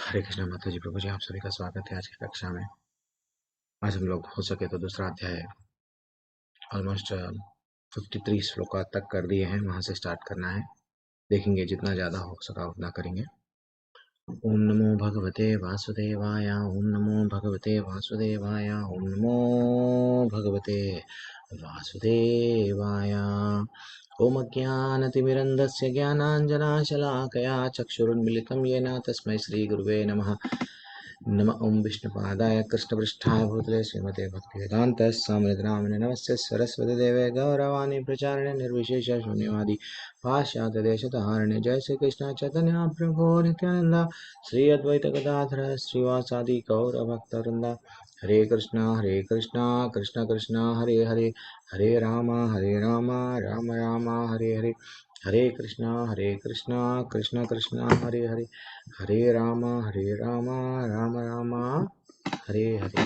हरे कृष्णा माता जी। प्रभु जी, आप सभी का स्वागत है आज की कक्षा में। आज हम लोग हो सके तो दूसरा अध्याय ऑलमोस्ट 53 श्लोका तक कर दिए हैं, वहां से स्टार्ट करना है। देखेंगे जितना ज़्यादा हो सका उतना करेंगे। ओम नमो भगवते वासुदेवाय, ओम नमो भगवते वासुदेवाय, ओम नमो भगवते वासुदेवाय। ओम अज्ञानतिमिरन्धस्य ज्ञानाञ्जनाशलाकया चक्षुरुन्मिलितं येन तस्मै श्रीगुरुवे नमः। नम ओं विष्णुपादाय कृष्णपृष्ठाय भूतले श्रीमते भक्तिवेदांत स्वामिनिधि नामिने नमस्ते सरस्वती देवे गौरवाणी प्रचारिणे निर्विशेष शून्यवादी पाश्चात्य देशधारिणे। जय श्री कृष्ण चैतन्य प्रभु नित्यानंद श्री अद्वैत गदाधर श्रीवासादि गौर भक्तवृंदा। हरे कृष्णा कृष्ण कृष्ण हरे हरे, हरे राम राम राम हरे हरे। हरे कृष्णा कृष्ण कृष्ण हरे हरे, हरे राम राम राम हरे हरे।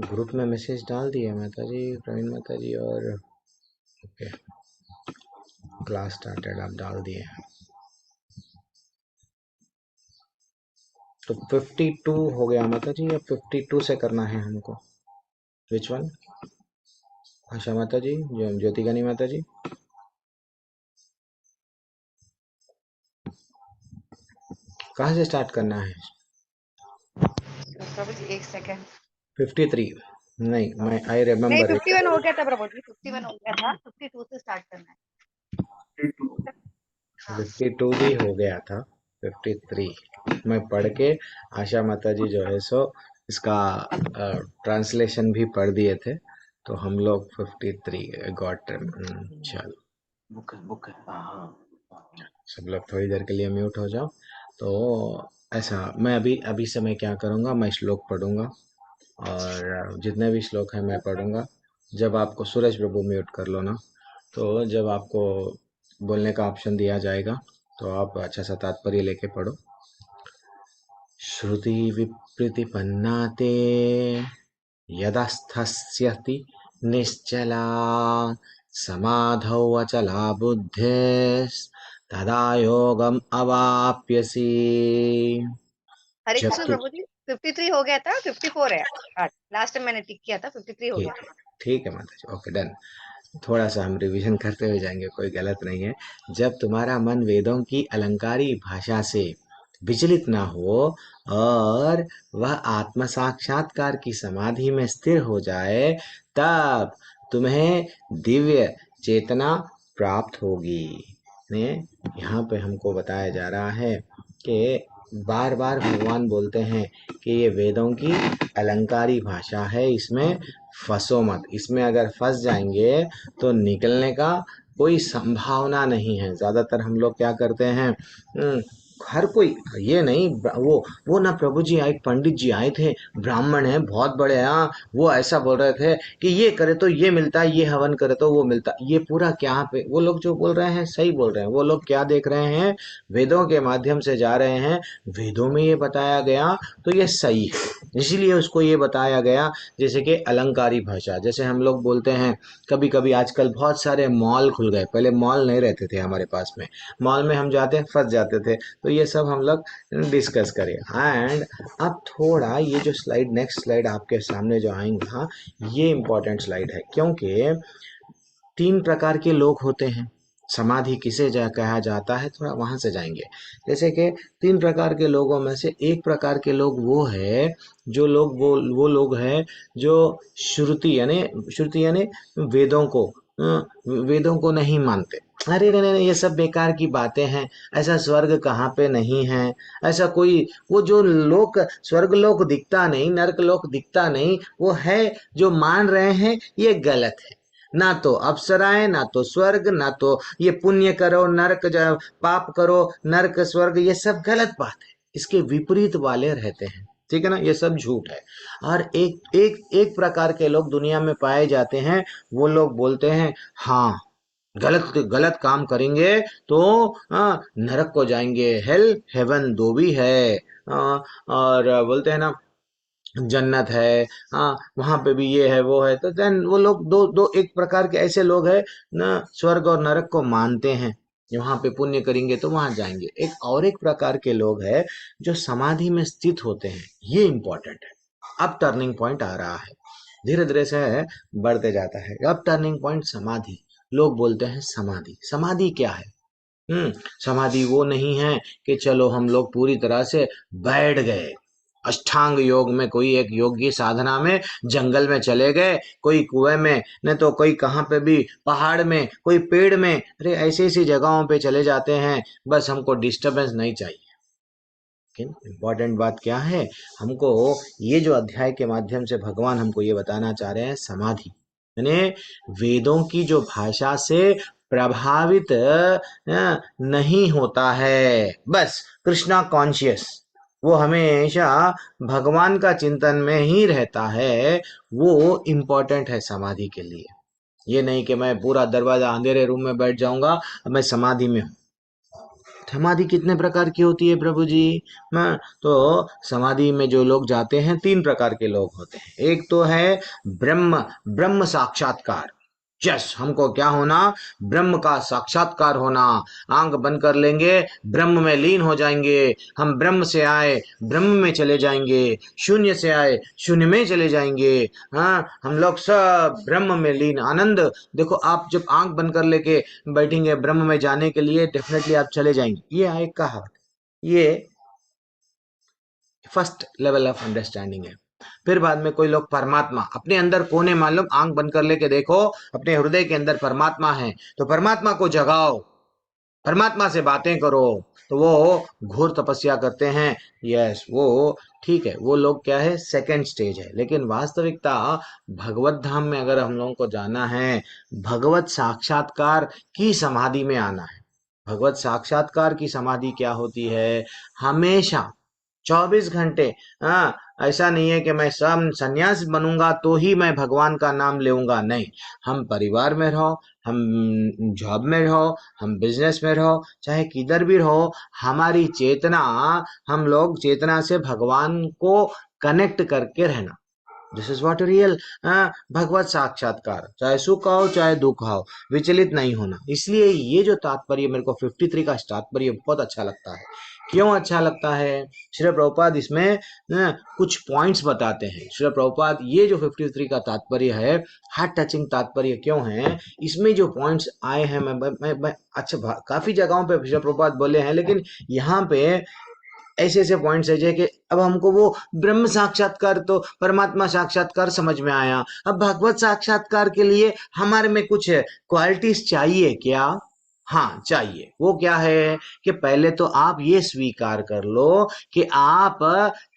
ग्रुप में मैसेज डाल दिए माता जी, प्रवीण माता जी, और ओके क्लास स्टार्टेड आप डाल दिए हैं। तो 52 हो गया माता जी, अब 52 से करना है हमको। Which one? आशा माता जी, ज्योतिगनी माता जी, कहाँ से स्टार्ट करना है? प्रभु जी एक सेकंड। 53 नहीं, मैं आई नहीं, रिमेम्बर इट। 51 हो गया था प्रभु जी, 51 हो गया था, 52 से स्टार्ट करना है। 52 भी हो गया था, 53 मैं पढ़ के आशा माता जी जो है सो इसका ट्रांसलेशन भी पढ़ दिए थे, तो हम लोग 53 गॉट। चलो बुक है हाँ। सब लोग थोड़ी देर के लिए म्यूट हो जाओ। तो ऐसा मैं अभी अभी से मैं क्या करूँगा, मैं श्लोक पढ़ूंगा और जितने भी श्लोक हैं मैं पढ़ूंगा। जब आपको सूरज प्रभु म्यूट कर लो ना, तो जब आपको बोलने का ऑप्शन दिया जाएगा तो आप अच्छा सा तात्पर्य लेके पढ़ो। श्रुति विप्रतिपन्ना ते यदस्थस्यति निश्चला, समाधौ अचला बुद्धिस्तदा योगम अवाप्यसि। हरे जब कृष्ण तू प्रभु जी, 53 हो गया था, 54 है लास्ट टाइम मैंने टिक किया था, 53 हो ठीक गया। ठीक है माता जी, ओके डन। थोड़ा सा हम रिवीजन करते हुए जाएंगे, कोई गलत नहीं है। जब तुम्हारा मन वेदों की अलंकारी भाषा से विचलित ना हो और वह आत्म साक्षात्कार की समाधि में स्थिर हो जाए, तब तुम्हें दिव्य चेतना प्राप्त होगी। ने यहाँ पे हमको बताया जा रहा है कि बार बार भगवान बोलते हैं कि ये वेदों की अलंकारी भाषा है, इसमें फंसो मत। इसमें अगर फंस जाएंगे तो निकलने का कोई संभावना नहीं है। ज्यादातर हम लोग क्या करते हैं, हर कोई ये नहीं, वो ना प्रभु जी आए, पंडित जी आए थे, ब्राह्मण है बहुत बड़े, हाँ वो ऐसा बोल रहे थे कि ये करे तो ये मिलता है, ये हवन करे तो वो मिलता है। ये पूरा क्या पे वो लोग जो बोल रहे हैं सही बोल रहे हैं। वो लोग क्या देख रहे हैं, वेदों के माध्यम से जा रहे हैं, वेदों में ये बताया गया तो ये सही है, इसीलिए उसको ये बताया गया। जैसे कि अलंकारी भाषा, जैसे हम लोग बोलते हैं कभी कभी, आजकल बहुत सारे मॉल खुल गए, पहले मॉल नहीं रहते थे हमारे पास में, मॉल में हम जाते फंस जाते थे। तो ये सब हम लोग डिस्कस करें। एंड अब थोड़ा ये जो स्लाइड, नेक्स्ट स्लाइड आपके सामने जो आएंगा, ये इंपॉर्टेंट स्लाइड है, क्योंकि 3 प्रकार के लोग होते हैं। समाधि किसे कहा जाता है, थोड़ा वहां से जाएंगे। जैसे कि 3 प्रकार के लोगों में से एक प्रकार के लोग वो है, जो लोग वो लोग हैं जो श्रुति यानी वेदों को वेदों को नहीं मानते। अरे नहीं नहीं, ये सब बेकार की बातें हैं, ऐसा स्वर्ग कहाँ पे नहीं है, ऐसा कोई, वो जो लोक स्वर्ग लोक दिखता नहीं, नरक लोक दिखता नहीं, वो है जो मान रहे हैं, ये गलत है। ना तो अप्सराएं, ना तो स्वर्ग, ना तो ये पुण्य करो नरक पाप करो नरक स्वर्ग, ये सब गलत बात है। इसके विपरीत वाले रहते हैं, ठीक है ना, ये सब झूठ है। और एक एक एक प्रकार के लोग दुनिया में पाए जाते हैं, वो लोग बोलते हैं हाँ गलत गलत काम करेंगे तो नरक को जाएंगे, हेल हेवन दो भी है। और बोलते हैं ना जन्नत है, हाँ वहां पे भी ये है वो है। तो देन वो लोग दो दो एक प्रकार के ऐसे लोग हैं ना, स्वर्ग और नरक को मानते हैं। वहां पे पुण्य करेंगे तो वहां जाएंगे। एक प्रकार के लोग हैं जो समाधि में स्थित होते हैं, ये इंपॉर्टेंट है। अब टर्निंग पॉइंट आ रहा है, धीरे धीरे से बढ़ते जाता है। अब टर्निंग पॉइंट समाधि। लोग बोलते हैं समाधि, समाधि क्या है? हम्म समाधि वो नहीं है कि चलो हम लोग पूरी तरह से बैठ गए अष्टांग योग में, कोई एक योगी साधना में जंगल में चले गए, कोई कुएं में, न तो कोई कहाँ पे भी पहाड़ में, कोई पेड़ में। अरे ऐसी ऐसी जगहों पे चले जाते हैं, बस हमको डिस्टरबेंस नहीं चाहिए। लेकिन इम्पोर्टेंट बात क्या है, हमको ये जो अध्याय के माध्यम से भगवान हमको ये बताना चाह रहे हैं, समाधि यानी वेदों की जो भाषा से प्रभावित नहीं होता है, बस कृष्णा कॉन्शियस, वो हमेशा भगवान का चिंतन में ही रहता है, वो इम्पोर्टेंट है समाधि के लिए। ये नहीं कि मैं पूरा दरवाजा अंधेरे रूम में बैठ जाऊंगा, मैं समाधि में हूँ। समाधि कितने प्रकार की होती है प्रभु जी? हाँ, तो समाधि में जो लोग जाते हैं, तीन प्रकार के लोग होते हैं। एक तो है ब्रह्म, ब्रह्म साक्षात्कार। यस, हमको क्या होना? ब्रह्म का साक्षात्कार होना। आंख बंद कर लेंगे, ब्रह्म में लीन हो जाएंगे। हम ब्रह्म से आए ब्रह्म में चले जाएंगे, शून्य से आए शून्य में चले जाएंगे। हाँ, हम लोग सब ब्रह्म में लीन आनंद। देखो, आप जब आंख बंद कर लेके बैठेंगे ब्रह्म में जाने के लिए, डेफिनेटली आप चले जाएंगे। ये एक कहावत, ये फर्स्ट लेवल ऑफ अंडरस्टैंडिंग है। फिर बाद में कोई लोग परमात्मा अपने अंदर कोने, मान लो आंख बंद कर लेके देखो, अपने हृदय के अंदर परमात्मा है, तो परमात्मा को जगाओ, परमात्मा से बातें करो, तो वो घोर तपस्या करते हैं। यस, वो ठीक है, वो लोग क्या है, सेकंड स्टेज है। लेकिन वास्तविकता भगवत धाम में अगर हम लोगों को जाना है, भगवत साक्षात्कार की समाधि में आना है। भगवत साक्षात्कार की समाधि क्या होती है? हमेशा 24 घंटे। हाँ, ऐसा नहीं है कि मैं सब सन्यास बनूंगा तो ही मैं भगवान का नाम लेऊंगा, नहीं। हम परिवार में रहो, हम जॉब में रहो, हम बिजनेस में रहो, चाहे किधर भी रहो, हमारी चेतना, हम लोग चेतना से भगवान को कनेक्ट करके रहना। दिस इज वॉट रियल भगवत साक्षात्कार। चाहे सुख आओ चाहे दुख आओ, विचलित नहीं होना। इसलिए ये जो तात्पर्य मेरे को 53 का तात्पर्य बहुत अच्छा लगता है। क्यों अच्छा लगता है? श्री प्रभुपाद इसमें कुछ पॉइंट्स बताते हैं। श्री प्रभुपाद ये जो 53 का तात्पर्य है, हार्ट टचिंग तात्पर्य क्यों है, इसमें जो पॉइंट्स आए हैं, मैं अच्छा काफी जगहों पे श्री प्रभुपाद बोले हैं, लेकिन यहाँ पे ऐसे ऐसे पॉइंट्स है कि अब हमको वो ब्रह्म साक्षात्कार तो परमात्मा साक्षात्कार समझ में आया, अब भगवत साक्षात्कार के लिए हमारे में कुछ क्वालिटीज चाहिए क्या? हाँ, चाहिए। वो क्या है कि पहले तो आप ये स्वीकार कर लो कि आप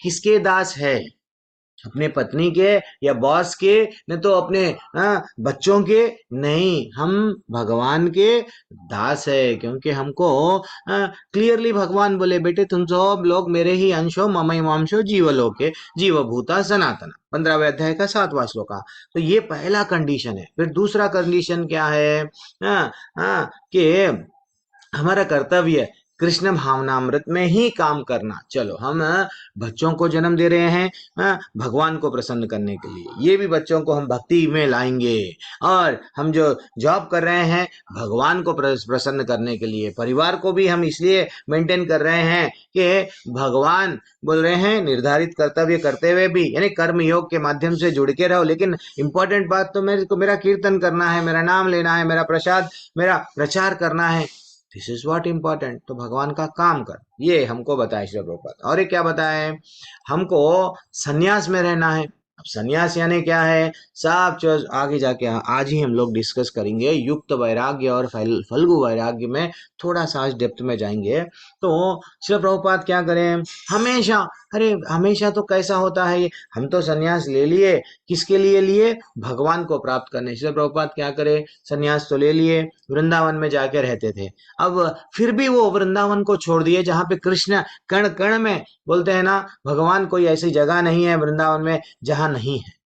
किसके दास है, अपने पत्नी के या बॉस के, न तो अपने बच्चों के, नहीं, हम भगवान के दास है। क्योंकि हमको क्लियरली भगवान बोले, बेटे तुम सब लोग मेरे ही अंश हो, ममई मांशो जीवलोके जीवभूता सनातन, 15वें अध्याय का 7वां श्लोक का। तो ये पहला कंडीशन है। फिर दूसरा कंडीशन क्या है? कि हमारा कर्तव्य कृष्ण भावनामृत में ही काम करना। चलो, हम बच्चों को जन्म दे रहे हैं भगवान को प्रसन्न करने के लिए, ये भी बच्चों को हम भक्ति में लाएंगे। और हम जो जॉब कर रहे हैं भगवान को प्रसन्न करने के लिए, परिवार को भी हम इसलिए मेंटेन कर रहे हैं कि भगवान बोल रहे हैं निर्धारित कर्तव्य करते हुए भी, यानी कर्म योग के माध्यम से जुड़ के रहो। लेकिन इंपॉर्टेंट बात तो मेरे को मेरा कीर्तन करना है, मेरा नाम लेना है, मेरा प्रसाद, मेरा प्रचार करना है। This is what important. तो भगवान का काम कर, ये हमको बताए श्री प्रभुपाद। और ये क्या बताए? हमको सन्यास में रहना है। अब सन्यास यानी क्या है, सब चीज आगे जाके आज ही हम लोग डिस्कस करेंगे। युक्त वैराग्य और फल्गु वैराग्य में थोड़ा सा आज डेप्थ में जाएंगे। तो श्री प्रभुपाद क्या करें, हमेशा, अरे हमेशा तो कैसा होता है ये, हम तो सन्यास ले लिए, किसके लिए लिए? भगवान को प्राप्त करने। श्री प्रभुपाद क्या करे, सन्यास तो ले लिए, वृंदावन में जाके रहते थे। अब फिर भी वो वृंदावन को छोड़ दिए जहाँ पे कृष्ण कण कण में, बोलते हैं ना भगवान, कोई ऐसी जगह नहीं है वृंदावन में जहाँ नहीं है।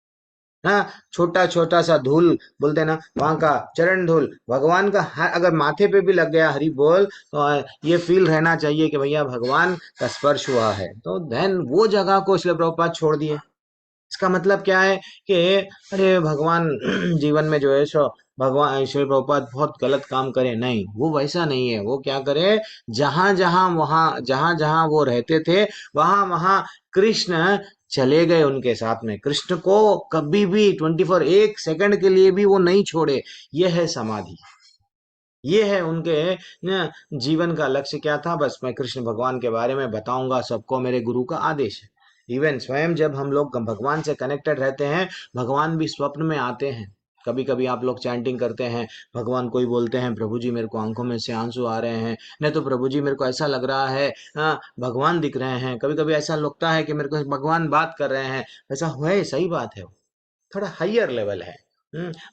हाँ, छोटा छोटा सा धूल, बोलते हैं ना, वहां का चरण धूल भगवान का अगर माथे पे भी लग गया, हरि बोल, तो ये फील रहना चाहिए कि भैया भगवान का स्पर्श हुआ है। तो देन वो जगह को श्रील प्रभुपाद छोड़ दिए। इसका मतलब क्या है कि अरे भगवान जीवन में जो है सो भगवान श्री प्रभुपाद बहुत गलत काम करे, नहीं, वो वैसा नहीं है। वो क्या करे, जहां जहां वो रहते थे वहां वहां कृष्ण चले गए उनके साथ में। कृष्ण को कभी भी 24 एक सेकंड के लिए भी वो नहीं छोड़े। ये है समाधि। ये है उनके न, जीवन का लक्ष्य क्या था, बस मैं कृष्ण भगवान के बारे में बताऊंगा सबको, मेरे गुरु का आदेश है। इवन स्वयं जब हम लोग भगवान से कनेक्टेड रहते हैं, भगवान भी स्वप्न में आते हैं। कभी कभी आप लोग चैंटिंग करते हैं, भगवान को ही बोलते हैं, प्रभु जी मेरे को आंखों में से आंसू आ रहे हैं, नहीं तो प्रभु जी मेरे को ऐसा लग रहा है भगवान दिख रहे हैं। कभी कभी ऐसा लगता है कि मेरे को भगवान बात कर रहे हैं। ऐसा है, सही बात है, थोड़ा हाइयर लेवल है।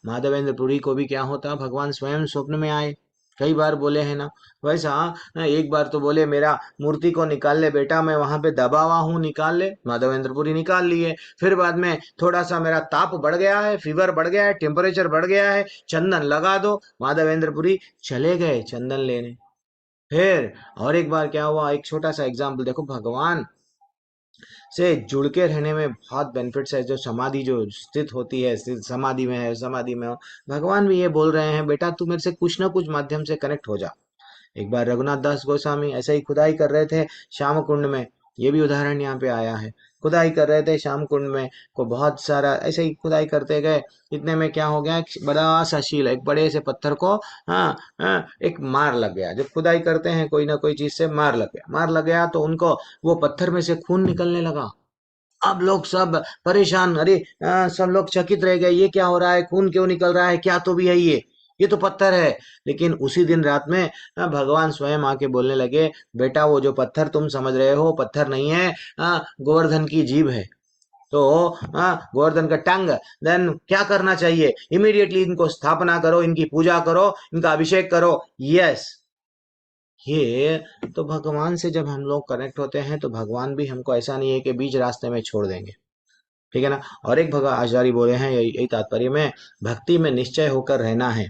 माधवेंद्र पुरी को भी क्या होता, भगवान स्वयं स्वप्न में आए, कई बार बोले हैं ना। वैसा एक बार तो बोले मेरा मूर्ति को निकाल ले बेटा, मैं वहां पे दबा हुआ हूँ, निकाल ले। माधवेंद्र पुरी निकाल लिए। फिर बाद में थोड़ा सा मेरा ताप बढ़ गया है, फीवर बढ़ गया है, टेम्परेचर बढ़ गया है, चंदन लगा दो। माधवेंद्र पुरी चले गए चंदन लेने। फिर और एक बार क्या हुआ, एक छोटा सा एग्जाम्पल देखो, भगवान से जुड़ के रहने में बहुत बेनिफिट्स है। जो समाधि जो स्थित होती है, स्थित समाधि में है, समाधि में हो, भगवान भी ये बोल रहे हैं बेटा तू मेरे से कुछ ना कुछ माध्यम से कनेक्ट हो जा। एक बार रघुनाथ दास गोस्वामी ऐसे ही खुदाई कर रहे थे श्याम कुंड में, ये भी उदाहरण यहाँ पे आया है। खुदाई कर रहे थे श्याम कुंड में, को बहुत सारा ऐसे ही खुदाई करते गए। इतने में क्या हो गया, एक बड़ा सा शील, एक बड़े से पत्थर को एक मार लग गया। जब खुदाई करते हैं कोई ना कोई चीज से मार लग गया, मार लग गया तो उनको वो पत्थर में से खून निकलने लगा। अब लोग सब परेशान, अरे सब लोग चकित रह गए, ये क्या हो रहा है, खून क्यों निकल रहा है, क्या तो भी है ये तो पत्थर है। लेकिन उसी दिन रात में भगवान स्वयं आके बोलने लगे, बेटा वो जो पत्थर तुम समझ रहे हो पत्थर नहीं है, गोवर्धन की जीभ है। तो गोवर्धन का टंग। देन क्या करना चाहिए, इमीडिएटली इनको स्थापना करो, इनकी पूजा करो, इनका अभिषेक करो। यस, ये तो भगवान से जब हम लोग कनेक्ट होते हैं तो भगवान भी हमको ऐसा नहीं है कि बीच रास्ते में छोड़ देंगे। ठीक है ना। और एक भगवान आचार्य बोले हैं, यही यही तात्पर्य में भक्ति में निश्चय होकर रहना है,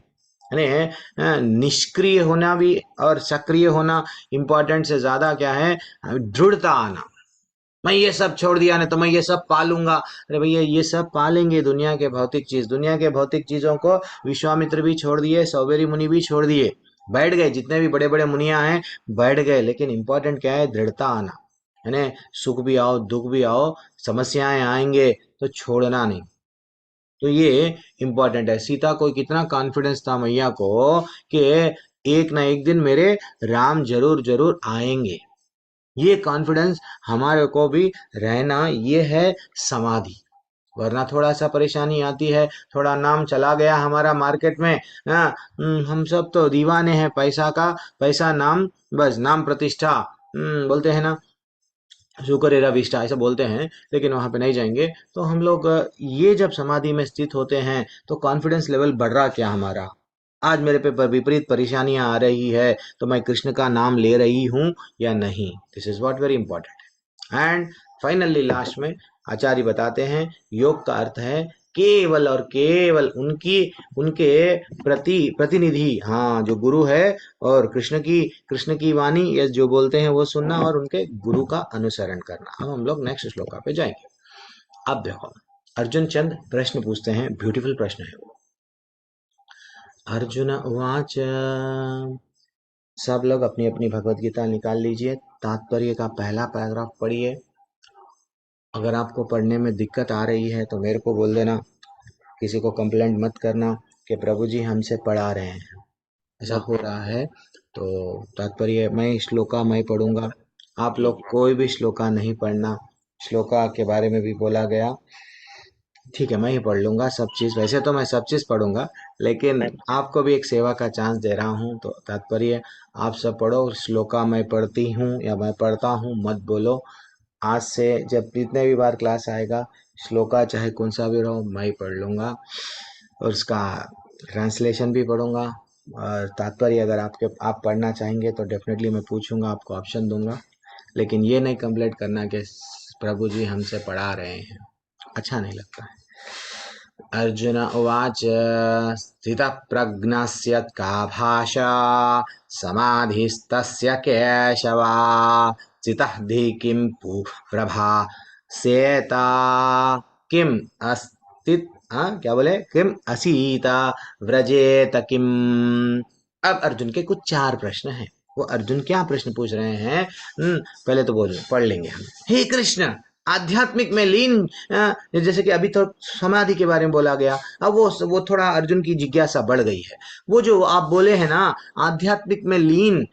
यानी निष्क्रिय होना भी और सक्रिय होना इंपॉर्टेंट से ज्यादा क्या है, दृढ़ता आना। मैं ये सब छोड़ दिया ना तो मैं ये सब पालूंगा, अरे भैया ये सब पालेंगे दुनिया के भौतिक चीज, दुनिया के भौतिक चीजों को विश्वामित्र भी छोड़ दिए, सौबेरी मुनि भी छोड़ दिए, बैठ गए, जितने भी बड़े बड़े मुनिया हैं बैठ गए। लेकिन इंपॉर्टेंट क्या है, दृढ़ता आना, यानी सुख भी आओ दुख भी आओ, समस्याएं आएंगे तो छोड़ना नहीं। तो ये इंपॉर्टेंट है। सीता को कितना कॉन्फिडेंस था मैया को कि एक ना एक दिन मेरे राम जरूर जरूर आएंगे। ये कॉन्फिडेंस हमारे को भी रहना, ये है समाधि। वरना थोड़ा सा परेशानी आती है, थोड़ा नाम चला गया हमारा मार्केट में, हम सब तो दीवाने हैं पैसा का, पैसा नाम, बस नाम प्रतिष्ठा, बोलते हैं ना, शुक्र एरा विष्टा ऐसा बोलते हैं, लेकिन वहां पे नहीं जाएंगे। तो हम लोग ये जब समाधि में स्थित होते हैं तो कॉन्फिडेंस लेवल बढ़ रहा क्या हमारा, आज मेरे पे विपरीत परेशानियां आ रही है तो मैं कृष्ण का नाम ले रही हूँ या नहीं। This is what very important. And finally last में आचार्य बताते हैं, योग का अर्थ है केवल और केवल उनकी उनके प्रतिनिधि, हाँ जो गुरु है, और कृष्ण की वाणी या जो बोलते हैं वो सुनना और उनके गुरु का अनुसरण करना। अब हम लोग नेक्स्ट श्लोका पे जाएंगे। अब देखो, अर्जुन चंद प्रश्न पूछते हैं, ब्यूटीफुल प्रश्न है वो। अर्जुन उवाच, सब लोग अपनी अपनी भगवत गीता निकाल लीजिए, तात्पर्य का पहला पैराग्राफ पढ़िए। अगर आपको पढ़ने में दिक्कत आ रही है तो मेरे को बोल देना, किसी को कंप्लेंट मत करना कि प्रभु जी हमसे पढ़ा रहे हैं, ऐसा हो रहा है। तो तात्पर्य मैं श्लोका मैं पढ़ूंगा, आप लोग कोई भी श्लोका नहीं पढ़ना। श्लोका के बारे में भी बोला गया, ठीक है मैं ही पढ़ लूंगा सब चीज। वैसे तो मैं सब चीज पढ़ूंगा, लेकिन आपको भी एक सेवा का चांस दे रहा हूँ, तो तात्पर्य आप सब पढ़ो। श्लोका मैं पढ़ती हूँ या मैं पढ़ता हूँ मत बोलो। आज से जब जितने भी बार क्लास आएगा, श्लोका चाहे कौन सा भी रहो मैं ही पढ़ लूंगा, और उसका ट्रांसलेशन भी पढ़ूंगा। और तात्पर्य अगर आप पढ़ना चाहेंगे तो डेफिनेटली मैं पूछूंगा, आपको ऑप्शन दूंगा। लेकिन ये नहीं कंप्लेंट करना कि प्रभु जी हमसे पढ़ा रहे हैं, अच्छा नहीं लगता है। अर्जुन उवाच, स्थितप्रज्ञस्य का भाषा समाधिस्तस्य केशवा, स्थितः हि किं प्रभासेत किम अस्तित हाँ क्या बोले, किम असीता व्रजेत किम। अब अर्जुन के कुछ चार प्रश्न हैं। वो अर्जुन क्या प्रश्न पूछ रहे हैं? पहले तो बोल पढ़ लेंगे हम। हे कृष्ण, आध्यात्मिक में लीन, जैसे कि अभी तो समाधि के बारे में बोला गया, अब वो थोड़ा अर्जुन की जिज्ञासा बढ़ गई है। वो जो आप बोले हैं ना, आध्यात्मिक में लीन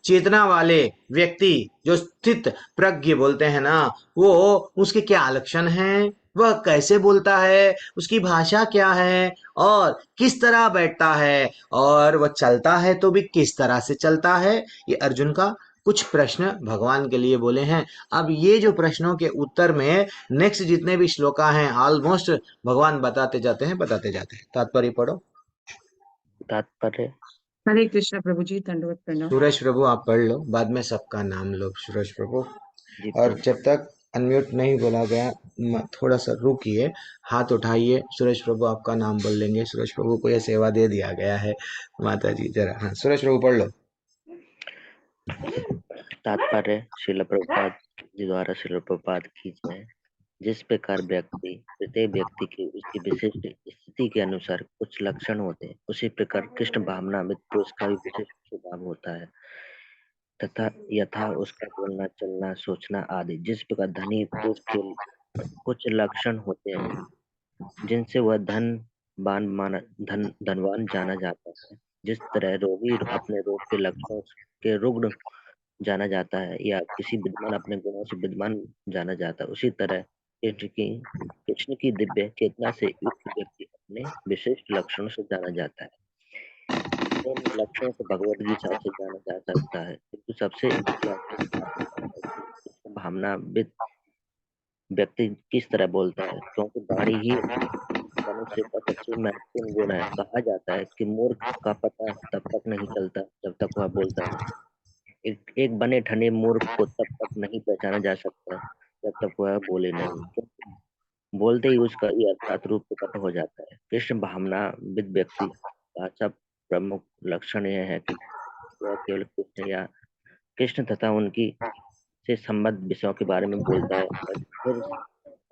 चेतना वाले व्यक्ति जो स्थित प्रज्ञ बोलते हैं ना, वो उसके क्या लक्षण हैं, वह कैसे बोलता है, उसकी भाषा क्या है, और किस तरह बैठता है, और वह चलता है तो भी किस तरह से चलता है। ये अर्जुन का कुछ प्रश्न भगवान के लिए बोले हैं। अब ये जो प्रश्नों के उत्तर में नेक्स्ट जितने भी श्लोका हैं, ऑलमोस्ट भगवान बताते जाते हैं। तात्पर्य पढ़ो। तात्पर्य। हरे कृष्ण प्रभु जी, दंडवत प्रणाम। सूरज प्रभु आप पढ़ लो, बाद में सबका नाम लो सूरज प्रभु। जी और प्रभु। जब तक अनम्यूट नहीं बोला गया, थोड़ा सा रुकिए, हाथ उठाइए, सूरज प्रभु आपका नाम बोल लेंगे। सूरज प्रभु को यह सेवा दे दिया गया है। माता जी जरा, हाँ सूरज प्रभु पढ़ लो। तात्पर्य श्रील प्रभुपाद जी द्वारा श्रील प्रभुपाद की जय। जिस प्रकार प्रत्येक व्यक्ति की उसकी विशिष्ट स्थिति के अनुसार कुछ लक्षण होते हैं, उसी प्रकार कृष्ण भावनामृत पुरुष का भी विशिष्ट स्वभाव होता है तथा यथा उसका बोलना, चलना, सोचना आदि। जिस प्रकार धनी पुरुष के कुछ लक्षण होते हैं जिनसे वह धनवान जाना जाता है, जिस तरह रोगी अपने रोग के लक्षणों के रुग्ण जाना जाता है या किसी विद्वान अपने गुणों से विद्वान जाना जाता है, उसी तरह कृष्ण की दिव्य चेतना से युक्त व्यक्ति अपने विशिष्ट लक्षणों से जाना जाता है। इन लक्षणों को भगवद गीता से जाना जा सकता है, किंतु सबसे जिज्ञासा है कि कृष्ण भावनाविद व्यक्ति किस तरह बोलता है, क्योंकि वाणी ही मनुष्य का सबसे महत्वपूर्ण गुण है। कहा जाता है कि मूर्ख का पता तब तक नहीं चलता जब तक वह बोलता नहीं। एक बने ठने मूर्ख को तब तक नहीं पहचाना जा सकता जब तक वह बोले नहीं, क्योंकि बोलते ही उसका ये अर्थात रूप प्रकट हो जाता है। कृष्ण भावनाविद व्यक्ति का सब प्रमुख लक्षण यह है कि वह केवल कृष्ण या कृष्ण तथा उनकी से संबद्ध विषयों के बारे में बोलता है, और फिर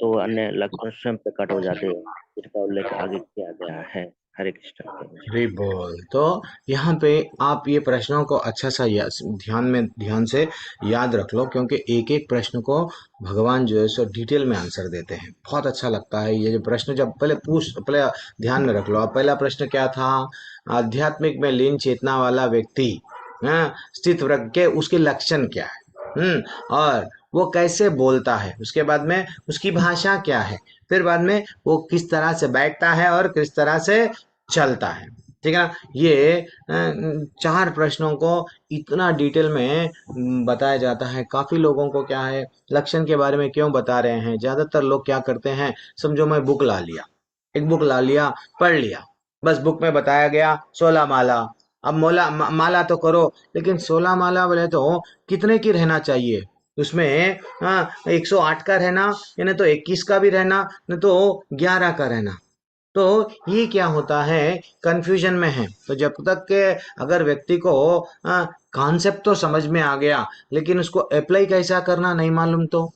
तो अन्य लक्षण स्वयं प्रकट हो जाते हैं, जिसका उल्लेख आगे किया गया है। हरे कृष्ण प्रभु जी। हरि बोल। तो यहाँ पे आप ये प्रश्नों को अच्छा सा ध्यान से याद रख लो, क्योंकि एक एक प्रश्न को भगवान जो है सो डिटेल में आंसर देते हैं। बहुत अच्छा लगता है ये जो प्रश्न, जब पहले ध्यान में रख लो। अब पहला प्रश्न क्या था? आध्यात्मिक में लीन चेतना वाला व्यक्ति, हाँ, स्थित प्रज्ञ, उसके लक्षण क्या है, और वो कैसे बोलता है, उसके बाद में उसकी भाषा क्या है, फिर बाद में वो किस तरह से बैठता है और किस तरह से चलता है। ठीक है ना? ये चार प्रश्नों को इतना डिटेल में बताया जाता है। काफी लोगों को क्या है, लक्षण के बारे में क्यों बता रहे हैं, ज्यादातर लोग क्या करते हैं, समझो मैं बुक ला लिया, एक बुक ला लिया, पढ़ लिया, बस बुक में बताया गया 16 माला। अब माला तो करो, लेकिन 16 माला बोले तो कितने की रहना चाहिए उसमें? 108 का रहना, या नहीं तो 21 का भी रहना, नहीं तो 11 का रहना। तो ये क्या होता है, कंफ्यूजन में है। तो जब तक के अगर व्यक्ति को कॉन्सेप्ट तो समझ में आ गया, लेकिन उसको अप्लाई कैसा करना नहीं मालूम, तो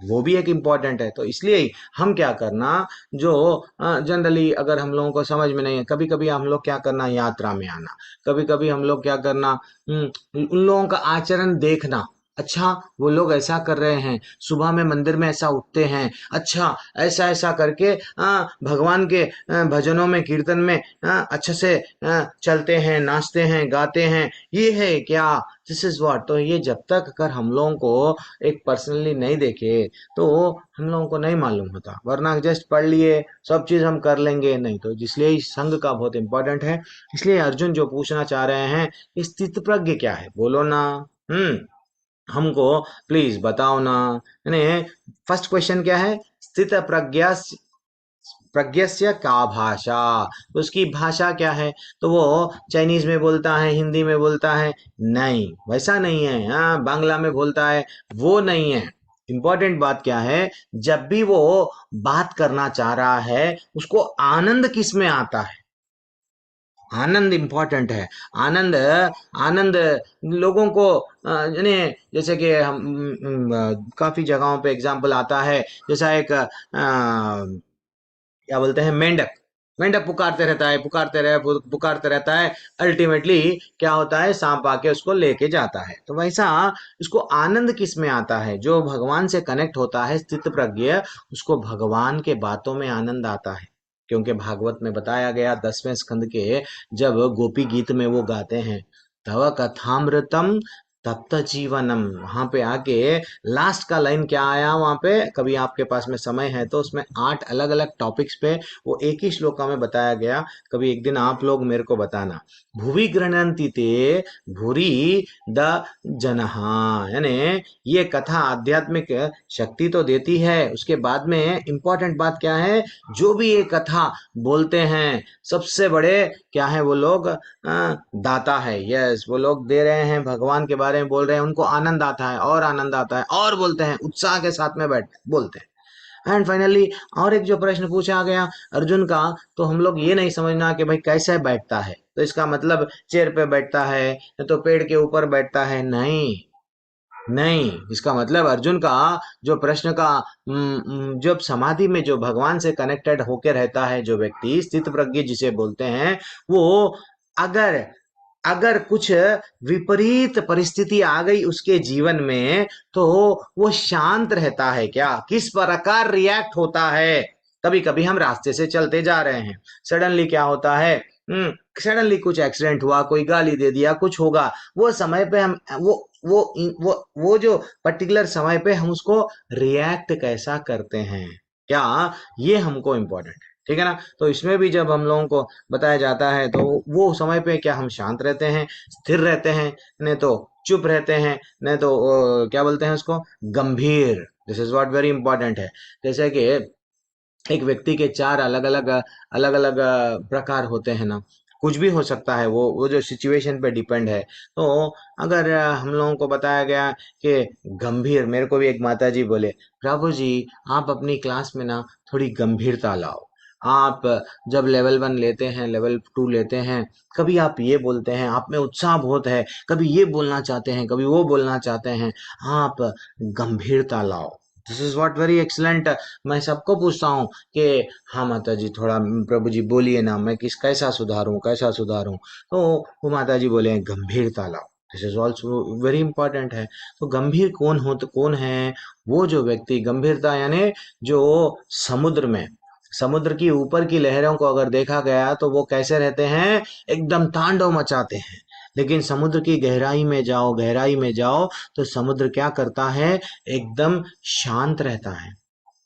वो भी एक इम्पॉर्टेंट है। तो इसलिए ही हम क्या करना, जो जनरली अगर हम लोगों को समझ में नहीं है, कभी कभी हम लोग क्या करना, यात्रा में आना, कभी कभी हम लोग क्या करना, उन लोगों का आचरण देखना। अच्छा, वो लोग ऐसा कर रहे हैं, सुबह में मंदिर में ऐसा उठते हैं, अच्छा ऐसा ऐसा करके भगवान के भजनों में, कीर्तन में अच्छे से चलते हैं, नाचते हैं, गाते हैं, ये है क्या, दिस इज व्हाट। तो ये जब तक अगर हम लोगों को एक पर्सनली नहीं देखे, तो हम लोगों को नहीं मालूम होता। वरना जस्ट पढ़ लिए सब चीज हम कर लेंगे, नहीं तो। इसलिए इस संघ का बहुत इंपॉर्टेंट है। इसलिए अर्जुन जो पूछना चाह रहे हैं, स्थित प्रज्ञ क्या है, बोलो ना। हम्म हमको प्लीज बताओ ना। यानी फर्स्ट क्वेश्चन क्या है, स्थित प्रज्ञस्य का भाषा, उसकी भाषा क्या है? तो वो चाइनीज में बोलता है, हिंदी में बोलता है? नहीं, वैसा नहीं है। हाँ, बांग्ला में बोलता है? वो नहीं है। इंपॉर्टेंट बात क्या है, जब भी वो बात करना चाह रहा है, उसको आनंद किस में आता है? आनंद इंपॉर्टेंट है। आनंद आनंद लोगों को यानी जैसे कि हम काफी जगहों पे एग्जाम्पल आता है, जैसा एक क्या बोलते हैं, मेंढक। मेंढक पुकारते रहता है, पुकारते रहता है। अल्टीमेटली क्या होता है, सांप आके उसको लेके जाता है। तो वैसा इसको आनंद किस में आता है, जो भगवान से कनेक्ट होता है स्थित प्रज्ञ, उसको भगवान के बातों में आनंद आता है। क्योंकि भागवत में बताया गया 10वें स्कंद के, जब गोपी गीत में वो गाते हैं, तव कथामृतम तप्त जीवनम, वहां पे आके लास्ट का लाइन क्या आया वहां पे, कभी आपके पास में समय है तो उसमें 8 अलग अलग टॉपिक्स पे वो एक ही श्लोका में बताया गया। कभी एक दिन आप लोग मेरे को बताना। भुवि गृह्णन्ति ते भूरि द जनहा, यानी ये कथा आध्यात्मिक शक्ति तो देती है, उसके बाद में इंपॉर्टेंट बात क्या है, जो भी ये कथा बोलते हैं सबसे बड़े क्या है वो लोग, दाता है। यस, वो लोग दे रहे हैं, भगवान के बारे में बोल रहे हैं, उनको आनंद आता है और आनंद आता है और बोलते हैं, उत्साह के साथ में बैठ बोलते हैं। एंड फाइनली और एक जो प्रश्न पूछा गया अर्जुन का, तो हम लोग ये नहीं समझना कि भाई कैसे बैठता है, तो इसका मतलब चेयर पे बैठता है या तो पेड़ के ऊपर बैठता है, नहीं। नहीं, इसका मतलब अर्जुन का जो प्रश्न का जब समाधि में जो भगवान से कनेक्टेड होकर रहता है जो व्यक्ति, स्थित प्रज्ञ जिसे बोलते हैं, वो अगर अगर कुछ विपरीत परिस्थिति आ गई उसके जीवन में, तो वो शांत रहता है क्या, किस प्रकार रिएक्ट होता है। कभी कभी हम रास्ते से चलते जा रहे हैं, सडनली क्या होता है, सडनली कुछ एक्सीडेंट हुआ, कोई गाली दे दिया, कुछ होगा, वो समय पे हम वो जो पर्टिकुलर समय पे हम उसको रिएक्ट कैसा करते हैं, क्या, ये हमको इम्पोर्टेंट है। ठीक है ना। तो इसमें भी जब हम लोगों को बताया जाता है, तो वो समय पे क्या हम शांत रहते हैं, स्थिर रहते हैं, नहीं तो चुप रहते हैं, नहीं तो क्या बोलते हैं उसको, गंभीर। This is what very important है। जैसे कि एक व्यक्ति के चार अलग अलग प्रकार होते हैं ना, कुछ भी हो सकता है, वो जो सिचुएशन पे डिपेंड है। तो अगर हम लोगों को बताया गया कि गंभीर, मेरे को भी एक माता जी बोले, प्रभु जी आप अपनी क्लास में ना थोड़ी गंभीरता लाओ। आप जब लेवल 1 लेते हैं, लेवल 2 लेते हैं, कभी आप ये बोलते हैं, आप में उत्साह बहुत है, कभी ये बोलना चाहते हैं, कभी वो बोलना चाहते हैं, आप गंभीरता लाओ। This is what very excellent. मैं सबको पूछता हूँ कि हाँ माता जी थोड़ा प्रभु जी बोलिए ना, मैं कैसा सुधारूं, कैसा सुधारूं। तो वो माता जी बोले गंभीरता लाओ। This is also very important है। तो गंभीर कौन है, वो जो व्यक्ति गंभीरता, यानी जो समुद्र में, समुद्र की ऊपर की लहरों को अगर देखा गया तो वो कैसे रहते हैं, एकदम तांडव मचाते हैं। लेकिन समुद्र की गहराई में जाओ, गहराई में जाओ, तो समुद्र क्या करता है, एकदम शांत रहता है।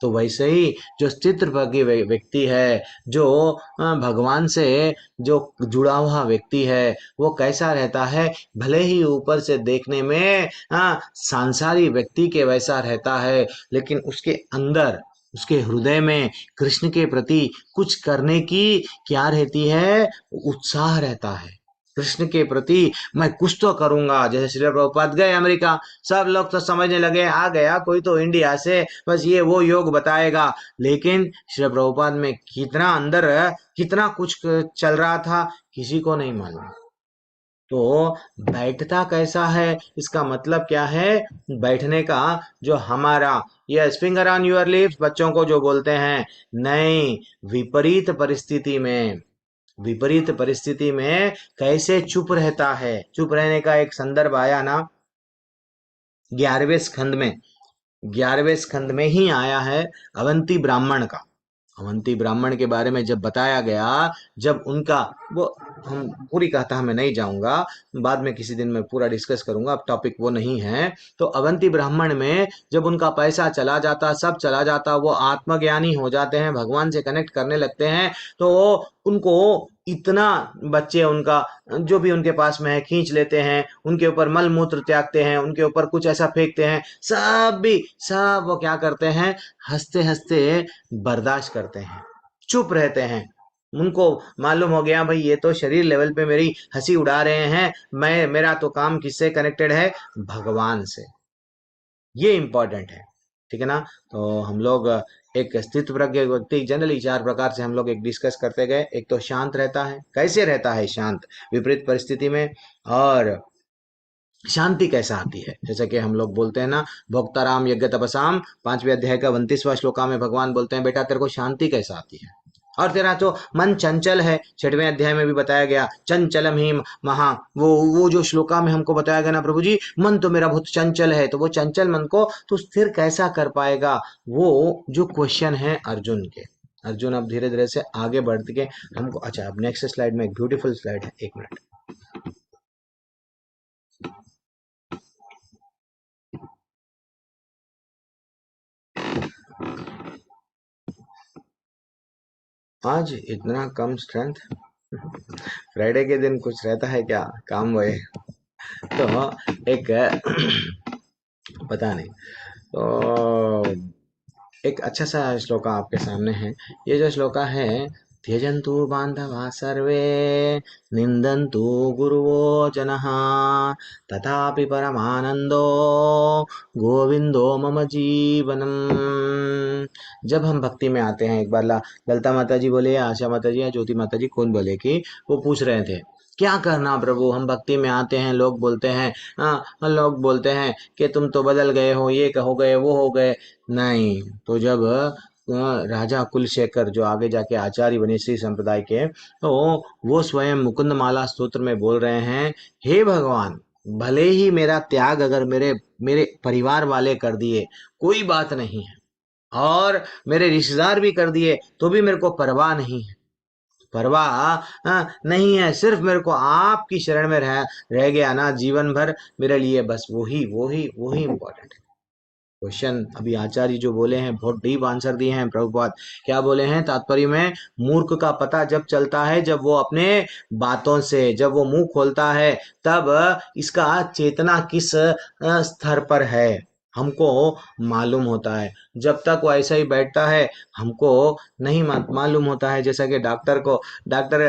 तो वैसे ही जो स्थित प्रज्ञ व्यक्ति है, जो भगवान से जो जुड़ा हुआ व्यक्ति है, वो कैसा रहता है, भले ही ऊपर से देखने में सांसारिक व्यक्ति के वैसा रहता है, लेकिन उसके अंदर, उसके हृदय में कृष्ण के प्रति कुछ करने की क्या रहती है, उत्साह रहता है। कृष्ण के प्रति मैं कुछ तो करूंगा। जैसे श्री प्रभुपाद गए अमेरिका, सब लोग तो समझने लगे आ गया कोई तो इंडिया से, बस ये वो योग बताएगा। लेकिन श्री प्रभुपाद में कितना अंदर कितना कुछ चल रहा था, किसी को नहीं मालूम। तो बैठता कैसा है, इसका मतलब क्या है, बैठने का जो हमारा, yes, finger on your lips बच्चों को जो बोलते हैं, नहीं, विपरीत परिस्थिति में, विपरीत परिस्थिति में कैसे चुप रहता है। चुप रहने का एक संदर्भ आया ना 11वें स्कंद में, 11वें स्कंद में ही आया है, अवंती ब्राह्मण का। अवंती ब्राह्मण के बारे में जब बताया गया, जब उनका वो, हम पूरी कथा में नहीं जाऊंगा, बाद में किसी दिन मैं पूरा डिस्कस करूंगा, अब टॉपिक वो नहीं है। तो अवंती ब्राह्मण में जब उनका पैसा चला जाता, सब चला जाता, वो आत्मज्ञानी हो जाते हैं, भगवान से कनेक्ट करने लगते हैं, तो उनको इतना, बच्चे उनका जो भी उनके पास में है खींच लेते हैं, उनके ऊपर मल मूत्र त्यागते हैं, उनके ऊपर कुछ ऐसा फेंकते हैं, सब वो क्या करते हैं, हंसते हंसते बर्दाश्त करते हैं, चुप रहते हैं। उनको मालूम हो गया भाई ये तो शरीर लेवल पे मेरी हंसी उड़ा रहे हैं, मेरा तो काम किससे कनेक्टेड है, भगवान से। ये इंपॉर्टेंट है। ठीक है ना। तो हम लोग एक स्थित प्रज्ञ व्यक्ति जनरली 4 प्रकार से हम लोग एक डिस्कस करते गए। एक तो शांत रहता है, कैसे रहता है शांत विपरीत परिस्थिति में, और शांति कैसा आती है, जैसे कि हम लोग बोलते हैं ना, भोक्ताराम यज्ञ तपसाम 5वें अध्याय का 29वां श्लोका में भगवान बोलते हैं बेटा तेरे को शांति कैसा आती है। और तेरा तो मन चंचल है, 6वें अध्याय में भी बताया गया, चंचलम ही महा, वो जो श्लोका में हमको बताया गया ना प्रभु जी, मन तो मेरा बहुत चंचल है, तो वो चंचल मन को तो स्थिर कैसा कर पाएगा, वो जो क्वेश्चन है अर्जुन के। अर्जुन अब धीरे धीरे से आगे बढ़ के हमको, अच्छा अब नेक्स्ट स्लाइड में एक ब्यूटीफुल स्लाइड है, एक मिनट। आज इतना कम स्ट्रेंथ, फ्राइडे के दिन कुछ रहता है क्या काम वही, तो एक पता नहीं, तो एक अच्छा सा श्लोका आपके सामने है। ये जो श्लोका है, त्यजन्तु बान्धवा सर्वे निन्दन्तु गुरुवो जनः तथापि परमानंदो गोविंदो मम जीवनम। जब हम भक्ति में आते हैं, एक बार ललिता माता जी बोले या आशा माता जी या ज्योति माता जी कौन बोले कि वो पूछ रहे थे क्या करना प्रभु, हम भक्ति में आते हैं, लोग बोलते हैं लोग बोलते हैं कि तुम तो बदल गए हो, ये हो गए वो हो गए। नहीं, तो जब राजा कुलशेखर जो आगे जाके आचार्य बने श्री संप्रदाय के, तो वो स्वयं मुकुंद माला स्तोत्र में बोल रहे हैं, हे भगवान भले ही मेरा त्याग अगर मेरे मेरे परिवार वाले कर दिए कोई बात नहीं है, और मेरे रिश्तेदार भी कर दिए तो भी मेरे को परवाह नहीं है, परवाह नहीं है, सिर्फ मेरे को आपकी शरण में रह गया ना जीवन भर, मेरे लिए बस वही वही वही इम्पोर्टेंट है। क्वेश्चन अभी आचार्य जो बोले हैं बहुत डीप आंसर दिए हैं प्रभुपाद। क्या बोले हैं तात्पर्य में, मूर्ख का पता जब चलता है जब वो अपने बातों से, जब वो मुंह खोलता है, तब इसका चेतना किस स्तर पर है हमको मालूम होता है। जब तक वो ऐसा ही बैठता है हमको नहीं मालूम होता है। जैसा कि डॉक्टर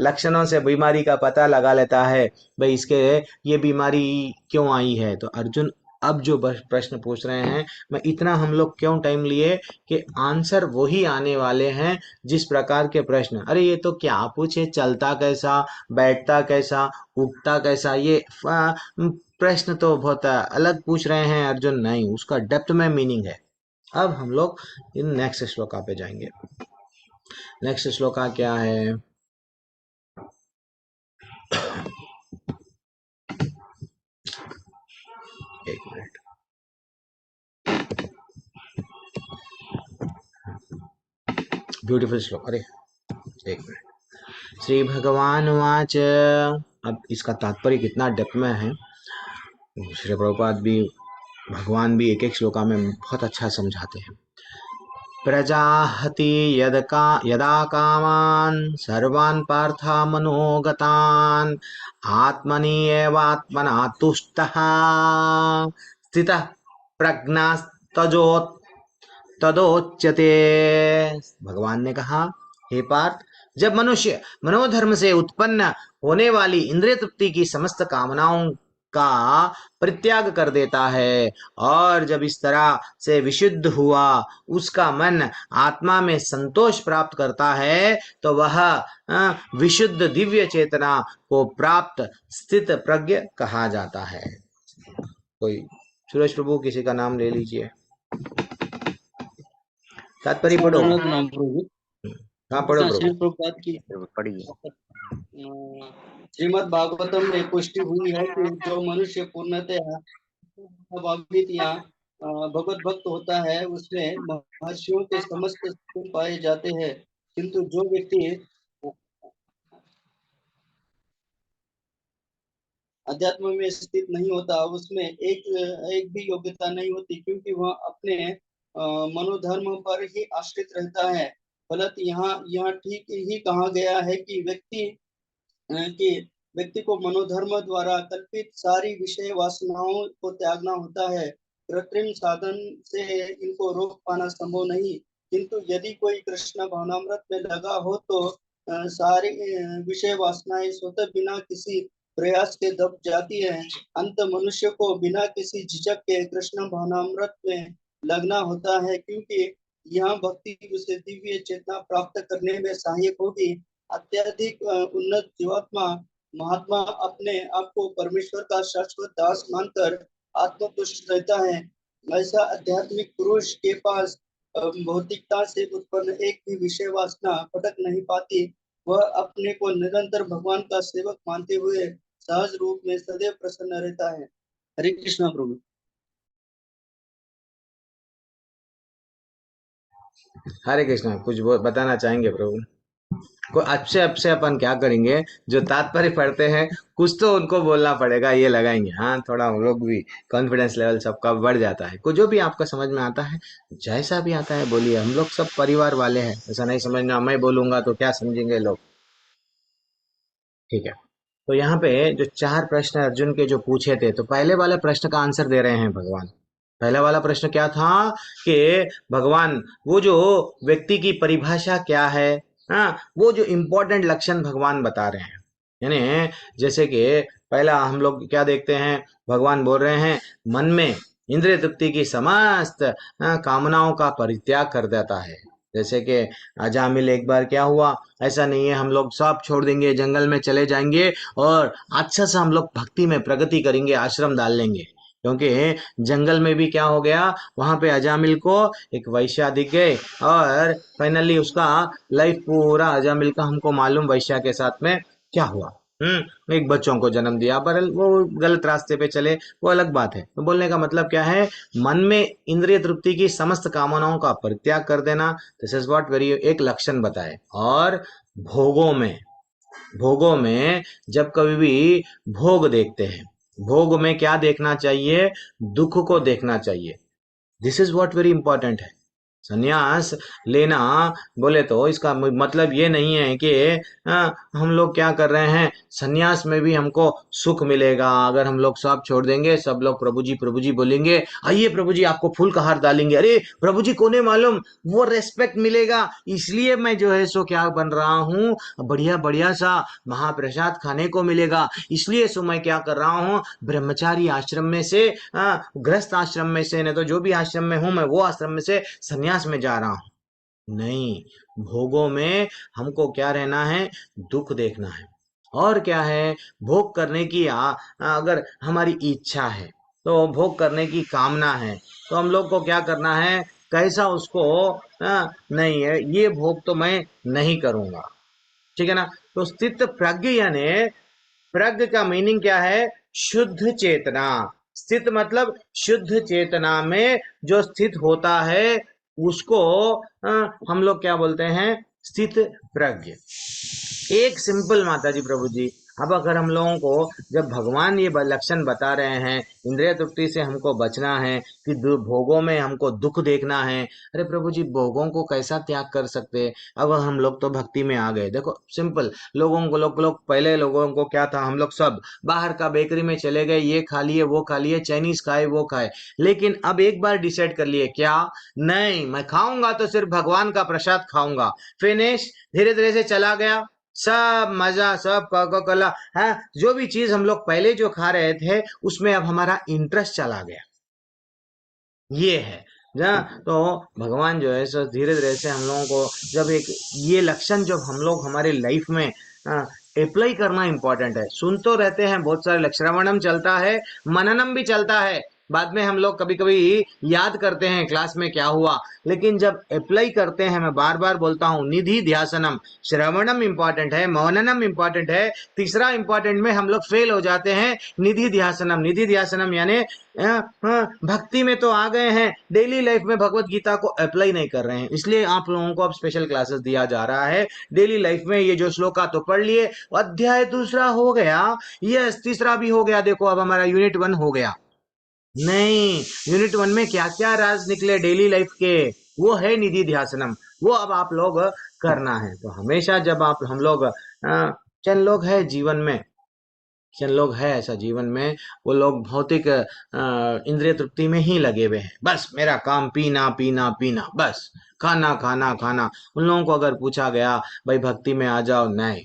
लक्षणों से बीमारी का पता लगा लेता है, भाई इसके ये बीमारी क्यों आई है। तो अर्जुन अब जो प्रश्न पूछ रहे हैं, मैं इतना हम लोग क्यों टाइम लिए कि आंसर वही आने वाले हैं जिस प्रकार के प्रश्न, अरे ये तो क्या पूछे, चलता कैसा, बैठता कैसा, उठता कैसा, ये प्रश्न तो बहुत अलग पूछ रहे हैं अर्जुन, नहीं उसका डेप्थ में मीनिंग है। अब हम लोग इन नेक्स्ट श्लोका पे जाएंगे। नेक्स्ट श्लोका क्या है, एक मिनट, ब्यूटीफुल श्लोक, अरे एक मिनट। श्री भगवान वाच, अब इसका तात्पर्य कितना डेप्थ में है, श्री प्रभुपाद भी भगवान भी एक एक श्लोका में बहुत अच्छा समझाते हैं। प्रजाहति यदा कामान् सर्वान् पार्था मनोगतान् आत्मनि एवात्मना तुष्टः स्थितः प्रज्ञास्तजो तदोच्यते। भगवान ने कहा, हे पार्थ, जब मनुष्य मनोधर्म से उत्पन्न होने वाली इंद्रिय तृप्ति की समस्त कामनाओं का परित्याग कर देता है, और जब इस तरह से विशुद्ध हुआ उसका मन आत्मा में संतोष प्राप्त करता है, तो वह विशुद्ध दिव्य चेतना को प्राप्त स्थित प्रज्ञ कहा जाता है। कोई सूरज प्रभु किसी का नाम ले लीजिए, तात्पर्य पढ़ो। हाँ पढ़ो प्रभु। पढ़िए। श्रीमद् भागवतम में पुष्टि हुई है कि जो मनुष्य पूर्णतया भावित या भगवत भक्त होता है उसमें महर्षियों के समस्त गुण पाए जाते हैं, किंतु जो व्यक्ति अध्यात्म में स्थित नहीं होता उसमें एक भी योग्यता नहीं होती, क्योंकि वह अपने मनोधर्म पर ही आश्रित रहता है। फलत यहाँ ठीक ही कहा गया है कि व्यक्ति को मनोधर्म द्वारा कल्पित सारी विषय वासनाओं को त्यागना होता है। कृत्रिम साधन से इनको रोक पाना संभव नहीं, किंतु यदि कोई कृष्ण भावनामृत में लगा हो तो सारी विषय वासनाएं स्वतः बिना किसी प्रयास के दब जाती है। अंत मनुष्य को बिना किसी झिझक के कृष्ण भावनामृत में लगना होता है, क्योंकि यहाँ भक्ति उसे दिव्य चेतना प्राप्त करने में सहायक होगी। अत्यधिक उन्नत जीवात्मा महात्मा अपने आप को परमेश्वर का शाश्वत दास मानकर आत्मतुष्ट रहता है। ऐसा आध्यात्मिक पुरुष के पास भौतिकता से उत्पन्न एक भी विषय वासना भटक नहीं पाती। वह अपने को निरंतर भगवान का सेवक मानते हुए सहज रूप में सदैव प्रसन्न रहता है। हरे कृष्णा प्रभु। हरे कृष्णा, कुछ बताना चाहेंगे प्रभु? को अच्छे से अपन क्या करेंगे, जो तात्पर्य पढ़ते हैं कुछ तो उनको बोलना पड़ेगा, ये लगाएंगे। हाँ, थोड़ा हम लोग भी कॉन्फिडेंस लेवल सबका बढ़ जाता है। कुछ जो भी आपका समझ में आता है, जैसा भी आता है बोलिए। हम लोग सब परिवार वाले हैं, ऐसा नहीं समझना मैं बोलूंगा तो क्या समझेंगे लोग। ठीक है, तो यहाँ पे जो 4 प्रश्न अर्जुन के जो पूछे थे, तो पहले वाले प्रश्न का आंसर दे रहे हैं भगवान। पहला वाला प्रश्न क्या था कि भगवान, वो जो व्यक्ति की परिभाषा क्या है, हाँ, वो जो इम्पोर्टेंट लक्षण भगवान बता रहे हैं। यानी जैसे कि पहला हम लोग क्या देखते हैं, भगवान बोल रहे हैं मन में इंद्रिय तृप्ति की समस्त कामनाओं का परित्याग कर देता है। जैसे कि अजामिल एक बार क्या हुआ, ऐसा नहीं है हम लोग सब छोड़ देंगे, जंगल में चले जाएंगे और अच्छा सा हम लोग भक्ति में प्रगति करेंगे, आश्रम डाल लेंगे। क्योंकि जंगल में भी क्या हो गया, वहां पे अजामिल को एक वैश्या दिख गए और फाइनली उसका लाइफ पूरा अजामिल का हमको मालूम वैश्या के साथ में क्या हुआ। एक बच्चों को जन्म दिया, पर वो गलत रास्ते पे चले, वो अलग बात है। तो बोलने का मतलब क्या है, मन में इंद्रिय तृप्ति की समस्त कामनाओं का परित्याग कर देना, दिस इज व्हाट वेरी एक लक्षण बताए। और भोगों में, भोगों में जब कभी भी भोग देखते हैं, भोग में क्या देखना चाहिए, दुख को देखना चाहिए। This is what very important है। संन्यास लेना बोले तो इसका मतलब ये नहीं है कि हम लोग क्या कर रहे हैं, संन्यास में भी हमको सुख मिलेगा। अगर हम लोग सब छोड़ देंगे, सब लोग प्रभु जी बोलेंगे, आइए प्रभु जी आपको फूल का हार डालेंगे, अरे प्रभु जी को नहीं मालूम, वो रेस्पेक्ट मिलेगा, इसलिए मैं जो है सो क्या बन रहा हूँ, बढ़िया बढ़िया सा महाप्रसाद खाने को मिलेगा, इसलिए सो मैं क्या कर रहा हूँ, ब्रह्मचारी आश्रम में से गृहस्थ आश्रम में से, नहीं तो जो भी आश्रम में हूं मैं वो आश्रम में से संन्यास में जा रहा हूं। नहीं, भोगों में हमको क्या रहना है, दुख देखना है। और क्या है, भोग करने की अगर हमारी इच्छा है, तो भोग करने की कामना है, तो हम लोग को क्या करना है, कैसा उसको नहीं है, ये भोग तो मैं नहीं करूंगा। ठीक है ना। तो स्थित प्रज्ञ यानी, प्रज्ञ का मीनिंग क्या है, शुद्ध चेतना। स्थित मतलब शुद्ध चेतना में जो स्थित होता है उसको हम लोग क्या बोलते हैं, स्थित प्रज्ञ। एक सिंपल माता जी प्रभु जी, अब अगर हम लोगों को जब भगवान ये लक्षण बता रहे हैं, इंद्रिय तृप्ति से हमको बचना है, कि भोगों में हमको दुख देखना है, अरे प्रभु जी भोगों को कैसा त्याग कर सकते, अब हम लोग तो भक्ति में आ गए। देखो सिंपल, लोगों को लोग पहले लोगों को क्या था, हम लोग सब बाहर का बेकरी में चले गए, ये खा लिए वो खा लिए, चाइनीज खाए वो खाए, लेकिन अब एक बार डिसाइड कर लिए क्या, नहीं मैं खाऊंगा तो सिर्फ भगवान का प्रसाद खाऊंगा, फिनिश। धीरे धीरे से चला गया सब मजा, सब कोका कोला है, जो भी चीज हम लोग पहले जो खा रहे थे उसमें अब हमारा इंटरेस्ट चला गया। ये है ना। तो भगवान जो है सो धीरे धीरे से हम लोगों को जब एक ये लक्षण जब हम लोग हमारे लाइफ में अप्लाई करना इंपॉर्टेंट है। सुन तो रहते हैं बहुत सारे, श्रवणम चलता है, मननम भी चलता है, बाद में हम लोग कभी कभी याद करते हैं क्लास में क्या हुआ, लेकिन जब अप्लाई करते हैं, मैं बार बार बोलता हूँ, निधि ध्यासनम, श्रवणम इंपॉर्टेंट है, मननम इंपॉर्टेंट है, तीसरा इंपॉर्टेंट में हम लोग फेल हो जाते हैं, निधि ध्यासनम। निधि ध्यासनम यानी भक्ति में तो आ गए हैं, डेली लाइफ में भगवत गीता को अप्लाई नहीं कर रहे हैं, इसलिए आप लोगों को अब स्पेशल क्लासेस दिया जा रहा है। डेली लाइफ में ये जो श्लोका तो पढ़ लिए, अध्याय दूसरा हो गया, यस तीसरा भी हो गया, देखो अब हमारा यूनिट 1 हो गया। नहीं, यूनिट 1 में क्या क्या राज निकले डेली लाइफ के, वो है निधि ध्यासनम, वो अब आप लोग करना है। तो हमेशा जब आप हम लोग चंद लोग है जीवन में, चंद लोग है ऐसा जीवन में, वो लोग भौतिक इंद्रिय तृप्ति में ही लगे हुए हैं, बस मेरा काम पीना पीना पीना, बस खाना खाना खाना। उन लोगों को अगर पूछा गया भाई भक्ति में आ जाओ, नहीं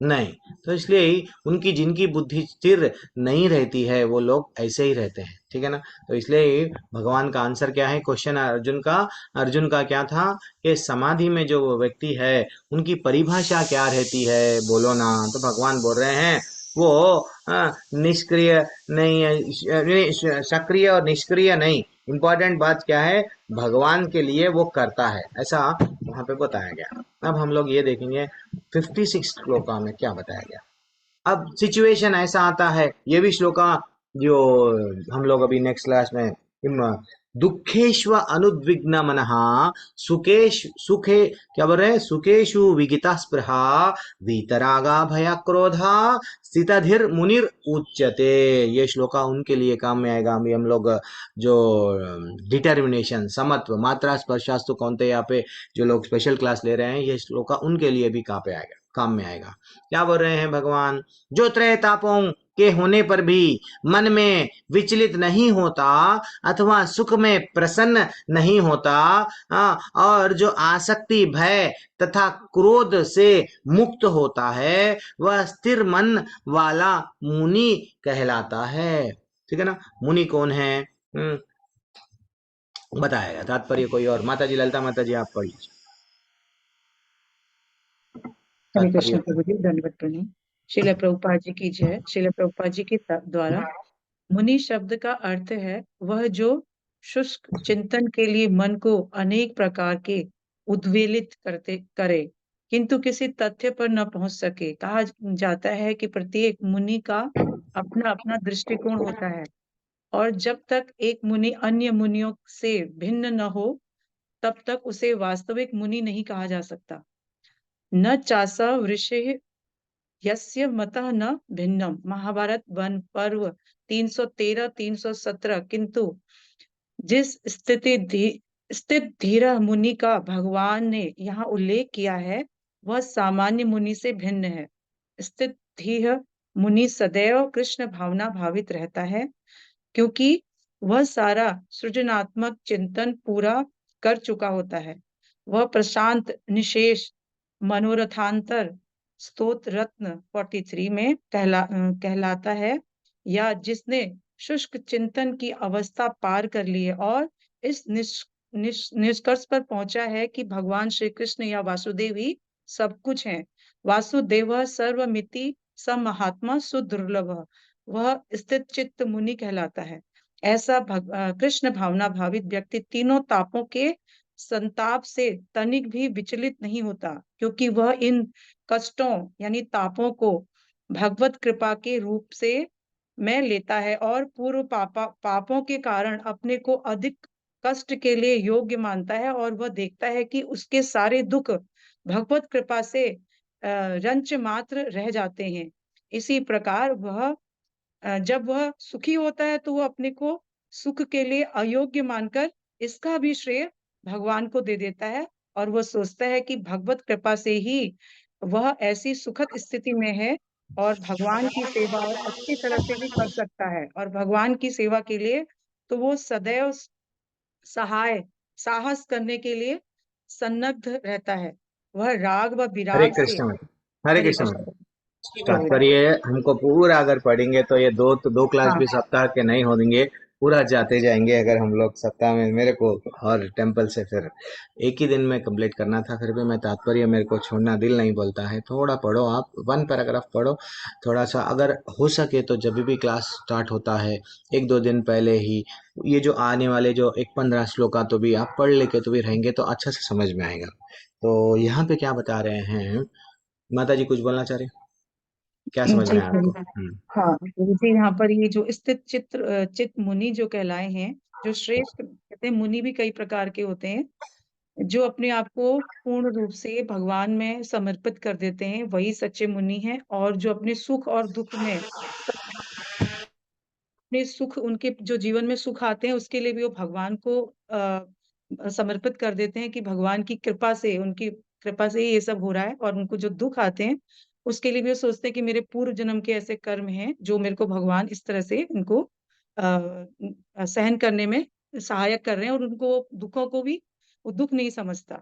नहीं। तो इसलिए ही उनकी जिनकी बुद्धि स्थिर नहीं रहती है वो लोग ऐसे ही रहते हैं, ठीक है ना। तो इसलिए ही भगवान का आंसर क्या है, क्वेश्चन अर्जुन का क्या था कि समाधि में जो वो व्यक्ति है उनकी परिभाषा क्या रहती है, बोलो ना। तो भगवान बोल रहे हैं वो निष्क्रिय नहीं है, सक्रिय और निष्क्रिय नहीं। इंपॉर्टेंट बात क्या है, भगवान के लिए वो करता है, ऐसा वहां पे बताया गया। अब हम लोग ये देखेंगे 56 श्लोका में क्या बताया गया। अब सिचुएशन ऐसा आता है, ये भी श्लोका जो हम लोग अभी नेक्स्ट क्लास में दुखेश्व अनुद्विग्न मनः सुखे क्या बोल रहे हैं, सुखेशु विगिता स्पृहा वीतरागा भय क्रोधा स्थितधिर मुनिर उच्यते। ये श्लोका उनके लिए काम में आएगा। अभी हम लोग जो डिटर्मिनेशन समत्व मात्रा स्पर्शास्तु कौनते यहाँ पे जो लोग स्पेशल क्लास ले रहे हैं, ये श्लोका उनके लिए भी काम में आएगा। क्या बोल रहे हैं भगवान, जो त्रय तापों के होने पर भी मन में विचलित नहीं होता अथवा सुख में प्रसन्न नहीं होता, और जो आसक्ति भय तथा क्रोध से मुक्त होता है, वह स्थिर मन वाला मुनि कहलाता है। ठीक है ना। मुनि कौन है, बताएगा तात्पर्य कोई और। माता जी, ललिता माता जी, आप पढ़ लीजिए हरे कृष्ण तात्पर्य। प्रभु जी, दंडवत प्रणाम। श्रील प्रभुपाद जी की जय। श्रील प्रभुपाद जी के द्वारा मुनि शब्द का अर्थ है वह जो शुष्क चिंतन के लिए मन को अनेक प्रकार के उद्वेलित करे किंतु किसी तथ्य पर न पहुंच सके। कहा जाता है कि प्रत्येक मुनि का अपना अपना दृष्टिकोण होता है और जब तक एक मुनि अन्य मुनियों से भिन्न न हो तब तक उसे वास्तविक मुनि नहीं कहा जा सकता। न चासा वृषे यस्य मतः न भिन्नम, महाभारत वन पर्व 313-317। किंतु जिस स्थित धीर मुनि का भगवान ने यहाँ उल्लेख किया है वह सामान्य मुनि से भिन्न है। स्थित धीर मुनि सदैव कृष्ण भावना भावित रहता है क्योंकि वह सारा सृजनात्मक चिंतन पूरा कर चुका होता है। वह प्रशांत निशेष मनोरथांतर स्तोत्र रत्न 43 में कहलाता है, या जिसने शुष्क चिंतन की अवस्था पार कर ली है और इस निष्कर्ष पर पहुंचा है कि भगवान श्री कृष्ण या वासुदेव ही सब कुछ हैं। वासुदेव सर्वमिति स महात्मा सुदुर्लभ, वह स्थित चित्त मुनि कहलाता है। ऐसा कृष्ण भावना भावित व्यक्ति तीनों तापों के संताप से तनिक भी विचलित नहीं होता क्योंकि वह इन कष्टों यानी तापों को भगवत कृपा के रूप से में लेता है और पूर्व पापों के कारण अपने को अधिक कष्ट के लिए योग्य मानता है और वह देखता है कि उसके सारे दुख भगवत कृपा से रंच मात्र रह जाते हैं। इसी प्रकार वह जब वह सुखी होता है तो वह अपने को सुख के लिए अयोग्य मानकर इसका भी श्रेय भगवान को दे देता है और वह सोचता है कि भगवत कृपा से ही वह ऐसी सुखद स्थिति में है और भगवान की सेवा और अच्छी तरह से भी कर सकता है और भगवान की सेवा के लिए तो वो सदैव साहस करने के लिए सन्नद्ध रहता है। वह राग व हरे विराग से। Krishna madam, Hare Hare Krishna madam. कृष्ण प्रभु जी। तात्पर्य हमको पूरा अगर पढ़ेंगे तो ये दो क्लास हाँ भी सप्ताह के नहीं होंगे, पूरा जाते जाएंगे अगर हम लोग सप्ताह में। मेरे को और टेम्पल से फिर एक ही दिन में कंप्लीट करना था, फिर भी मैं तात्पर्य मेरे को छोड़ना दिल नहीं बोलता है। थोड़ा पढ़ो आप, वन पैराग्राफ पढ़ो थोड़ा सा, अगर हो सके तो जब भी क्लास स्टार्ट होता है एक दो दिन पहले ही ये जो आने वाले जो एक 15 श्लोका तो भी आप पढ़ लेके तो भी रहेंगे तो अच्छा से समझ में आएगा। तो यहाँ पे क्या बता रहे हैं, माता जी कुछ बोलना चाह रही, क्या समझ जी में आया आपको? प्रभु। हाँ प्रभु जी, यहाँ पर ये जो स्थित चित मुनि जो कहलाए हैं, जो श्रेष्ठ कहते हैं, मुनि भी कई प्रकार के होते हैं, जो अपने आप को पूर्ण रूप से भगवान में समर्पित कर देते हैं वही सच्चे मुनि हैं। और जो अपने सुख और दुख में अपने सुख, उनके जो जीवन में सुख आते हैं उसके लिए भी वो भगवान को समर्पित कर देते हैं कि भगवान की कृपा से, उनकी कृपा से ही ये सब हो रहा है। और उनको जो दुख आते हैं उसके लिए भी वो सोचते हैं कि मेरे पूर्व जन्म के ऐसे कर्म हैं जो मेरे को भगवान इस तरह से इनको सहन करने में सहायक कर रहे हैं और उनको दुखों को भी वो दुख नहीं समझता।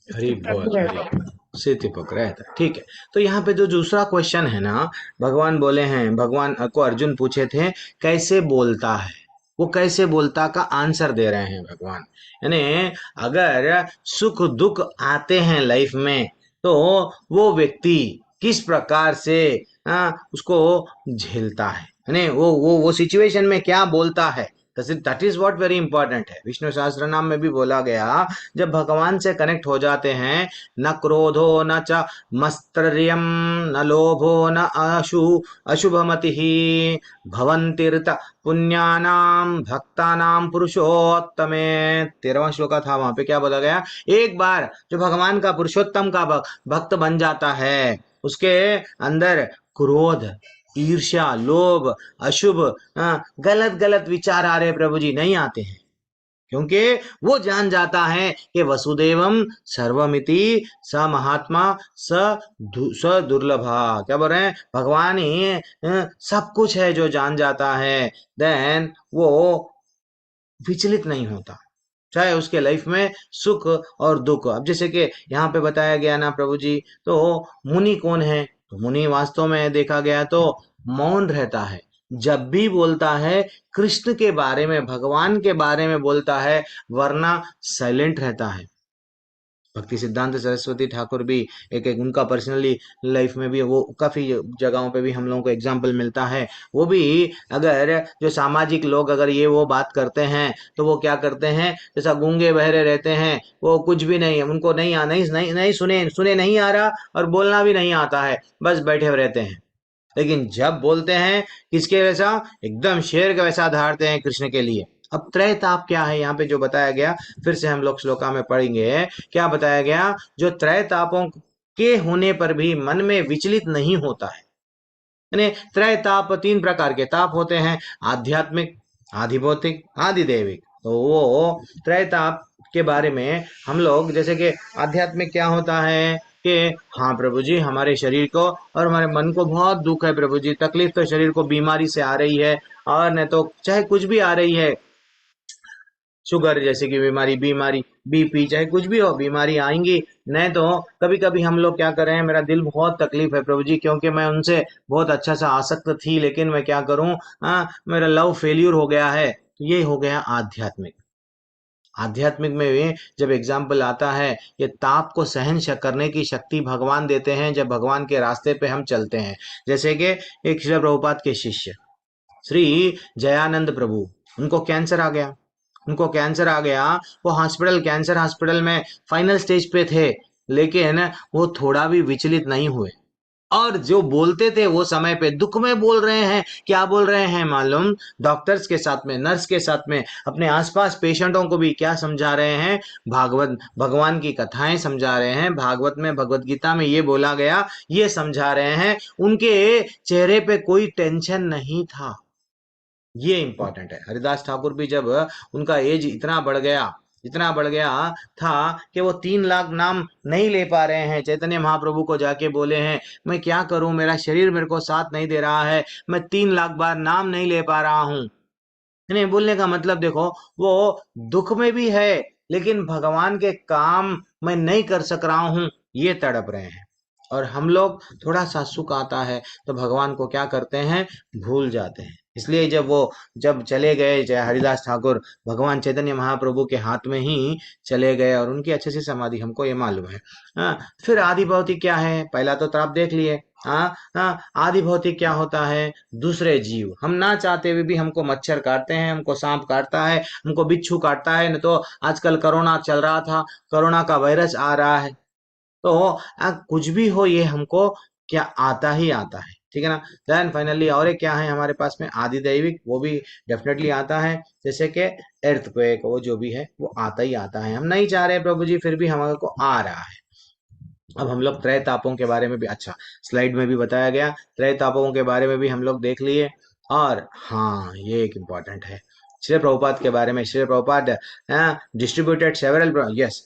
हरी स्थित बोल, प्रभु हरी रहता है। स्थितिपक रहता है। ठीक है, तो यहाँ पे जो दूसरा क्वेश्चन है ना, भगवान बोले हैं, भगवान को अर्जुन पूछे थे कैसे बोलता है, वो कैसे बोलता का आंसर दे रहे हैं भगवान। यानी अगर सुख दुख आते हैं लाइफ में, तो वो व्यक्ति किस प्रकार से उसको झेलता है, यानी वो सिचुएशन में क्या बोलता है। That is what very important है। विष्णु सहस्त्र नाम में भी बोला गया, जब भगवान से कनेक्ट हो जाते हैं, न क्रोधो न च मत्सर्यं न लोभो न अशुभमतिः भवन्तीर्थ पुण्यानां भक्तानां पुरुषोत्तमे। 13वां श्लोक था, वहां पे क्या बोला गया, एक बार जो भगवान का पुरुषोत्तम का भक्त बन जाता है, उसके अंदर क्रोध, ईर्ष्या, लोभ, अशुभ, गलत गलत विचार आ रहे प्रभु जी नहीं आते हैं, क्योंकि वो जान जाता है कि वसुदेवम सर्वमिति स महात्मा स दुर्लभा। क्या बोल रहे हैं, भगवान ही सब कुछ है जो जान जाता है, देन वो विचलित नहीं होता, चाहे उसके लाइफ में सुख और दुख। अब जैसे कि यहाँ पे बताया गया ना प्रभु जी, तो मुनि कौन है, तो मुनि वास्तव में देखा गया तो मौन रहता है। जब भी बोलता है कृष्ण के बारे में, भगवान के बारे में बोलता है, वरना साइलेंट रहता है। भक्ति सिद्धांत सरस्वती ठाकुर भी एक एक उनका पर्सनली लाइफ में भी वो काफी जगहों पे भी हम लोगों को एग्जाम्पल मिलता है। वो भी अगर जो सामाजिक लोग अगर ये वो बात करते हैं, तो वो क्या करते हैं, जैसा गूंगे बहरे रहते हैं, वो कुछ भी नहीं, उनको नहीं सुने नहीं आ रहा और बोलना भी नहीं आता है, बस बैठे हुए रहते हैं। लेकिन जब बोलते हैं किसके वैसा, एकदम शेर के वैसा धारते हैं कृष्ण के लिए। अब त्रय ताप क्या है यहाँ पे जो बताया गया, फिर से हम लोग श्लोका में पढ़ेंगे, क्या बताया गया, जो त्रय तापों के होने पर भी मन में विचलित नहीं होता है। यानी त्रय ताप, 3 प्रकार के ताप होते हैं, आध्यात्मिक, आधिभौतिक, आधिदैविक। तो वो त्रय ताप के बारे में हम लोग, जैसे कि आध्यात्मिक क्या होता है कि हाँ प्रभु जी, हमारे शरीर को और हमारे मन को बहुत दुख है प्रभु जी, तकलीफ तो शरीर को बीमारी से आ रही है, और नहीं तो चाहे कुछ भी आ रही है, शुगर जैसे की बीमारी, बीपी, चाहे कुछ भी हो, बीमारी आएंगी। नहीं तो कभी कभी हम लोग क्या कर रहे हैं, मेरा दिल बहुत तकलीफ है प्रभु जी, क्योंकि मैं उनसे बहुत अच्छा सा आसक्त थी, लेकिन मैं क्या करूं, मेरा लव फेल्यूर हो गया है। तो ये हो गया आध्यात्मिक। आध्यात्मिक में भी जब एग्जाम्पल आता है, ये ताप को सहन करने की शक्ति भगवान देते हैं जब भगवान के रास्ते पे हम चलते हैं। जैसे कि एक श्री प्रभुपाद के शिष्य श्री जयानंद प्रभु, उनको कैंसर आ गया, वो हॉस्पिटल, कैंसर हॉस्पिटल में फाइनल स्टेज पे थे, लेकिन वो थोड़ा भी विचलित नहीं हुए। और जो बोलते थे वो समय पे दुख में बोल रहे हैं, क्या बोल रहे हैं मालूम, डॉक्टर्स के साथ में, नर्स के साथ में, अपने आसपास पेशेंटों को भी क्या समझा रहे हैं, भागवत, भगवान की कथाएं समझा रहे हैं। भागवत में, भगवत गीता में ये बोला गया, ये समझा रहे हैं। उनके चेहरे पे कोई टेंशन नहीं था। ये इंपॉर्टेंट है। हरिदास ठाकुर भी जब उनका एज इतना बढ़ गया था कि वो 3 लाख नाम नहीं ले पा रहे हैं, चैतन्य महाप्रभु को जाके बोले हैं, मैं क्या करूं, मेरा शरीर मेरे को साथ नहीं दे रहा है, मैं 3 लाख बार नाम नहीं ले पा रहा हूं। नहीं, बोलने का मतलब देखो, वो दुख में भी है, लेकिन भगवान के काम मैं नहीं कर सक रहा हूं, ये तड़प रहे हैं। और हम लोग थोड़ा सा सुख आता है तो भगवान को क्या करते हैं, भूल जाते हैं। इसलिए जब चले गए जय हरिदास ठाकुर, भगवान चैतन्य महाप्रभु के हाथ में ही चले गए, और उनकी अच्छे से समाधि, हमको ये मालूम है। फिर आदि भौतिक क्या है, पहला तो आप देख लिए। आदि भौतिक क्या होता है, दूसरे जीव, हम ना चाहते हुए भी हमको मच्छर काटते हैं, हमको सांप काटता है, हमको बिच्छू काटता है, नहीं तो आजकल कोरोना चल रहा था, कोरोना का वायरस आ रहा है। तो कुछ भी हो, ये हमको क्या आता ही आता है, ठीक है ना। देन फाइनली और एक क्या है हमारे पास में, आदि दैविक, वो भी डेफिनेटली आता है, जैसे कि एर्थक्वेक, वो जो भी है वो आता ही आता है, हम नहीं चाह रहे प्रभु जी, फिर भी हमारे को आ रहा है। अब हम लोग त्रय तापों के बारे में भी, अच्छा स्लाइड में भी बताया गया, त्रय तापों के बारे में भी हम लोग देख लिए। और हाँ, ये एक इम्पॉर्टेंट है, श्री प्रभुपाद के बारे में। Shri Prabhupada distributed several, yes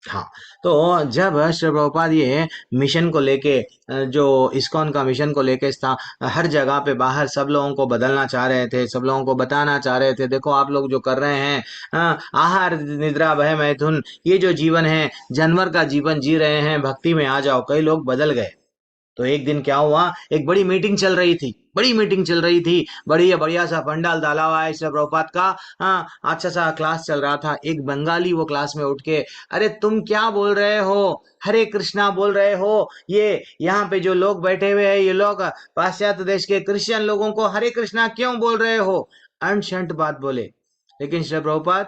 हाँ, तो जब श्री प्रभुपाद ये मिशन को लेके जो इस्कॉन का मिशन को लेके था, हर जगह पे बाहर सब लोगों को बदलना चाह रहे थे, सब लोगों को बताना चाह रहे थे, देखो आप लोग जो कर रहे हैं, आहार निद्रा भय मैथुन, ये जो जीवन है जानवर का जीवन जी रहे हैं, भक्ति में आ जाओ, कई लोग बदल गए। तो एक दिन क्या हुआ, एक बड़ी मीटिंग चल रही थी, बड़ी मीटिंग चल रही थी, बढ़िया बढ़िया सा पंडाल डाला हुआ है इसलिए प्रभुपाद का, हाँ, अच्छा सा क्लास चल रहा था। एक बंगाली वो क्लास में उठ के, अरे तुम क्या बोल रहे हो, हरे कृष्णा बोल रहे हो, ये यहाँ पे जो लोग बैठे हुए हैं ये लोग पाश्चात्य देश के क्रिश्चियन लोगों को हरे कृष्णा क्यों बोल रहे हो, अनशंट बात बोले। लेकिन श्री प्रभुपाद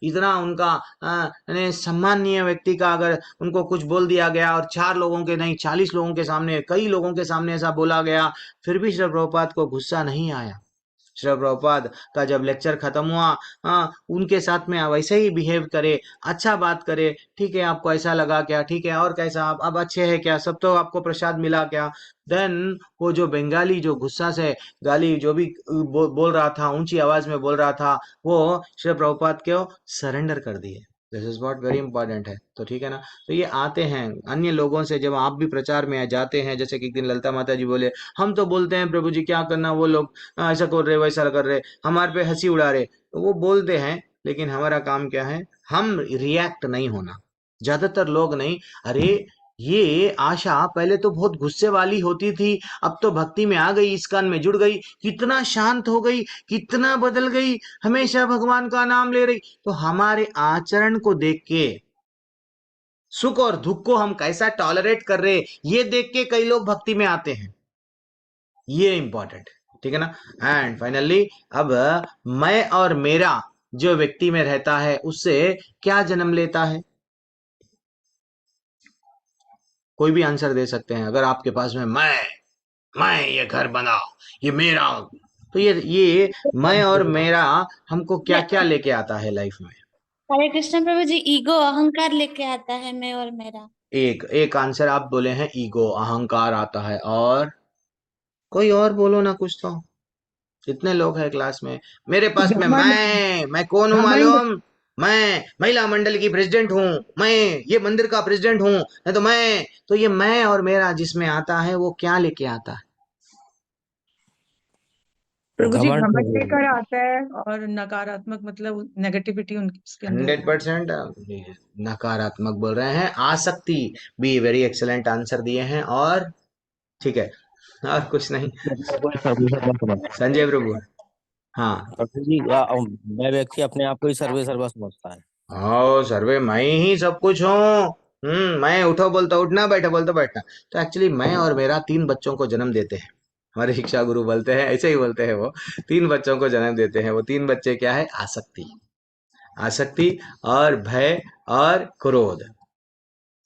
इतना उनका यानी सम्माननीय व्यक्ति का अगर उनको कुछ बोल दिया गया और 4 लोगों के नहीं 40 लोगों के सामने, कई लोगों के सामने ऐसा बोला गया, फिर भी श्री प्रभुपाद को गुस्सा नहीं आया। श्री प्रभुपाद का जब लेक्चर खत्म हुआ, उनके साथ में वैसे ही बिहेव करे, अच्छा बात करे, ठीक है आपको ऐसा लगा क्या, ठीक है और कैसा, आप अब अच्छे हैं क्या, सब तो आपको प्रसाद मिला क्या। देन वो जो बंगाली जो गुस्सा से गाली जो भी बोल रहा था, ऊंची आवाज में बोल रहा था, वो श्री प्रभुपाद को सरेंडर कर दिए। This is what very important है। तो ठीक है ना, तो ये आते हैं अन्य लोगों से, जब आप भी प्रचार में जाते हैं, जैसे कि एक दिन ललिता माता जी बोले, हम तो बोलते हैं प्रभु जी क्या करना, वो लोग ऐसा कर रहे वैसा कर रहे, हमारे पे हंसी उड़ा रहे, तो वो बोलते हैं, लेकिन हमारा काम क्या है, हम रिएक्ट नहीं होना। ज्यादातर लोग नहीं, अरे ये आशा पहले तो बहुत गुस्से वाली होती थी, अब तो भक्ति में आ गई, इस्कॉन में जुड़ गई, कितना शांत हो गई, कितना बदल गई, हमेशा भगवान का नाम ले रही। तो हमारे आचरण को देख के, सुख और दुख को हम कैसा टॉलरेट कर रहे, ये देख के कई लोग भक्ति में आते हैं, ये इंपॉर्टेंट है, ठीक है ना। एंड फाइनली, अब मैं और मेरा जो व्यक्ति में रहता है उससे क्या जन्म लेता है, कोई भी आंसर दे सकते हैं। अगर आपके पास में मैं ये घर बना, ये मेरा, तो ये मैं और मेरा हमको क्या क्या लेके आता है लाइफ में। हरे कृष्ण प्रभु जी, ईगो अहंकार लेके आता है, मैं और मेरा। एक एक आंसर आप बोले हैं, ईगो अहंकार आता है, और कोई और बोलो ना कुछ तो। कितने लोग हैं क्लास में, मेरे पास में मैं कौन हूँ घमंड। मालूम, मैं महिला मंडल की प्रेसिडेंट हूँ, मैं ये मंदिर का प्रेसिडेंट हूँ, नहीं तो मैं, तो ये मैं और मेरा जिसमें आता है वो क्या लेके आता है। प्रभु जी घमंड घमंड प्रभु जी। लेकर आता है, और नकारात्मक मतलब नेगेटिविटी उनके उसके अंदर। 100% नकारात्मक बोल रहे हैं, आसक्ति भी वेरी एक्सेलेंट आंसर दिए हैं, और ठीक है, और कुछ नहीं। अपने को ही सर्वेसर्वा समझता है। संजय प्रभु, हाँ। प्रभु जी, मैं व्यक्ति अपने आप को ही सर्वे सर्वा समझता है। हाँ, सर्वे मैं ही सब कुछ हूँ। मैं उठो बोलता उठना, बैठो बोलता बैठना। तो एक्चुअली मैं और मेरा 3 बच्चों को जन्म देते हैं, हमारे शिक्षा गुरु बोलते हैं, ऐसे ही बोलते हैं वो, 3 बच्चों को जन्म देते हैं। वो 3 बच्चे क्या है, आसक्ति, आसक्ति और भय और क्रोध,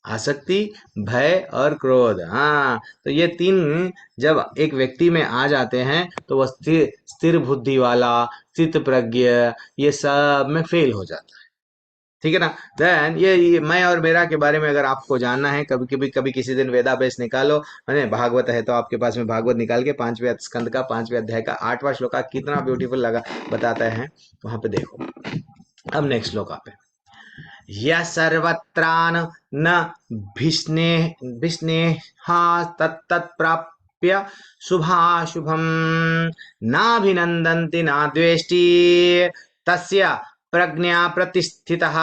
आसक्ति, भय और क्रोध, हाँ। तो ये 3 जब एक व्यक्ति में आ जाते हैं तो वह स्थिर स्थिर बुद्धि वाला, स्थित प्रज्ञ, ये सब में फेल हो जाता है, ठीक है ना। देन ये मैं और मेरा के बारे में अगर आपको जानना है, कभी किसी दिन वेदाभ्यास निकालो, मैंने भागवत है तो आपके पास में भागवत निकाल के 5वें स्कंद का 5वें अध्याय का 8वां श्लोक कितना ब्यूटीफुल लगा बताता है, वहां पे देखो। अब नेक्स्ट श्लोक पे, यः सर्वत्रान् न भिस्नेहा तत्तत्प्राप्य शुभाशुभम् नाभिनन्दन्ति न द्वेष्टि तस्य प्रज्ञा प्रतिष्ठितः।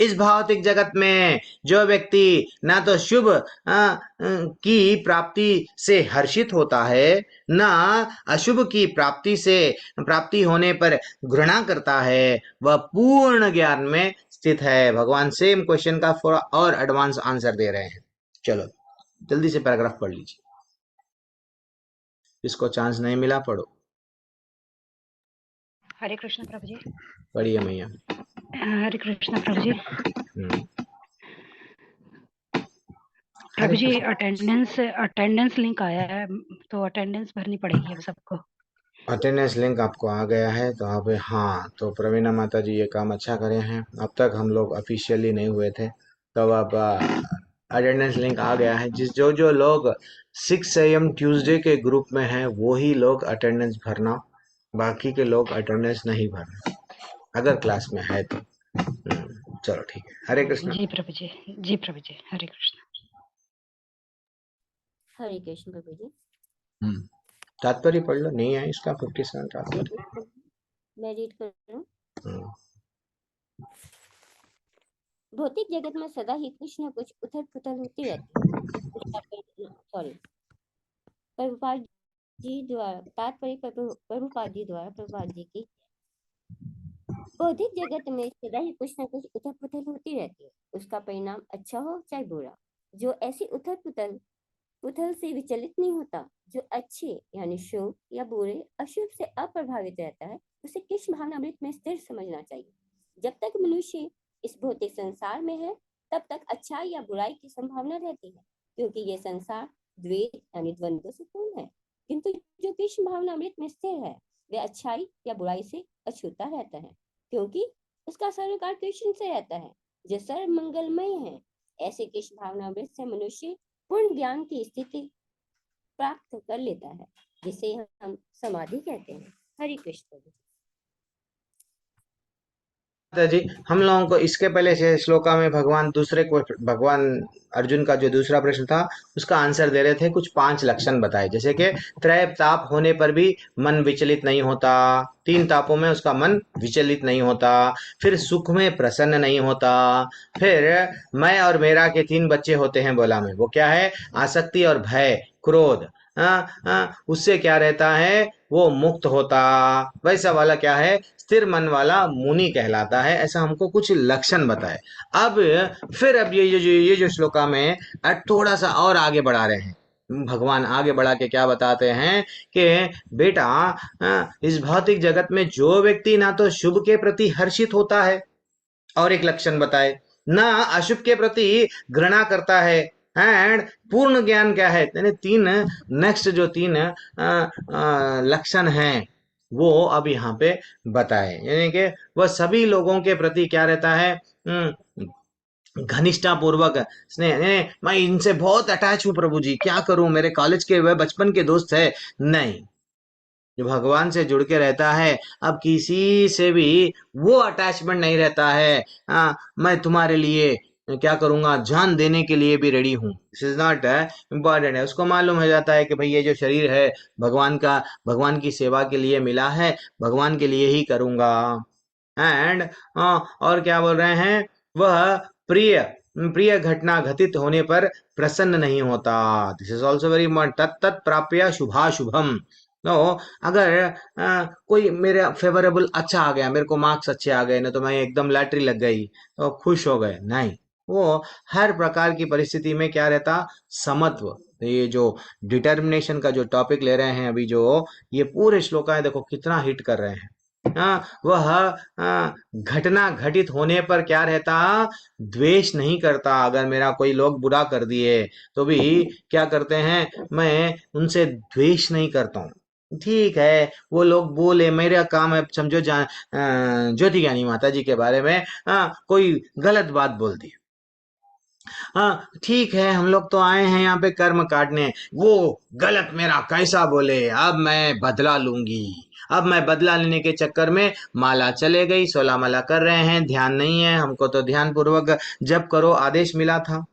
इस भौतिक जगत में जो व्यक्ति ना तो शुभ की प्राप्ति से हर्षित होता है, ना अशुभ की प्राप्ति होने पर घृणा करता है, वह पूर्ण ज्ञान में स्थित है। भगवान सेम क्वेश्चन का थोड़ा और एडवांस आंसर दे रहे हैं। चलो जल्दी से पैराग्राफ पढ़ लीजिए, इसको चांस नहीं मिला पढ़ो। हरे कृष्ण प्रभु जी। पढ़िए मैया। हरे कृष्ण प्रभु जी। हम्म, प्रभु जी, अटेंडेंस लिंक आया है, तो अटेंडेंस भरनी पड़ेगी अब सबको। अटेंडेंस लिंक आपको आ गया है तो आप, हाँ, तो प्रवीणा माता जी ये काम अच्छा करे हैं। अब तक हम लोग ऑफिशियली नहीं हुए थे, तो अब अटेंडेंस लिंक आ गया है। जो जो लोग 6 AM ट्यूसडे के ग्रुप में हैं वो ही लोग अटेंडेंस भरना, बाकी के लोग अटेंडेंस नहीं भरना अगर क्लास में है तो। चलो ठीक है, हरे कृष्ण। जी प्रभु जी, जी प्रभु जी, हरे कृष्ण। हरे कृष्ण प्रभु जी। तात्पर्य पढ़ लो, नहीं है इसका 57 तात्पर्य। मैं रीड कर रहा हूँ। हम्म, भौतिक जगत में सदा ही कुछ न कुछ उथल पुथल होती रहती है। सॉरी, प्रभुपाद जी द्वारा तात्पर्य प्रभुपाद जी द्वारा प्रभुपाद जी की भौतिक जगत में सदा ही कुछ न कुछ उथल पुथल होती रहती है। उसका परिणाम अच्छा हो चाहे बुरा, जो ऐसी उथल पुथल से विचलित नहीं होता, जो अच्छे यानी शुभ या बुरे अशुभ से अप्रभावित रहता है, उसे कृष्ण भावनामृत में स्थिर समझना चाहिए। जब तक मनुष्य इस भौतिक संसार में है, तब तक अच्छाई या बुराई की संभावना रहती है, क्योंकि ये संसार द्वैत यानी द्वंद्व से पूर्ण है। किंतु जो कृष्ण भावनामृत में स्थिर है, वह अच्छाई या बुराई से अछूता रहता है, क्योंकि उसका सरोकार कृष्ण से रहता है, जो सर्व मंगलमय है। ऐसे कृष्ण भावनामृत से मनुष्य पूर्ण ज्ञान की स्थिति प्राप्त कर लेता है, जिसे हम समाधि कहते हैं। हरे कृष्ण जी। हम लोगों को इसके पहले से श्लोका में भगवान अर्जुन का जो दूसरा प्रश्न था उसका आंसर दे रहे थे। कुछ 5 लक्षण बताए, जैसे कि त्रय ताप होने पर भी मन विचलित नहीं होता, 3 तापों में उसका मन विचलित नहीं होता, फिर सुख में प्रसन्न नहीं होता, फिर मैं और मेरा के 3 बच्चे होते हैं बोला में, वो क्या है, आसक्ति और भय, क्रोध, उससे क्या रहता है, वो मुक्त होता। वैसा वाला क्या है, स्थिर मन वाला मुनि कहलाता है। ऐसा हमको कुछ लक्षण बताए। अब फिर अब ये जो श्लोका में थोड़ा सा और आगे बढ़ा रहे हैं। भगवान आगे बढ़ा के क्या बताते हैं कि बेटा, इस भौतिक जगत में जो व्यक्ति ना तो शुभ के प्रति हर्षित होता है, और एक लक्षण बताए, ना अशुभ के प्रति घृणा करता है, एंड पूर्ण ज्ञान क्या है, यानी 3 नेक्स्ट जो 3 लक्षण हैं वो अब यहाँ पे बताए। यानी कि वह सभी लोगों के प्रति क्या रहता है, घनिष्ठता पूर्वक स्नेह, मैं इनसे बहुत अटैच हूँ प्रभु जी, क्या करूं, मेरे कॉलेज के वह बचपन के दोस्त है। नहीं, जो भगवान से जुड़ के रहता है, अब किसी से भी वो अटैचमेंट नहीं रहता है। मैं तुम्हारे लिए क्या करूंगा, जान देने के लिए भी रेडी हूँ। दिस इज नॉट इम्पॉर्टेंट है। उसको मालूम हो जाता है कि भाई ये जो शरीर है भगवान की सेवा के लिए मिला है, भगवान के लिए ही करूंगा। एंड और क्या बोल रहे हैं, वह प्रिय प्रिय घटना घटित होने पर प्रसन्न नहीं होता। This is also very important. तत् प्राप्य शुभाशुभम। तो अगर कोई मेरे फेवरेबल अच्छा आ गया, मेरे को मार्क्स अच्छे आ गए ना, तो मैं एकदम लैटरी लग गई तो खुश हो गए, नहीं। वो हर प्रकार की परिस्थिति में क्या रहता, समत्व। ये जो डिटर्मिनेशन का जो टॉपिक ले रहे हैं अभी, जो ये पूरे श्लोक है, देखो कितना हिट कर रहे हैं। वह घटना घटित होने पर क्या रहता, द्वेष नहीं करता। अगर मेरा कोई लोग बुरा कर दिए तो भी क्या करते हैं, मैं उनसे द्वेष नहीं करता हूँ। ठीक है, वो लोग बोले, मेरा काम है, समझो ज्योति ज्ञानी माता जी के बारे में कोई गलत बात बोल दी, हाँ ठीक है, हम लोग तो आए हैं यहाँ पे कर्म काटने, वो गलत मेरा कैसा बोले, अब मैं बदला लूंगी। अब मैं बदला लेने के चक्कर में माला चले गई, 16 माला कर रहे हैं, ध्यान नहीं है हमको, तो ध्यान पूर्वक जप करो आदेश मिला था।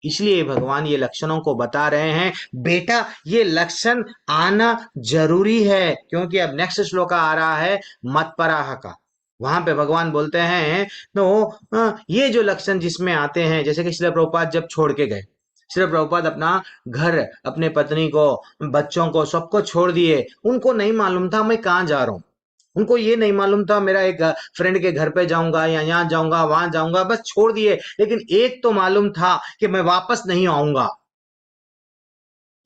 इसलिए भगवान ये लक्षणों को बता रहे हैं, बेटा ये लक्षण आना जरूरी है, क्योंकि अब नेक्स्ट श्लोक आ रहा है मत्पराह का। वहां पे भगवान बोलते हैं तो ये जो लक्षण जिसमें आते हैं, जैसे कि श्रील प्रभुपाद जब छोड़ के गए, श्रील प्रभुपाद अपना घर, अपने पत्नी को, बच्चों को, सबको छोड़ दिए। उनको नहीं मालूम था मैं कहाँ जा रहा हूँ, उनको ये नहीं मालूम था मेरा एक फ्रेंड के घर पे जाऊंगा या यहाँ जाऊंगा वहां जाऊंगा, बस छोड़ दिए। लेकिन एक तो मालूम था कि मैं वापस नहीं आऊंगा।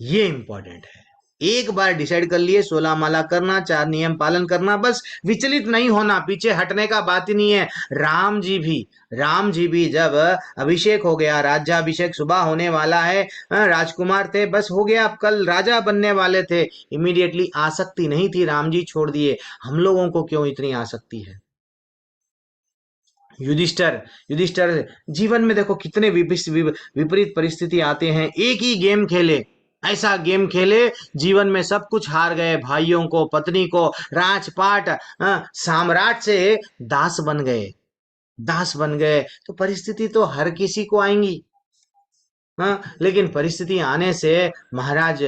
ये इंपॉर्टेंट है। एक बार डिसाइड कर लिए, 16 माला करना, 4 नियम पालन करना, बस विचलित नहीं होना, पीछे हटने का बात ही नहीं है। राम जी भी जब अभिषेक हो गया, राज्याभिषेक सुबह होने वाला है, राजकुमार थे, बस हो गया, अब कल राजा बनने वाले थे, इमीडिएटली आसक्ति नहीं थी, राम जी छोड़ दिए। हम लोगों को क्यों इतनी आसक्ति है? युधिष्ठर जीवन में देखो कितने विपरीत परिस्थिति आते हैं, एक ही गेम खेले, ऐसा गेम खेले, जीवन में सब कुछ हार गए, भाइयों को, पत्नी को, राजपाट, साम्राट से दास बन गए। दास बन गए, तो परिस्थिति तो हर किसी को आएंगी। हाँ, लेकिन परिस्थिति आने से महाराज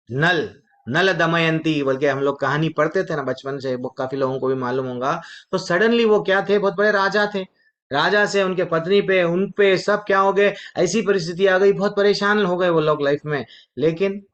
नल नल दमयंती, बल्कि हम लोग कहानी पढ़ते थे ना बचपन से, वो काफी लोगों को भी मालूम होगा। तो सडनली वो क्या थे, बहुत बड़े राजा थे। राजा से उनके पत्नी पे, उन पे सब क्या हो गए, ऐसी परिस्थिति आ गई, बहुत परेशान हो गए वो लोग लाइफ में। लेकिन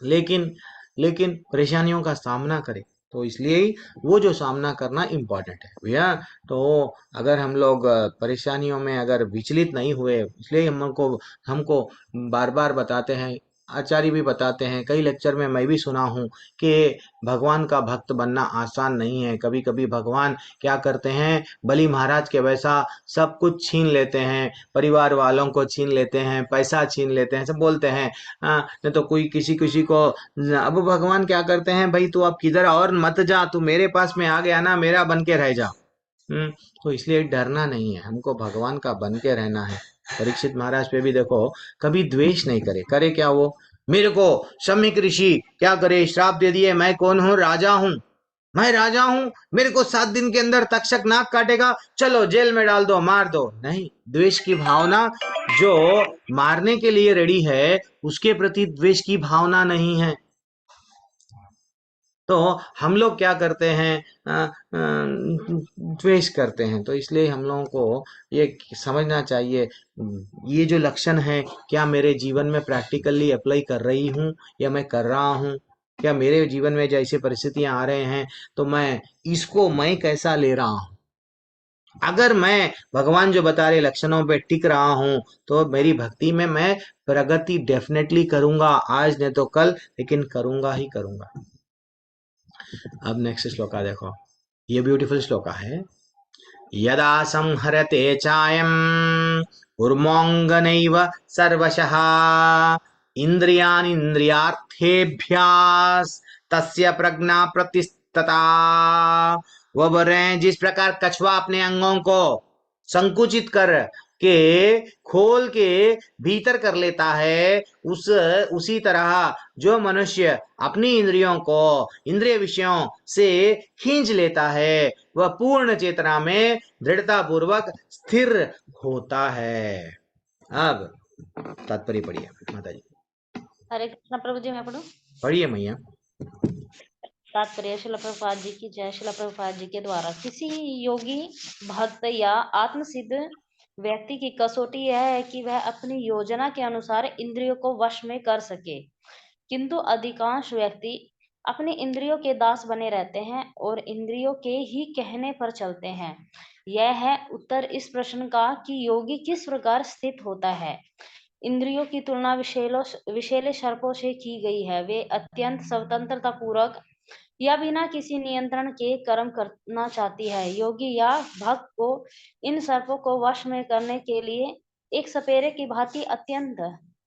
लेकिन लेकिन परेशानियों का सामना करें, तो इसलिए ही वो जो सामना करना इम्पोर्टेंट है भैया। तो अगर हम लोग परेशानियों में अगर विचलित नहीं हुए, इसलिए हमको हमको बार बार बताते हैं, आचार्य भी बताते हैं, कई लेक्चर में मैं भी सुना हूँ कि भगवान का भक्त बनना आसान नहीं है। कभी कभी भगवान क्या करते हैं, बलि महाराज के वैसा सब कुछ छीन लेते हैं, परिवार वालों को छीन लेते हैं, पैसा छीन लेते हैं, सब बोलते हैं। नहीं तो कोई किसी किसी को, अब भगवान क्या करते हैं, भाई तू अब किधर और मत जा, तू मेरे पास में आ गया ना, मेरा बन के रह जा। हम्म, तो इसलिए डरना नहीं है, हमको भगवान का बन के रहना है। परीक्षित महाराज पे भी देखो, कभी द्वेष नहीं करे। करे क्या वो, मेरे को शमीक ऋषि क्या करे, श्राप दे दिए, मैं कौन हूँ, राजा हूँ, मैं राजा हूँ, मेरे को 7 दिन के अंदर तक्षक नाक काटेगा, चलो जेल में डाल दो, मार दो। नहीं, द्वेष की भावना, जो मारने के लिए रेडी है, उसके प्रति द्वेष की भावना नहीं है। तो हम लोग क्या करते हैं, द्वेष करते हैं। तो इसलिए हम लोगों को ये समझना चाहिए, ये जो लक्षण है, क्या मेरे जीवन में प्रैक्टिकली अप्लाई कर रही हूँ या मैं कर रहा हूँ। क्या मेरे जीवन में जैसे परिस्थितियां आ रहे हैं, तो मैं कैसा ले रहा हूँ। अगर मैं भगवान जो बता रहे लक्षणों पे टिक रहा हूँ, तो मेरी भक्ति में मैं प्रगति डेफिनेटली करूंगा, आज नहीं तो कल, लेकिन करूंगा ही करूंगा। अब नेक्स्ट श्लोका देखो, ये ब्यूटीफुल श्लोका है। यदा संहरते चायम् उर्मोऽङ्गनैव सर्वशः इन्द्रियाणीन्द्रियार्थेभ्यास्तस्य प्रज्ञा प्रतिष्ठता। वो बोल रहे हैं, जिस प्रकार कछुआ अपने अंगों को संकुचित कर के खोल के भीतर कर लेता है, उसी तरह जो मनुष्य अपनी इंद्रियों को इंद्रिय विषयों से खींच लेता है, वह पूर्ण चेतना में दृढ़ता पूर्वक स्थिर होता है। अब तात्पर्य पढ़िए माता जी। हरे कृष्ण प्रभु जी, मैं पढ़ूं? पढ़िए मैया। तात्पर्य श्रील प्रभुपाद जी की जय। श्रील प्रभुपाद जी के द्वारा किसी योगी, भक्त या आत्मसिद्ध व्यक्ति की कसौटी यह है कि वह अपनी योजना के अनुसार इंद्रियों को वश में कर सके, किंतु अधिकांश व्यक्ति अपनी इंद्रियों के दास बने रहते हैं और इंद्रियों के ही कहने पर चलते हैं। यह है उत्तर इस प्रश्न का कि योगी किस प्रकार स्थित होता है। इंद्रियों की तुलना विषैले सर्पों से की गई है। वे अत्यंत स्वतंत्रता पूर्वक या बिना किसी नियंत्रण के कर्म करना चाहती है। योगी या भक्त को इन सर्पों को वश में करने के लिए एक सपेरे की भांति अत्यंत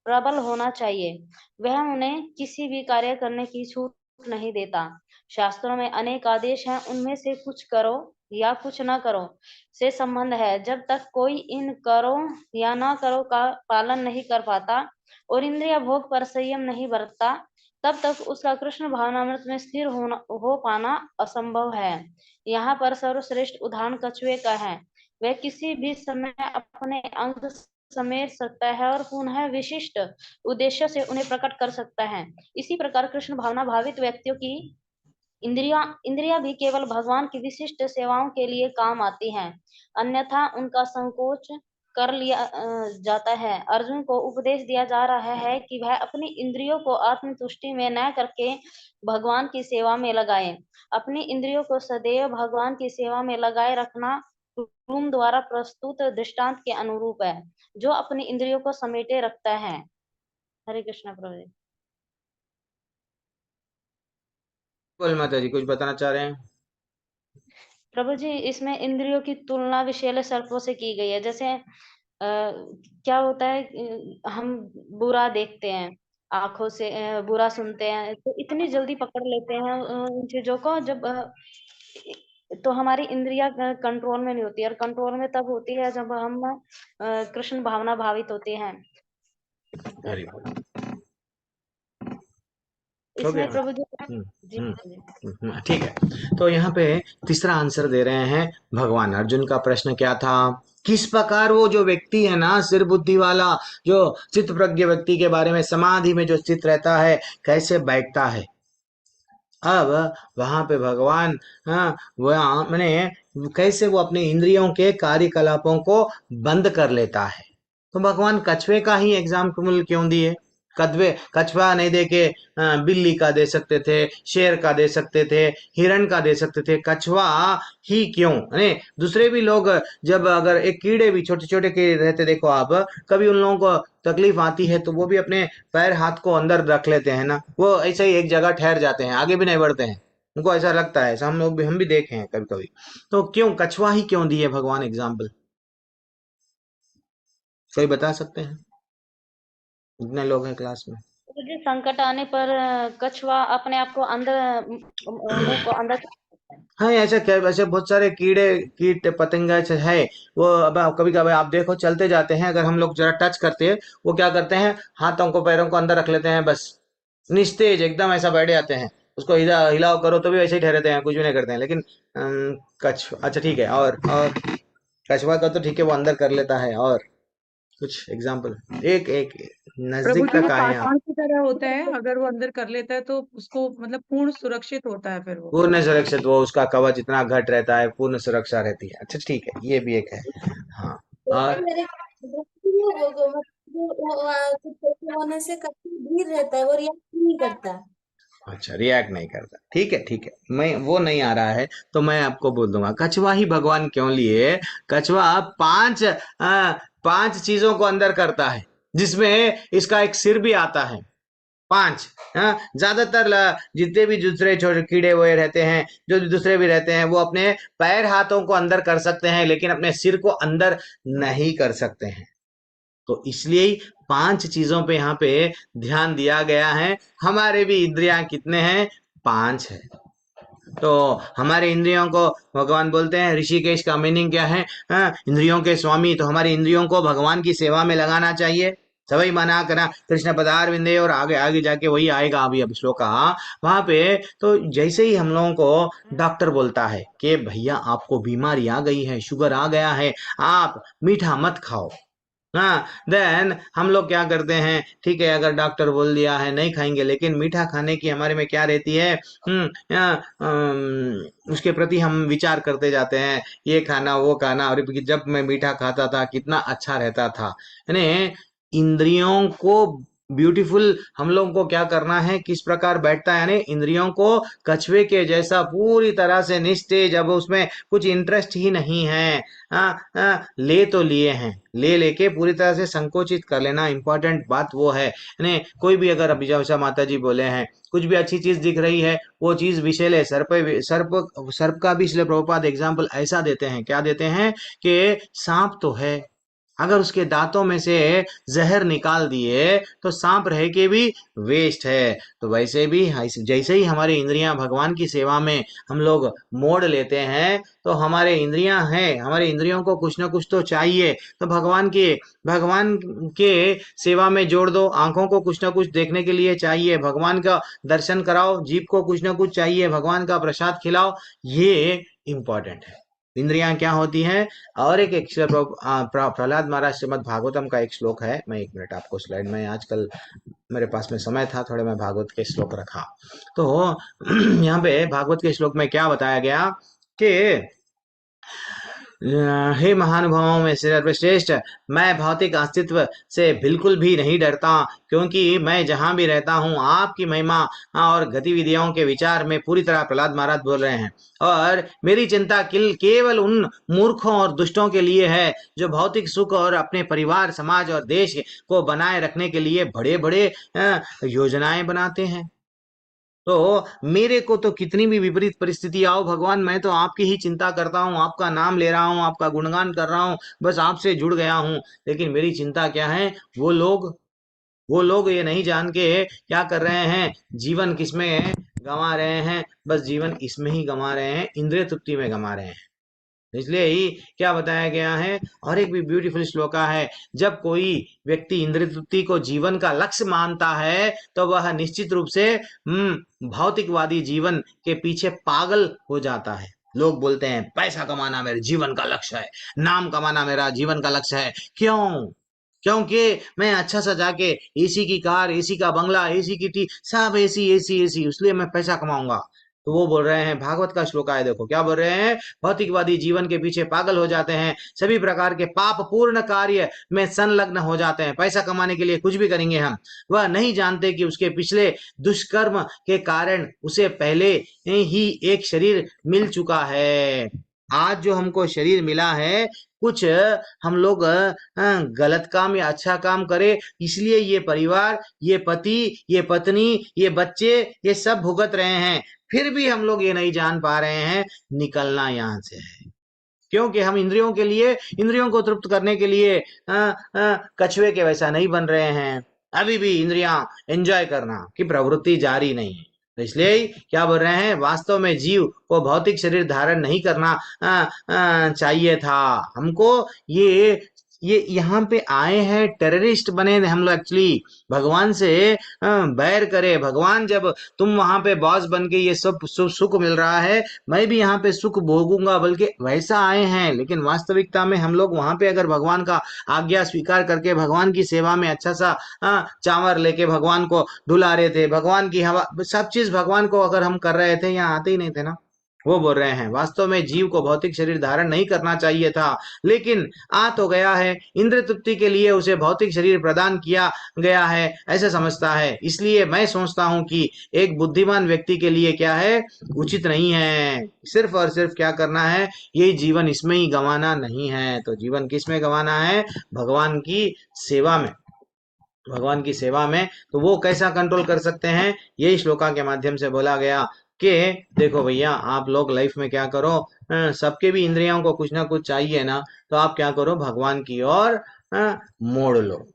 प्रबल होना चाहिए। वह उन्हें किसी भी कार्य करने की छूट नहीं देता। शास्त्रों में अनेक आदेश हैं, उनमें से कुछ करो या कुछ न करो से संबंध है। जब तक कोई इन करो या न करो का पालन नहीं कर पाता और इंद्रिय भोग पर संयम नहीं बरतता, तब तक उसका कृष्ण भावनामृत में स्थिर हो पाना असंभव है। यहाँ पर सर्वश्रेष्ठ उदाहरण कछुए का है। वह किसी भी समय अपने अंग समेट सकता है और पुनः विशिष्ट उद्देश्य से उन्हें प्रकट कर सकता है। इसी प्रकार कृष्ण भावना भावित व्यक्तियों की इंद्रियां भी केवल भगवान की विशिष्ट सेवाओं के लिए काम आती हैं, अन्यथा उनका संकोच कर लिया जाता है। अर्जुन को उपदेश दिया जा रहा है कि वह अपनी इंद्रियों को आत्मतुष्टि में न करके भगवान की सेवा में लगाए। अपनी इंद्रियों को सदैव भगवान की सेवा में लगाए रखना ब्लूम द्वारा प्रस्तुत दृष्टांत के अनुरूप है, जो अपनी इंद्रियों को समेटे रखता है। हरे कृष्ण प्रभु जी। बोल माता जी, कुछ बताना चाह रहे हैं? प्रभु जी, इसमें इंद्रियों की तुलना विषैले सर्पों से की गई है। जैसे क्या होता है, हम बुरा देखते हैं आंखों से, बुरा सुनते हैं तो इतनी जल्दी पकड़ लेते हैं उन चीजों को, जब तो हमारी इंद्रियां कंट्रोल में नहीं होती, और कंट्रोल में तब होती है जब हम कृष्ण भावना भावित होते हैं। हरि बोल। हो गया इसमें प्रभु जी हम्म, जी हम्म, प्रभु जी। ठीक है। तो यहाँ पे तीसरा आंसर दे रहे हैं भगवान। अर्जुन का प्रश्न क्या था? किस प्रकार वो जो व्यक्ति है ना, सिर बुद्धि वाला, जो चित्त प्रज्ञ व्यक्ति के बारे में, समाधि में जो स्थित रहता है, कैसे बैठता है। अब वहां पे भगवान, हाँ, वह मैंने कैसे वो अपने इंद्रियों के कार्यकलापों को बंद कर लेता है। तो भगवान कछुए का ही एग्जाम्पल क्यों दिए? कछुआ नहीं दे के बिल्ली का दे सकते थे, शेर का दे सकते थे, हिरण का दे सकते थे, कछुआ ही क्यों? नहीं, दूसरे भी लोग, जब अगर एक कीड़े भी छोटे छोटे कीड़े रहते, देखो आप, कभी उन लोगों को तकलीफ आती है तो वो भी अपने पैर हाथ को अंदर रख लेते हैं ना, वो ऐसे ही एक जगह ठहर जाते हैं, आगे भी नहीं बढ़ते हैं। उनको ऐसा लगता है, ऐसा हम भी देखे हैं कभी कभी। तो क्यों कछुआ ही क्यों दिए भगवान एग्जाम्पल? कोई बता सकते हैं? इतने लोग हैं क्लास में। प्रभु जी, संकट आने पर कछुआ अपने आप को अंदर मुंह को अंदर करता है। हाँ, ऐसे क्या, वैसे बहुत सारे कीड़े कीट पतंगा ऐसे है। वो अब कभी कभी आप देखो, चलते जाते हैं, अगर हम लोग जरा टच करते हैं, वो क्या करते हैं, हाथों को पैरों को अंदर रख लेते हैं, बस निस्तेज एकदम ऐसा बैठ जाते हैं। उसको हिलाओ करो तो भी वैसे ही ठहरते हैं, कुछ भी नहीं करते हैं। लेकिन कछुआ, अच्छा ठीक है, और कछुआ का तो ठीक है, वो अंदर कर लेता है। और कुछ एग्जाम्पल, एक एक प्रभु नजदीक जी, वो तक आए आप। पाषाण की तरह होता है, अगर वो अंदर कर लेता है तो उसको मतलब पूर्ण सुरक्षित होता है फिर वो। पूर्ण सुरक्षित, वो उसका कवच इतना घट रहता है, पूर्ण सुरक्षा रहती है। अच्छा ठीक है, ये भी एक है। हाँ, और मेरे कुछ ऐसे होने से कभी धीर रहता है, वो रिएक्ट नहीं करता। अच्छा, रिएक्ट नहीं करता, ठीक है ठीक है, मैं वो नहीं आ रहा है तो मैं आपको बोल दूंगा, कछुआ ही भगवान क्यों लिए? कछुआ पांच चीजों को अंदर करता है, जिसमें इसका एक सिर भी आता है। पांच, हाँ, ज्यादातर जितने भी दूसरे छोटे कीड़े वो रहते हैं, जो दूसरे भी रहते हैं, वो अपने पैर हाथों को अंदर कर सकते हैं, लेकिन अपने सिर को अंदर नहीं कर सकते हैं। तो इसलिए ही पांच चीजों पे यहाँ पे ध्यान दिया गया है। हमारे भी इंद्रियां कितने हैं? पांच है। तो हमारे इंद्रियों को भगवान बोलते हैं, ऋषिकेश का मीनिंग क्या है? हाँ, इंद्रियों के स्वामी। तो हमारी इंद्रियों को भगवान की सेवा में लगाना चाहिए। सवई मना करा कृष्ण पदार विंदे, और आगे आगे जाके वही आएगा अभी श्लोक का वहां पे। तो जैसे ही हम लोगों को डॉक्टर बोलता है कि भैया आपको बीमारी आ गई है, शुगर आ गया है, आप मीठा मत खाओ, हाँ, देन हम लोग क्या करते हैं? ठीक है, अगर डॉक्टर बोल दिया है नहीं खाएंगे, लेकिन मीठा खाने की हमारे में क्या रहती है? उसके प्रति हम विचार करते जाते हैं, ये खाना वो खाना, और जब मैं मीठा खाता था कितना अच्छा रहता था। यानी इंद्रियों को ब्यूटीफुल हम लोगों को क्या करना है, किस प्रकार बैठता है, यानी इंद्रियों को कछुए के जैसा पूरी तरह से निस्तेज, अब उसमें कुछ इंटरेस्ट ही नहीं है। ले तो लिए हैं, ले लेके पूरी तरह से संकोचित कर लेना, इंपॉर्टेंट बात वो है। यानी कोई भी अगर अभी जैसा माता जी बोले हैं, कुछ भी अच्छी चीज दिख रही है, वो चीज विषैले, सर्प का भी इसलिए प्रभुपाद एग्जाम्पल ऐसा देते हैं, क्या देते हैं कि सांप तो है, अगर उसके दांतों में से जहर निकाल दिए तो सांप रह के भी वेस्ट है। तो वैसे भी जैसे ही हमारी इंद्रियां भगवान की सेवा में हम लोग मोड़ लेते हैं, तो हमारे इंद्रियां हैं, हमारे इंद्रियों को कुछ ना कुछ तो चाहिए। तो भगवान के सेवा में जोड़ दो, आंखों को कुछ ना कुछ देखने के लिए चाहिए, भगवान का दर्शन कराओ, जीभ को कुछ ना कुछ चाहिए, भगवान का प्रसाद खिलाओ। ये इम्पोर्टेंट है। इंद्रियां क्या होती हैं? और एक प्रहलाद महाराज श्रीमद् भागवतम का एक श्लोक है, मैं एक मिनट आपको स्लाइड में, आजकल मेरे पास में समय था थोड़े, मैं भागवत के श्लोक रखा। तो यहाँ पे भागवत के श्लोक में क्या बताया गया कि हे महानुभावों में सर्वश्रेष्ठ, मैं भौतिक अस्तित्व से बिल्कुल भी नहीं डरता, क्योंकि मैं जहां भी रहता हूं आपकी महिमा और गतिविधियों के विचार में पूरी तरह, प्रहलाद महाराज बोल रहे हैं, और मेरी चिंता केवल उन मूर्खों और दुष्टों के लिए है जो भौतिक सुख और अपने परिवार, समाज और देश को बनाए रखने के लिए बड़े बड़े योजनाएं बनाते हैं। तो मेरे को तो कितनी भी विपरीत परिस्थिति आओ भगवान, मैं तो आपकी ही चिंता करता हूँ, आपका नाम ले रहा हूँ, आपका गुणगान कर रहा हूँ, बस आपसे जुड़ गया हूँ। लेकिन मेरी चिंता क्या है? वो लोग ये नहीं जान के क्या कर रहे हैं, जीवन किसमें गंवा रहे हैं, बस जीवन इसमें ही गंवा रहे हैं, इंद्रिय तृप्ति में गंवा रहे हैं। इसलिए ही क्या बताया गया है, और एक भी ब्यूटीफुल श्लोका है, जब कोई व्यक्ति इंद्रिय तृप्ति को जीवन का लक्ष्य मानता है तो वह निश्चित रूप से भौतिकवादी जीवन के पीछे पागल हो जाता है। लोग बोलते हैं पैसा कमाना मेरे जीवन का लक्ष्य है, नाम कमाना मेरा जीवन का लक्ष्य है। क्यों? क्योंकि मैं अच्छा सा जाके एसी की कार, एसी का बंगला, एसी की टी, सब एसी एसी एसी, इसलिए मैं पैसा कमाऊंगा। तो वो बोल रहे हैं, भागवत का श्लोक है, देखो क्या बोल रहे हैं, भौतिकवादी जीवन के पीछे पागल हो जाते हैं, सभी प्रकार के पाप पूर्ण कार्य में संलग्न हो जाते हैं, पैसा कमाने के लिए कुछ भी करेंगे हम। वह नहीं जानते कि उसके पिछले दुष्कर्म के कारण उसे पहले ही एक शरीर मिल चुका है। आज जो हमको शरीर मिला है, कुछ हम लोग गलत काम या अच्छा काम करे, इसलिए ये परिवार, ये पति, ये पत्नी, ये बच्चे, ये सब भुगत रहे हैं। फिर भी हम लोग ये नहीं जान पा रहे हैं निकलना यहाँ से है। क्योंकि हम इंद्रियों के लिए, इंद्रियों को तृप्त करने के लिए कछुए के वैसा नहीं बन रहे हैं। अभी भी इंद्रियां एंजॉय करना की प्रवृत्ति जारी नहीं है। तो इसलिए ही क्या बोल रहे हैं, वास्तव में जीव को भौतिक शरीर धारण नहीं करना चाहिए था हमको। ये यहाँ पे आए हैं, टेररिस्ट बने हम लोग एक्चुअली, भगवान से बैर करे। भगवान, जब तुम वहां पे बॉस बन के ये सब सुख मिल रहा है, मैं भी यहाँ पे सुख भोगूंगा, बल्कि वैसा आए हैं। लेकिन वास्तविकता में हम लोग वहां पे अगर भगवान का आज्ञा स्वीकार करके भगवान की सेवा में अच्छा सा चावर लेके भगवान को धुला रहे थे, भगवान की हवा, सब चीज भगवान को अगर हम कर रहे थे, यहाँ आते ही नहीं थे ना। वो बोल रहे हैं वास्तव में जीव को भौतिक शरीर धारण नहीं करना चाहिए था, लेकिन आ तो गया है, इंद्र तृप्ति के लिए उसे भौतिक शरीर प्रदान किया गया है, ऐसा समझता है। इसलिए मैं सोचता हूँ कि एक बुद्धिमान व्यक्ति के लिए क्या है, उचित नहीं है सिर्फ और सिर्फ क्या करना है, यही जीवन इसमें ही गंवाना नहीं है। तो जीवन किस में गंवाना है? भगवान की सेवा में, भगवान की सेवा में। तो वो कैसा कंट्रोल कर सकते हैं, यही श्लोका के माध्यम से बोला गया कि देखो भैया, आप लोग लाइफ में क्या करो, सबके भी इंद्रियों को कुछ ना कुछ चाहिए ना, तो आप क्या करो, भगवान की ओर मोड़ लो।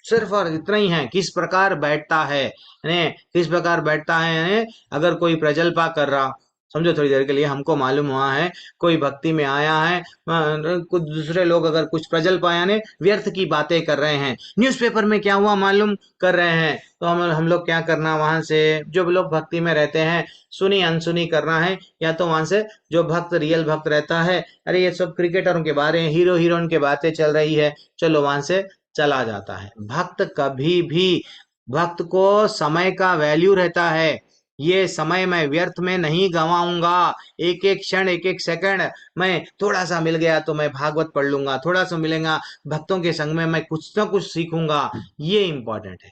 सिर्फ और इतना ही है। किस प्रकार बैठता है, किस प्रकार बैठता है, अगर कोई प्रजल्पा कर रहा, समझो थोड़ी देर के लिए हमको मालूम हुआ है कोई भक्ति में आया है, कुछ दूसरे लोग अगर कुछ प्रजल्पा यानी व्यर्थ की बातें कर रहे हैं, न्यूज़पेपर में क्या हुआ मालूम कर रहे हैं, तो हम लोग क्या करना, वहां से जो लोग भक्ति में रहते हैं सुनी अनसुनी करना है, या तो वहां से जो भक्त रियल भक्त रहता है, अरे ये सब क्रिकेटरों के बारे में, हीरो हीरोइन के बातें चल रही है, चलो वहां से चला जाता है। भक्त कभी भी, भक्त को समय का वैल्यू रहता है, ये समय मैं व्यर्थ में नहीं गंवाऊंगा, एक एक क्षण, एक एक सेकंड, मैं थोड़ा सा मिल गया तो मैं भागवत पढ़ लूंगा, थोड़ा सा मिलेगा भक्तों के संग में मैं कुछ ना कुछ सीखूंगा, ये इंपॉर्टेंट है।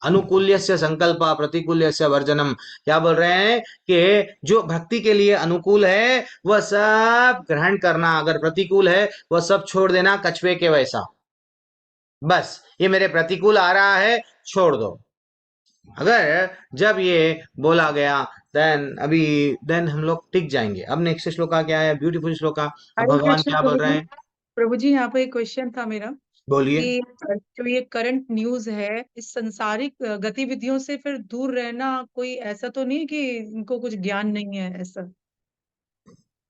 अनुकूल्यस्य संकल्प प्रतिकूल्यस्य वर्जनम, क्या बोल रहे हैं कि जो भक्ति के लिए अनुकूल है वह सब ग्रहण करना, अगर प्रतिकूल है वह सब छोड़ देना, कछुए के वैसा। बस ये मेरे प्रतिकूल आ रहा है, छोड़ दो। अगर जब ये बोला गया, देन हम लोग टिक जाएंगे। अब नेक्स्ट श्लोका क्या है, ब्यूटीफुल श्लोका। अब हरे भगवान कृष्ण क्या बोल प्रभु रहे जी। हैं, प्रभु जी, यहाँ पे एक क्वेश्चन था मेरा बोलिए। कि जो ये करंट न्यूज है, इस संसारिक गतिविधियों से फिर दूर रहना, कोई ऐसा तो नहीं कि इनको कुछ ज्ञान नहीं है ऐसा?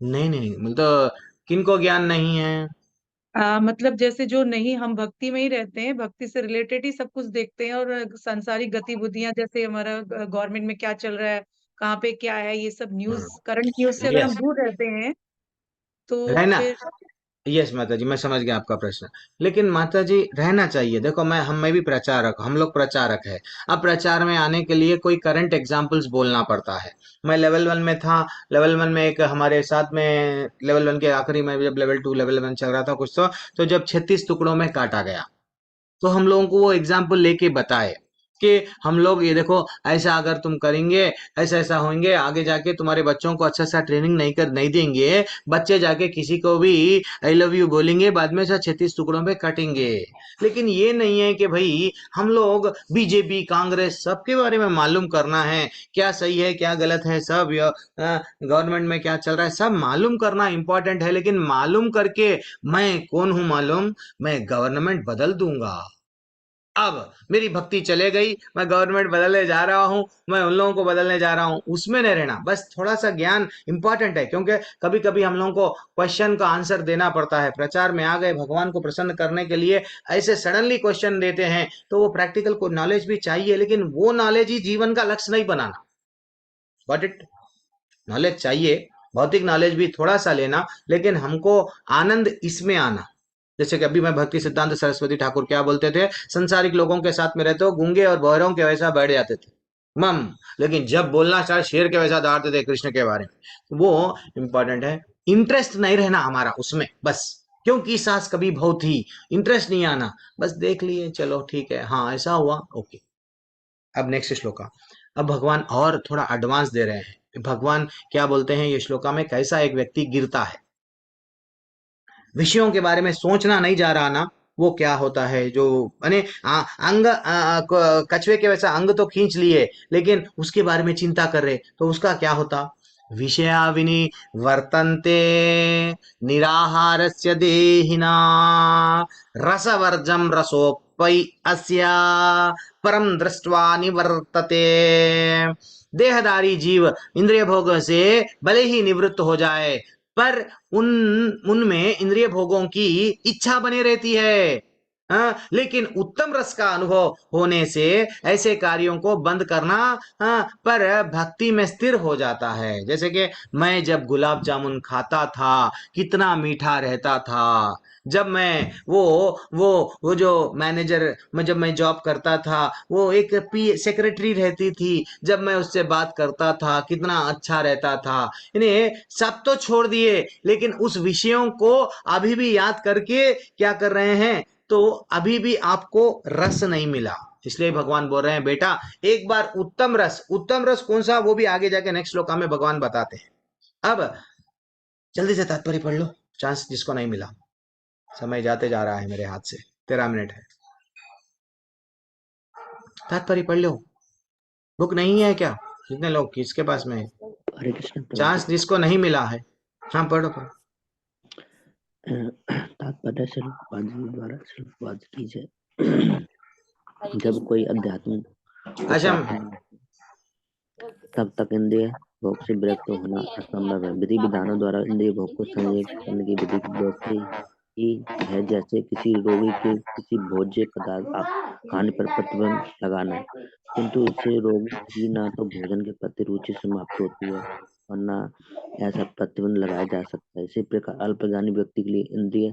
नहीं नहीं, मतलब किनको ज्ञान नहीं है? मतलब जैसे जो नहीं, हम भक्ति में ही रहते हैं, भक्ति से रिलेटेड ही सब कुछ देखते हैं, और सांसारिक गतिविधियां जैसे हमारा गवर्नमेंट में क्या चल रहा है, कहाँ पे क्या है, ये सब न्यूज, करंट न्यूज से अगर हम यस, दूर रहते हैं तो रहना, फिर। यस माता जी, मैं समझ गया आपका प्रश्न। लेकिन माता जी रहना चाहिए। देखो मैं भी प्रचारक, हम लोग प्रचारक है। अब प्रचार में आने के लिए कोई करंट एग्जाम्पल्स बोलना पड़ता है। मैं लेवल 1 में था, लेवल 1 में एक हमारे साथ में, लेवल 1 के आखिरी में जब लेवल 2 लेवल 1 चल रहा था कुछ, तो जब 36 टुकड़ों में काटा गया, तो हम लोगों को वो एग्जाम्पल लेके बताए कि हम लोग ये देखो, ऐसा अगर तुम करेंगे, ऐसा ऐसा होंगे, आगे जाके तुम्हारे बच्चों को अच्छा सा ट्रेनिंग नहीं देंगे, बच्चे जाके किसी को भी आई लव यू बोलेंगे, बाद में से 36 टुकड़ों पे कटेंगे। लेकिन ये नहीं है कि भाई हम लोग बीजेपी कांग्रेस सबके बारे में मालूम करना है, क्या सही है क्या गलत है, सब गवर्नमेंट में क्या चल रहा है सब मालूम करना इंपॉर्टेंट है। लेकिन मालूम करके मैं कौन हूं मालूम, मैं गवर्नमेंट बदल दूंगा। अब मेरी भक्ति चले गई, मैं गवर्नमेंट बदलने जा रहा हूँ, मैं उन लोगों को बदलने जा रहा हूँ, उसमें नहीं रहना। बस थोड़ा सा ज्ञान इंपॉर्टेंट है, क्योंकि कभी कभी हम लोगों को क्वेश्चन का आंसर देना पड़ता है। प्रचार में आ गए, भगवान को प्रसन्न करने के लिए ऐसे सडनली क्वेश्चन देते हैं, तो वो प्रैक्टिकल को नॉलेज भी चाहिए, लेकिन वो नॉलेज ही जीवन का लक्ष्य नहीं बनाना। Got it? नॉलेज चाहिए, भौतिक नॉलेज भी थोड़ा सा लेना, लेकिन हमको आनंद इसमें आना। जैसे कि अभी मैं भक्ति सिद्धांत सरस्वती ठाकुर क्या बोलते थे, संसारिक लोगों के साथ में रहते हो गूंगे और बहरों के वैसा बैठ जाते थे मम, लेकिन जब बोलना चाहे शेर के वैसा दौड़ते थे कृष्ण के बारे में। वो इंपॉर्टेंट है। इंटरेस्ट नहीं रहना हमारा उसमें, बस क्योंकि सास कभी बहुत थी, इंटरेस्ट नहीं आना, बस देख लिए चलो ठीक है, हाँ ऐसा हुआ, ओके। अब नेक्स्ट श्लोका। अब भगवान और थोड़ा एडवांस दे रहे हैं। भगवान क्या बोलते हैं ये श्लोका में, कैसा एक व्यक्ति गिरता है, विषयों के बारे में सोचना नहीं जा रहा ना, वो क्या होता है, जो माने अंग कछुए के वैसा अंग तो खींच लिए, लेकिन उसके बारे में चिंता कर रहे, तो उसका क्या होता। विषया विनि वर्तन्ते निराहारस्य देहिना रसवर्जम रसोपै अस्या परम दृष्ट्वा निवर्तते। देहधारी जीव इंद्रिय भोग से भले ही निवृत्त हो जाए, पर उन उनमें इंद्रिय भोगों की इच्छा बनी रहती है। लेकिन उत्तम रस का अनुभव होने से ऐसे कार्यों को बंद करना पर भक्ति में स्थिर हो जाता है। जैसे कि मैं जब गुलाब जामुन खाता था, कितना मीठा रहता था। जब मैं वो जो मैनेजर में जब मैं जॉब करता था, वो एक पी सेक्रेटरी रहती थी, जब मैं उससे बात करता था कितना अच्छा रहता था। इन्हें सब तो छोड़ दिए, लेकिन उस विषयों को अभी भी याद करके क्या कर रहे हैं, तो अभी भी आपको रस नहीं मिला। इसलिए भगवान बोल रहे हैं बेटा, एक बार उत्तम रस, उत्तम रस कौन सा वो भी आगे जाके नेक्स्ट श्लोका में भगवान बताते हैं। अब जल्दी से तात्पर्य पढ़ लो, चांस जिसको नहीं मिला। समय जाते जा रहा है मेरे हाथ से, 13 मिनट है। तात्पर्य पढ़ लो, बुक नहीं है क्या? कितने लोग किसके पास में है? हरे कृष्ण चांस जिसको नहीं मिला है, हाँ पढ़ो पढ़ो। तात्पर्य शिल्पवाद जी द्वारा शिल्पवाद की जाए। हरे जब कृष्ण। कोई अध्यात्म को अच्छा प्राप्त नहीं, तब तक इंद्रिय भोग से विरक्त होना असंभव है। विधि विधानों द्वारा इंद्रिय भोग को संयत करने की विधि वैसे ही है जैसे किसी रोगी के किसी भोज्य पदार्थ खाने पर प्रतिबंध लगाना, किंतु इससे रोगी की ना तो भोजन के प्रति रुचि समाप्त होती है और ना ऐसा प्रतिबंध लगाया जा सकता है। इसी प्रकार अल्पज्ञानी व्यक्ति के लिए इंद्रिय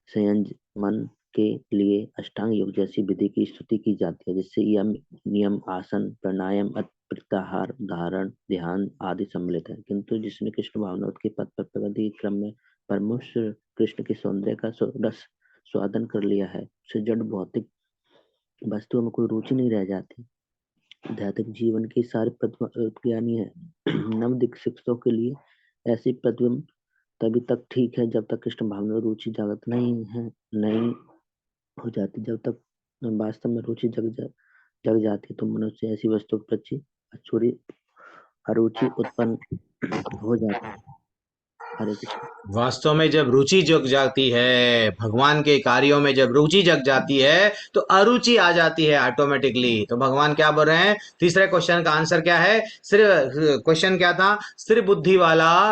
संयमन के लिए अष्टांग योग जैसी विधि की स्तुति की जाती है, जिससे यम नियम आसन प्राणायाम प्रत्याहार धारण ध्यान आदि सम्मिलित है। किंतु जिसने कृष्ण भावनावत के पद पर प्रगति के क्रम में परमोश कृष्ण के सौंदर्य का रस स्वादन कर लिया है, उसे जड़ भौतिक वस्तुओं में कोई रुचि नहीं रह जाती। आध्यात्मिक जीवन की सारी प्रतिज्ञानी है। नव दीक्षितों के लिए ऐसी प्रतिबिंब तभी तक ठीक है जब तक कृष्ण भावना रुचि जागृत नहीं हो जाती। जब तक वास्तव में रुचि जग जाती तो मनुष्य ऐसी वस्तु के प्रति अरुचि उत्पन्न हो जाती है। हरे कृष्ण। वास्तव में जब रुचि जग जाती है, भगवान के कार्यों में जब रुचि जग जाती है, तो अरुचि आ जाती है ऑटोमेटिकली। तो भगवान क्या बोल रहे हैं, तीसरे क्वेश्चन का आंसर क्या है? सिर्फ क्वेश्चन क्या था, स्थिर बुद्धि वाला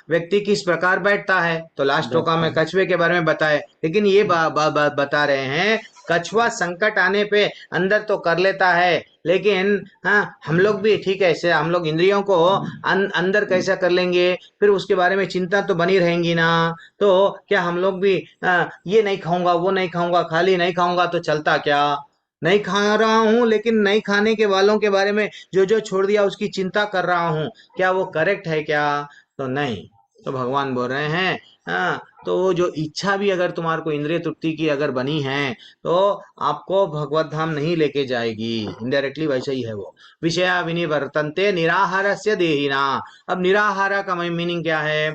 व्यक्ति किस प्रकार बैठता है। तो लास्ट टोका में कछुए के बारे में बताए, लेकिन ये बता रहे हैं कछुआ संकट आने पे अंदर तो कर लेता है, लेकिन हम लोग भी ठीक है, ऐसे हम लोग इंद्रियों को अंदर कैसा कर लेंगे, फिर उसके बारे में चिंता तो बनी रहेंगी ना। तो क्या हम लोग भी ये नहीं खाऊंगा वो नहीं खाऊंगा, खाली नहीं खाऊंगा तो चलता क्या? नहीं खा रहा हूं, लेकिन नहीं खाने के वालों के बारे में जो जो छोड़ दिया उसकी चिंता कर रहा हूं, क्या वो करेक्ट है क्या? तो नहीं। तो भगवान बोल रहे हैं तो वो जो इच्छा भी अगर तुम्हारे को इंद्रिय तृप्ति की अगर बनी है, तो आपको भगवत धाम नहीं लेके जाएगी। इनडायरेक्टली वैसे ही है वो। विषया विनिवर्तन्ते निराहारस्य देहिना। अब निराहारा का मीनिंग क्या है?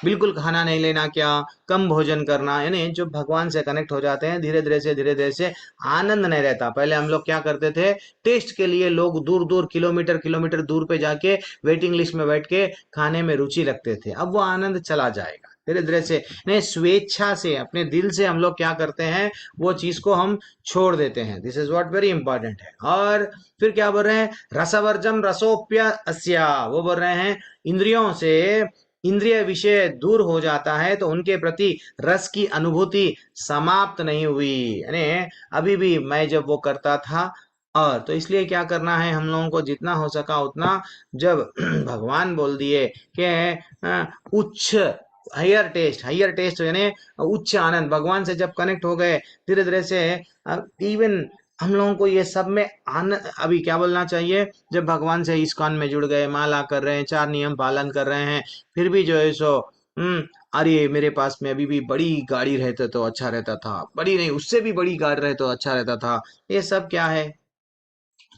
बिल्कुल खाना नहीं लेना, क्या कम भोजन करना, यानी जो भगवान से कनेक्ट हो जाते हैं धीरे धीरे से आनंद नहीं रहता। पहले हम लोग क्या करते थे, टेस्ट के लिए लोग दूर दूर किलोमीटर किलोमीटर दूर पे जाके वेटिंग लिस्ट में बैठ के खाने में रुचि रखते थे, अब वो आनंद चला जाएगा धीरे धीरे से। नहीं, स्वेच्छा से अपने दिल से हम लोग क्या करते हैं, वो चीज को हम छोड़ देते हैं। This is what very important है। और फिर क्या बोल रहे हैं, रसवर्जम रसोप्य अस्या, वो बोल रहे हैं इंद्रियों से इंद्रिय विषय दूर हो जाता है तो उनके प्रति रस की अनुभूति समाप्त नहीं हुई, यानी अभी भी मैं जब वो करता था। और तो इसलिए क्या करना है हम लोगों को, जितना हो सका उतना, जब भगवान बोल दिए कि उच्च हायर टेस्ट यानी उच्च आनंद, भगवान से जब कनेक्ट हो गए धीरे धीरे से, इवन हम लोगों को ये सब में आनंद, अभी क्या बोलना चाहिए, जब भगवान से इस्कॉन में जुड़ गए, माला कर रहे हैं, 4 नियम पालन कर रहे हैं, फिर भी जो है सो अरे मेरे पास में अभी भी बड़ी गाड़ी रहता तो अच्छा रहता था, बड़ी नहीं उससे भी बड़ी गाड़ी रहे तो अच्छा रहता था, ये सब क्या है।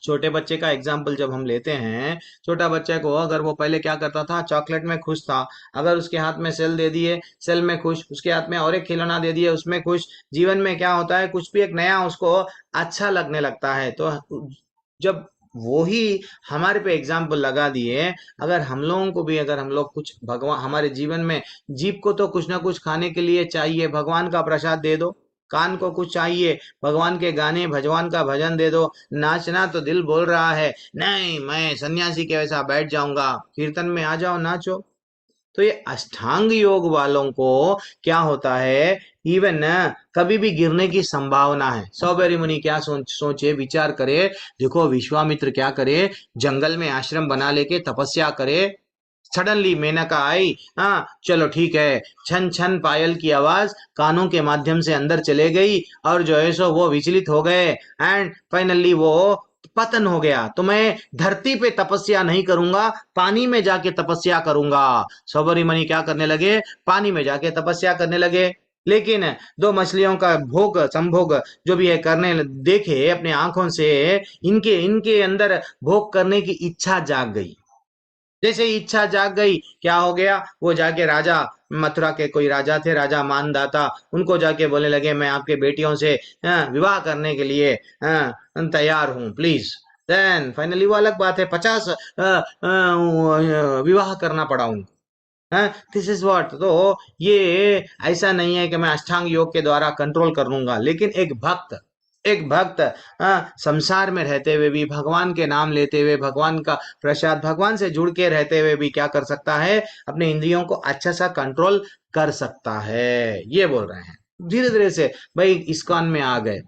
छोटे बच्चे का एग्जाम्पल जब हम लेते हैं, छोटा बच्चे को अगर वो पहले क्या करता था, चॉकलेट में खुश था, अगर उसके हाथ में सेल दे दिए, सेल में खुश, उसके हाथ में और एक खिलौना दे दिए, उसमें खुश। जीवन में क्या होता है, कुछ भी एक नया उसको अच्छा लगने लगता है। तो जब वो ही हमारे पे एग्जाम्पल लगा दिए, अगर हम लोगों को भी, अगर हम लोग कुछ भगवान हमारे जीवन में, जीव को तो कुछ ना कुछ खाने के लिए चाहिए, भगवान का प्रसाद दे दो, कान को कुछ चाहिए, भगवान के गाने भगवान का भजन दे दो, नाचना तो दिल बोल रहा है नहीं मैं सन्यासी के वैसा बैठ जाऊंगा, कीर्तन में आ जाओ नाचो। तो ये अष्टांग योग वालों को क्या होता है, इवन कभी भी गिरने की संभावना है। सौबेरी मुनि क्या सोचे विचार करे, देखो विश्वामित्र क्या करे, जंगल में आश्रम बना लेके तपस्या करे, सडनली मेनका आई, हाँ चलो ठीक है, छन छन पायल की आवाज कानों के माध्यम से अंदर चले गई, और जो है सो वो विचलित हो गए, एंड फाइनली वो पतन हो गया। तो मैं धरती पे तपस्या नहीं करूंगा, पानी में जाके तपस्या करूंगा। सबरी मणि क्या करने लगे, पानी में जाके तपस्या करने लगे। लेकिन 2 मछलियों का भोग संभोग जो भी है करने देखे अपने आंखों से, इनके इनके अंदर भोग करने की इच्छा जाग गई। जैसे ही इच्छा जाग गई, क्या हो गया, वो जाके राजा, मथुरा के कोई राजा थे, राजा मानदाता, उनको जाके बोलने लगे मैं आपके बेटियों से विवाह करने के लिए तैयार हूँ, प्लीज। देन फाइनली वो अलग बात है, 50 विवाह करना पड़ा उनको। This is what. तो ये ऐसा नहीं है कि मैं अष्टांग योग के द्वारा कंट्रोल कर लूंगा, लेकिन एक भक्त संसार में रहते हुए भी, भगवान के नाम लेते हुए, भगवान का प्रसाद, भगवान से जुड़ के रहते हुए भी क्या कर सकता है, अपने इंद्रियों को अच्छा सा कंट्रोल कर सकता है। ये बोल रहे हैं धीरे धीरे से। भाई इस्कॉन में आ गए,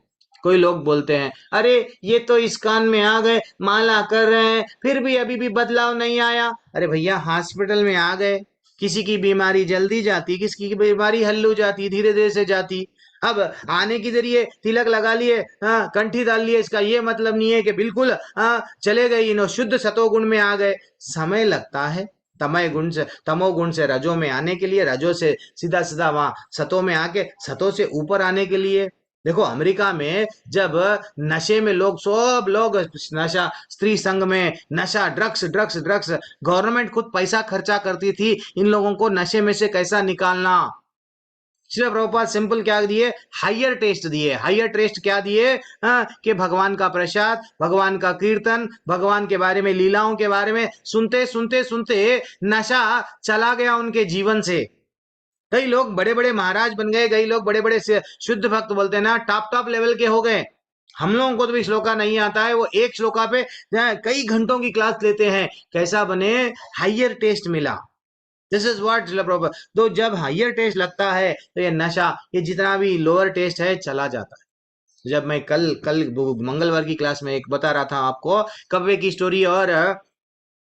कोई लोग बोलते हैं अरे ये तो इस्कॉन में आ गए, माला कर रहे हैं, फिर भी अभी भी बदलाव नहीं आया। अरे भैया हॉस्पिटल में आ गए, किसी की बीमारी जल्दी जाती, किसी की बीमारी हल्लू जाती, धीरे धीरे से जाती। अब आने के जरिए तिलक लगा लिए, कंठी डाल लिए, इसका ये मतलब नहीं है कि बिल्कुल चले गए, इन्हों शुद्ध सतोगुण में आ गए। समय लगता है तमय गुण से, तमोगुण से रजो में आने के लिए, रजो से सीधा सीधा वहां सतो में आके, सतो से ऊपर आने के लिए। देखो अमेरिका में जब नशे में लोग, सब लोग नशा, स्त्री संघ में नशा, ड्रग्स ड्रग्स ड्रग्स, गवर्नमेंट खुद पैसा खर्चा करती थी इन लोगों को नशे में से कैसा निकालना। श्रील प्रभुपाद सिंपल क्या दिए, हायर टेस्ट दिए। हायर टेस्ट क्या दिए, कि भगवान का प्रसाद, भगवान का कीर्तन, भगवान के बारे में, लीलाओं के बारे में सुनते सुनते सुनते नशा चला गया उनके जीवन से। कई लोग बड़े बड़े महाराज बन गए, कई लोग बड़े बड़े शुद्ध भक्त बोलते हैं ना, टॉप लेवल के हो गए। हम लोगों को तो भी श्लोका नहीं आता है, वो एक श्लोका पे कई घंटों की क्लास लेते हैं, कैसा बने, हायर टेस्ट मिला। दिस इज व्हाट तो जब हायर टेस्ट लगता है तो ये नशा, ये जितना भी लोअर टेस्ट है चला जाता है। जब मैं कल मंगलवार की क्लास में एक बता रहा था आपको, कौवे की स्टोरी और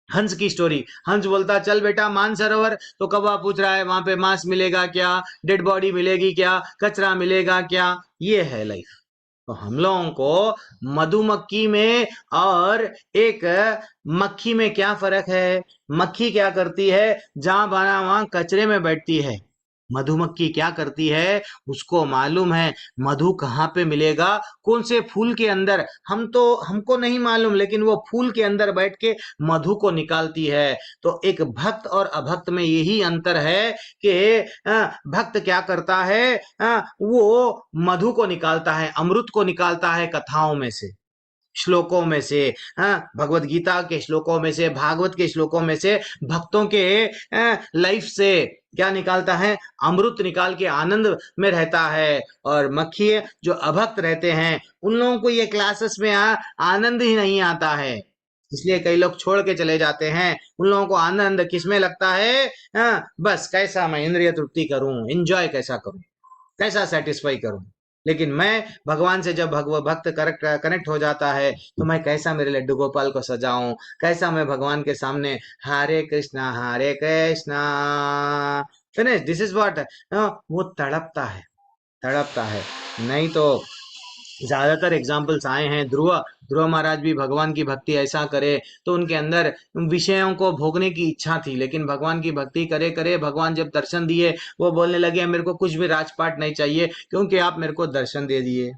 हंस की स्टोरी। हंस बोलता चल बेटा मानसरोवर, तो कौवा पूछ रहा है वहां पे मांस मिलेगा क्या, डेड बॉडी मिलेगी क्या, कचरा मिलेगा क्या। ये है लाइफ। तो हम लोगों को मधुमक्खी में और एक मक्खी में क्या फर्क है। मक्खी क्या करती है, जहां बना वहां कचरे में बैठती है, मधुमक्खी क्या करती है, उसको मालूम है मधु कहाँ पे मिलेगा, कौन से फूल के अंदर। हमको नहीं मालूम, लेकिन वो फूल के अंदर बैठ के मधु को निकालती है। तो एक भक्त और अभक्त में यही अंतर है कि भक्त क्या करता है, वो मधु को निकालता है, अमृत को निकालता है कथाओं में से, श्लोकों में से, भगवत गीता के श्लोकों में से, भागवत के श्लोकों में से, भक्तों के लाइफ से क्या निकालता है, अमृत निकाल के आनंद में रहता है। और मक्खी जो अभक्त रहते हैं, उन लोगों को ये क्लासेस में आनंद ही नहीं आता है, इसलिए कई लोग छोड़ के चले जाते हैं। उन लोगों को आनंद किसमें लगता है, बस कैसा मैं इंद्रिय तृप्ति करूं, एंजॉय कैसा करूं, कैसा सेटिस्फाई करूं। लेकिन मैं भगवान से जब भक्त कनेक्ट हो जाता है, तो मैं कैसा मेरे लड्डू गोपाल को सजाऊं, कैसा मैं भगवान के सामने Hare Krishna finish, this is what, वो तड़पता है, तड़पता है। नहीं तो ज्यादातर एग्जाम्पल्स आए हैं, ध्रुव महाराज भी भगवान की भक्ति ऐसा करे, तो उनके अंदर विषयों को भोगने की इच्छा थी, लेकिन भगवान की भक्ति करे करे भगवान जब दर्शन दिए, वो बोलने लगे मेरे को कुछ भी राजपाट नहीं चाहिए, क्योंकि आप मेरे को दर्शन दे दिए।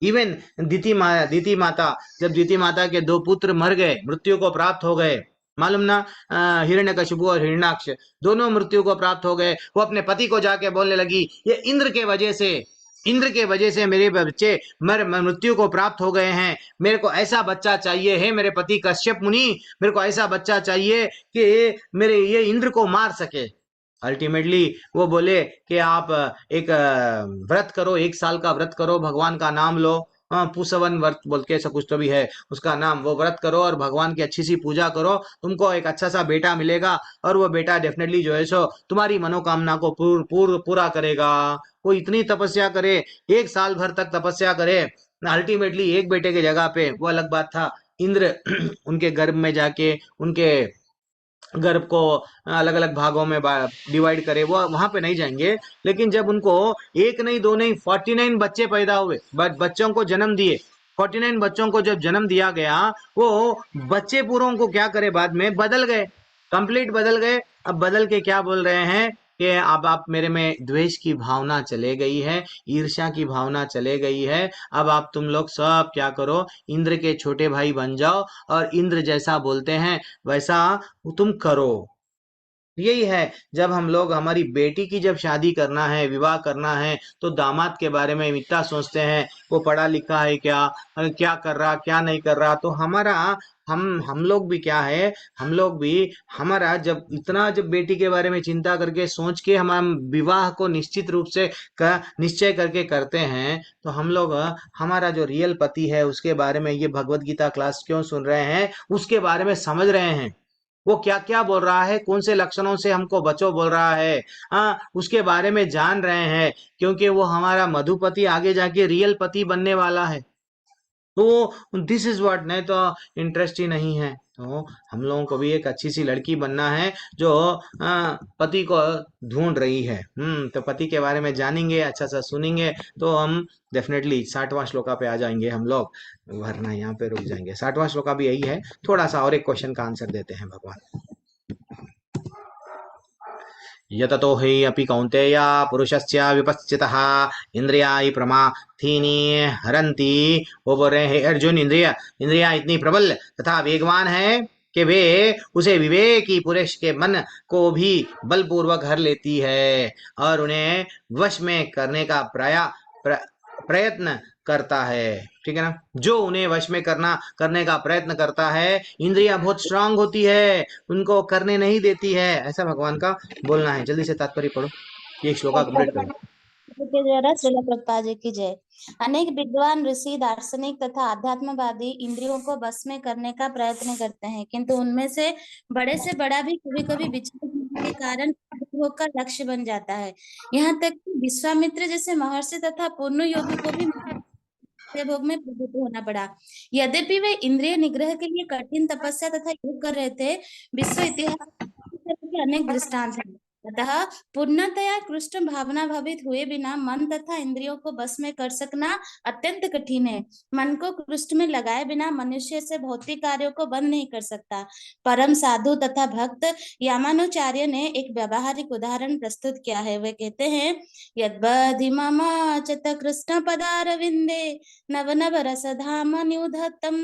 इवन दीति माता, जब दीति माता के 2 पुत्र मर गए, मृत्यु को प्राप्त हो गए, मालूम ना, हिरण्यकशिपु और हिरण्याक्ष दोनों मृत्यु को प्राप्त हो गए। वो अपने पति को जाके बोलने लगी, ये इंद्र के वजह से मेरे बच्चे मृत्यु को प्राप्त हो गए हैं, मेरे को ऐसा बच्चा चाहिए है, मेरे पति कश्यप मुनि, मेरे को ऐसा बच्चा चाहिए कि मेरे ये इंद्र को मार सके। अल्टीमेटली वो बोले कि आप एक व्रत करो, 1 साल का व्रत करो, भगवान का नाम लो, पुसवन व्रत बोल के ऐसा कुछ तो भी है उसका नाम, वो व्रत करो और भगवान की अच्छी सी पूजा करो, तुमको एक अच्छा सा बेटा मिलेगा, और वो बेटा डेफिनेटली जो है सो तुम्हारी मनोकामना को पूरा करेगा। वो इतनी तपस्या करे, 1 साल भर तक तपस्या करे, अल्टीमेटली एक बेटे की जगह पे, वो अलग बात था, इंद्र उनके गर्भ में जाके उनके गर्भ को अलग अलग भागों में डिवाइड करे, वो वहां पे नहीं जाएंगे। लेकिन जब उनको 1 नहीं 2 नहीं 49 बच्चे पैदा हुए, बच्चों को जन्म दिए, 49 बच्चों को जब जन्म दिया गया, वो बच्चे पूरों को क्या करे, बाद में बदल गए, कंप्लीट बदल गए। अब बदल के क्या बोल रहे हैं कि अब आप मेरे में द्वेष की भावना चले गई है, ईर्ष्या की भावना चले गई है, अब आप तुम लोग सब क्या करो, इंद्र के छोटे भाई बन जाओ, और इंद्र जैसा बोलते हैं वैसा तुम करो। यही है, जब हम लोग हमारी बेटी की जब शादी करना है, विवाह करना है, तो दामाद के बारे में इतना सोचते हैं, वो पढ़ा लिखा है क्या, क्या कर रहा, क्या नहीं कर रहा। तो हमारा हम लोग भी क्या है, हम लोग भी हमारा जब बेटी के बारे में चिंता करके सोच के हम विवाह को निश्चित रूप से निश्चय करके करते हैं, तो हम लोग हमारा जो रियल पति है उसके बारे में ये भगवत गीता क्लास क्यों सुन रहे हैं, उसके बारे में समझ रहे हैं, वो क्या क्या बोल रहा है, कौन से लक्षणों से हमको बचो बोल रहा है, उसके बारे में जान रहे हैं, क्योंकि वो हमारा मधुपति आगे जाके रियल पति बनने वाला है। तो दिस इज व्हाट, नहीं तो इंटरेस्ट ही नहीं है। तो हम लोगों को भी एक अच्छी सी लड़की बनना है जो पति को ढूंढ रही है। तो पति के बारे में जानेंगे, अच्छा सा सुनेंगे, तो हम डेफिनेटली 60वां श्लोका पे आ जाएंगे हम लोग, वरना यहाँ पे रुक जाएंगे। 60वां श्लोका भी यही है, थोड़ा सा और एक क्वेश्चन का आंसर देते हैं भगवान। यततो हि अपि कौन्तेय पुरुषस्य विपश्चितः इंद्रियाणि प्रमाथीनि हरन्ति। वो बोल रहे हैं अर्जुन, इंद्रियां इतनी प्रबल तथा वेगवान है कि वे उसे विवेकी पुरुष के मन को भी बलपूर्वक हर लेती है और उन्हें वश में करने का प्रयत्न करता है। ठीक है ना, जो उन्हें वश में करने का प्रयत्न करता है, इंद्रियां बहुत स्ट्रांग होती है, उनको करने नहीं देती है, ऐसा भगवान का बोलना है। जल्दी से तात्पर्य पढ़ो, ये श्लोका कंप्लीट करो। के द्वारा श्रील प्रभुपाद जी की जय। अनेक विद्वान ऋषि, दार्शनिक तथा आध्यात्मवादी इंद्रियों को बस में करने का प्रयत्न करते हैं, किंतु उनमें से बड़ा भी कभी कभी विचलित होने के कारण भोग का लक्ष्य बन जाता है। यहाँ तक कि विश्वामित्र जैसे महर्षि तथा पूर्ण योगी को भी भोग में प्रवृत्त होना पड़ा। यद्यपि वे इंद्रिय निग्रह के लिए कठिन तपस्या तथा योग कर रहे थे, विश्व इतिहास के अनेक दृष्टांत हैं। अतः पूर्णतया कृष्ण भावना भावित हुए बिना मन तथा इंद्रियों को बस में कर सकना अत्यंत कठिन है। मन को कृष्ण में लगाए बिना मनुष्य से भौतिक कार्यों को बंद नहीं कर सकता। परम साधु तथा भक्त यामानुचार्य ने एक व्यावहारिक उदाहरण प्रस्तुत किया है। वे कहते हैं, यद्बधि मम चत कृष्ण पदारविंदे नव नव रसधाम न्यूधतम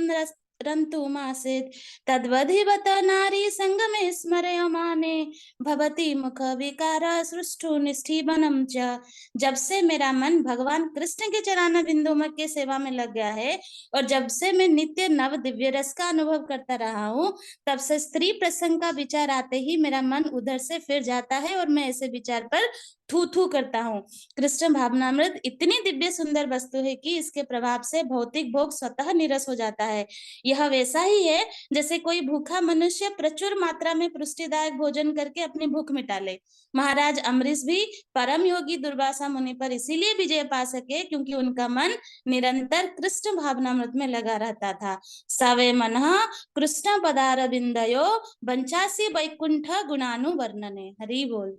रंतुमासीत् तद्वधिवत नारी संगमे स्मर्यमाने भवति मुख विकार सृष्टु निष्ठीवनम च। जब से मेरा मन भगवान कृष्ण के चरण बिंदु के सेवा में लग गया है और जब से मैं नित्य नव दिव्य रस का अनुभव करता रहा हूँ, तब से स्त्री प्रसंग का विचार आते ही मेरा मन उधर से फिर जाता है और मैं ऐसे विचार पर थू थू करता हूँ। कृष्ण भावनामृत इतनी दिव्य सुंदर वस्तु है कि इसके प्रभाव से भौतिक भोग स्वतः निरस हो जाता है। यह वैसा ही है जैसे कोई भूखा मनुष्य प्रचुर मात्रा में पुष्टिदायक भोजन करके अपनी भूख मिटा ले। महाराज अम्बरीश भी परम योगी दुर्वासा मुनि पर इसीलिए विजय पा सके क्योंकि उनका मन निरंतर कृष्ण भावनामृत में लगा रहता था। सवे मनः कृष्ण पदारविंदयो बंचासी वैकुंठ गुणानुवर्णने। हरि बोल।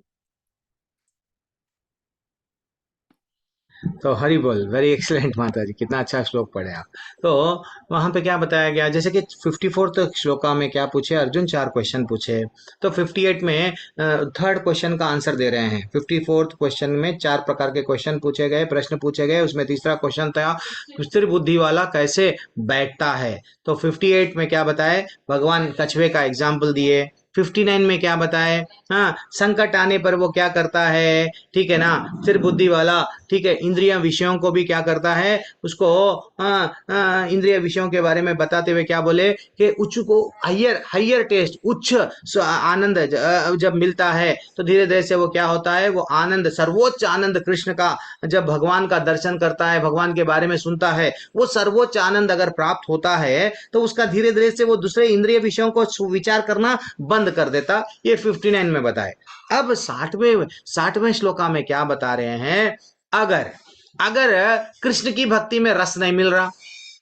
तो हरि बोल, वेरी एक्सलेंट माता जी, कितना अच्छा श्लोक पढ़े आप। तो वहां पे क्या बताया गया, जैसे कि 54th श्लोका में क्या पूछे अर्जुन, 4 क्वेश्चन पूछे। तो 58 में थर्ड क्वेश्चन का आंसर दे रहे हैं। 54th क्वेश्चन में 4 प्रकार के क्वेश्चन पूछे गए, प्रश्न पूछे गए। उसमें तीसरा क्वेश्चन था स्थिर बुद्धि वाला कैसे बैठता है। तो 58 में क्या बताए, भगवान कछुए का एग्जाम्पल दिए। 59 में क्या बताए, हाँ संकट आने पर वो क्या करता है, ठीक है ना, स्थिर बुद्धि वाला, ठीक है, इंद्रिय विषयों को भी क्या करता है, उसको इंद्रिय विषयों के बारे में बताते हुए क्या बोले कि उच्च को हायर हायर टेस्ट, उच्च आनंद जब मिलता है तो धीरे धीरे से वो क्या होता है, वो आनंद, सर्वोच्च आनंद कृष्ण का, जब भगवान का दर्शन करता है, भगवान के बारे में सुनता है, वो सर्वोच्च आनंद अगर प्राप्त होता है तो उसका धीरे धीरे से वो दूसरे इंद्रिय विषयों को विचार करना बंद कर देता। ये 59 में बताए। अब 60वें श्लोका में क्या बता रहे हैं, अगर अगर कृष्ण की भक्ति में रस नहीं मिल रहा,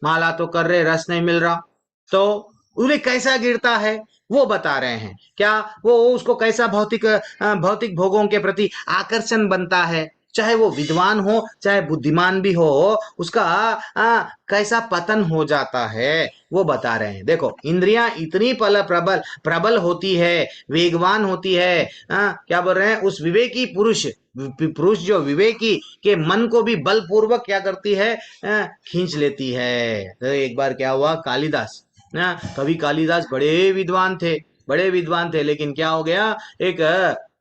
माला तो कर रहे, रस नहीं मिल रहा, तो उन्हें कैसा गिरता है वो बता रहे हैं। क्या वो उसको कैसा भौतिक भोगों के प्रति आकर्षण बनता है, चाहे वो विद्वान हो चाहे बुद्धिमान भी हो, उसका कैसा पतन हो जाता है वो बता रहे हैं। देखो इंद्रियां इतनी प्रबल होती है, वेगवान होती है, क्या बोल रहे हैं, उस विवेकी पुरुष जो विवेकी के मन को भी बलपूर्वक क्या करती है, खींच लेती है। तो एक बार क्या हुआ, कालिदास, कवि कालिदास बड़े विद्वान थे, लेकिन क्या हो गया, एक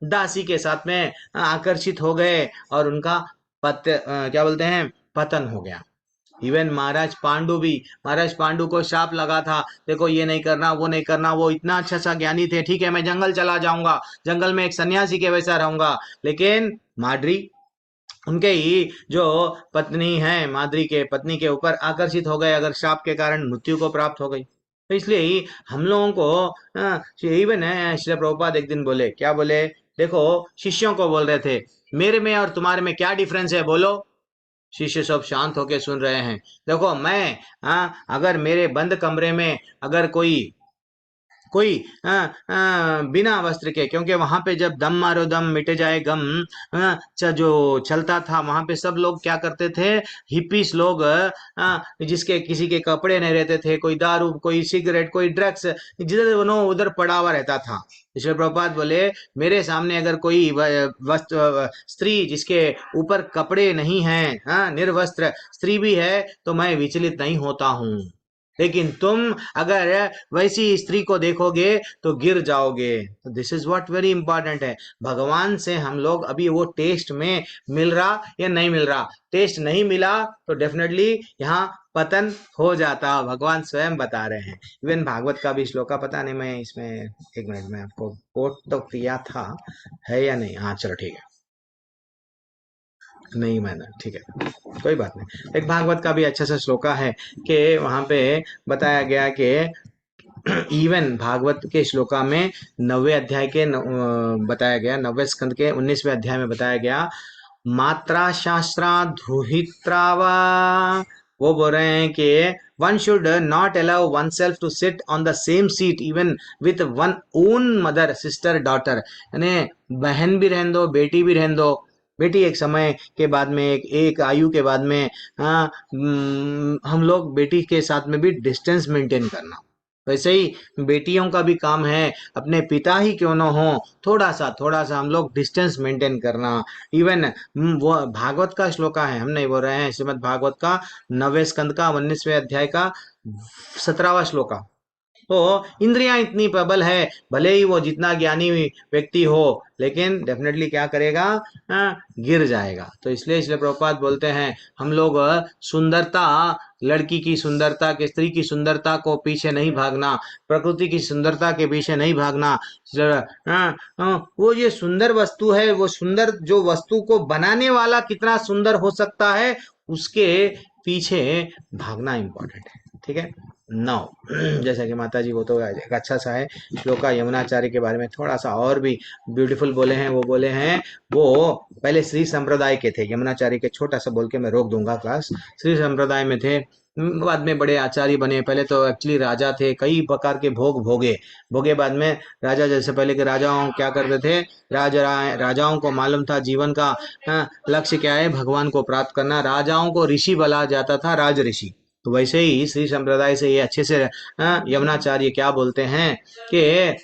दासी के साथ में आकर्षित हो गए और उनका क्या बोलते हैं, पतन हो गया। इवन महाराज पांडु को शाप लगा था, देखो ये नहीं करना वो नहीं करना, वो इतना अच्छा सा ज्ञानी थे, ठीक है मैं जंगल चला जाऊंगा, जंगल में एक सन्यासी के वैसा रहूंगा, लेकिन माद्री उनके ही जो पत्नी है, माद्री के पत्नी के ऊपर आकर्षित हो गए, अगर शाप के कारण मृत्यु को प्राप्त हो गई। तो इसलिए ही हम लोगों को इवन श्री प्रभुपाद एक दिन बोले, क्या बोले, देखो शिष्यों को बोल रहे थे, मेरे में और तुम्हारे में क्या डिफरेंस है बोलो। शिष्य सब शांत होके सुन रहे हैं। देखो मैं अगर मेरे बंद कमरे में अगर कोई बिना वस्त्र के, क्योंकि वहां पे जब दम मारो दम मिटे जाए गम जो चलता था, वहां पे सब लोग क्या करते थे, हिप्पीस लोग, जिसके किसी के कपड़े नहीं रहते थे, कोई दारू, कोई सिगरेट, कोई ड्रग्स, जिधर उधर पड़ा हुआ रहता था। इसलिए प्रभुपाद बोले, मेरे सामने अगर कोई स्त्री जिसके ऊपर कपड़े नहीं हैं, निर्वस्त्र स्त्री भी है, तो मैं विचलित नहीं होता हूँ, लेकिन तुम अगर वैसी स्त्री को देखोगे तो गिर जाओगे। This is what very important है। भगवान से हम लोग अभी वो टेस्ट में मिल रहा या नहीं मिल रहा, टेस्ट नहीं मिला तो डेफिनेटली यहाँ पतन हो जाता, भगवान स्वयं बता रहे हैं। इवन भागवत का भी श्लोका, पता नहीं मैं इसमें एक मिनट में आपको कोट तो किया था, है या नहीं, हाँ चलो ठीक है, नहीं मैंने, ठीक है कोई बात नहीं। एक भागवत का भी अच्छा सा श्लोका है कि वहां पे बताया गया कि इवन भागवत के श्लोका में 9वें अध्याय के बताया गया, 9वें स्कंद के 19वें अध्याय में बताया गया, मात्रा शास्त्रा धुहित्रावा वो बोल रहे हैं कि one should not allow one self to sit on the same seat even with one own mother sister daughter, यानी बहन भी रहने दो, बेटी भी रहने दो। बेटी एक समय के बाद में, एक आयु के बाद में, हम लोग बेटी के साथ में भी डिस्टेंस मेंटेन करना। वैसे ही बेटियों का भी काम है, अपने पिता ही क्यों ना हो, थोड़ा सा हम लोग डिस्टेंस मेंटेन करना। इवन वो भागवत का श्लोका है, हम नहीं बोल रहे हैं, श्रीमद् भागवत का 9वें स्कंद का 19वें अध्याय का 17वां श्लोका। तो इंद्रियां इतनी प्रबल है, भले ही वो जितना ज्ञानी व्यक्ति हो, लेकिन डेफिनेटली क्या करेगा, गिर जाएगा। तो इसलिए प्रभुपाद बोलते हैं हम लोग सुंदरता, लड़की की सुंदरता के, स्त्री की सुंदरता को पीछे नहीं भागना, प्रकृति की सुंदरता के पीछे नहीं भागना। वो ये सुंदर वस्तु है, वो सुंदर जो वस्तु को बनाने वाला कितना सुंदर हो सकता है, उसके पीछे भागना इंपॉर्टेंट है। ठीक है, नौ जैसा कि माता जी, वो तो एक अच्छा सा है श्लोका, यमुनाचार्य के बारे में थोड़ा सा और भी ब्यूटीफुल बोले हैं। वो बोले हैं, वो पहले श्री संप्रदाय के थे, यमुनाचार्य के छोटा सा बोल के मैं रोक दूंगा क्लास, श्री संप्रदाय में थे, बाद में बड़े आचार्य बने। पहले तो एक्चुअली राजा थे, कई प्रकार के भोग भोगे बाद में राजा। जैसे पहले के राजाओं क्या करते थे, राजाओं को मालूम था जीवन का लक्ष्य क्या है, भगवान को प्राप्त करना। राजाओं को ऋषि बोला जाता था, राज ऋषि। तो वैसे ही श्री संप्रदाय से ये अच्छे से यमुनाचार्य क्या बोलते हैं कि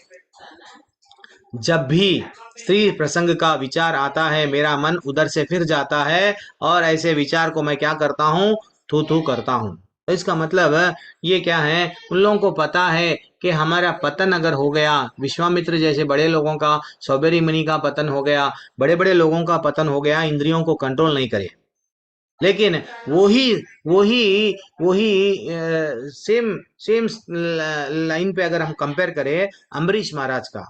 जब भी स्त्री प्रसंग का विचार आता है, मेरा मन उधर से फिर जाता है, और ऐसे विचार को मैं क्या करता हूँ, थू थू करता हूँ। तो इसका मतलब ये क्या है, उन लोगों को पता है कि हमारा पतन अगर हो गया, विश्वामित्र जैसे बड़े लोगों का, सौबेरी मुनि का पतन हो गया, बड़े बड़े लोगों का पतन हो गया, इंद्रियों को कंट्रोल नहीं करे। लेकिन वही वही वही सेम सेम लाइन पे अगर हम कंपेयर करें अम्बरीश महाराज का,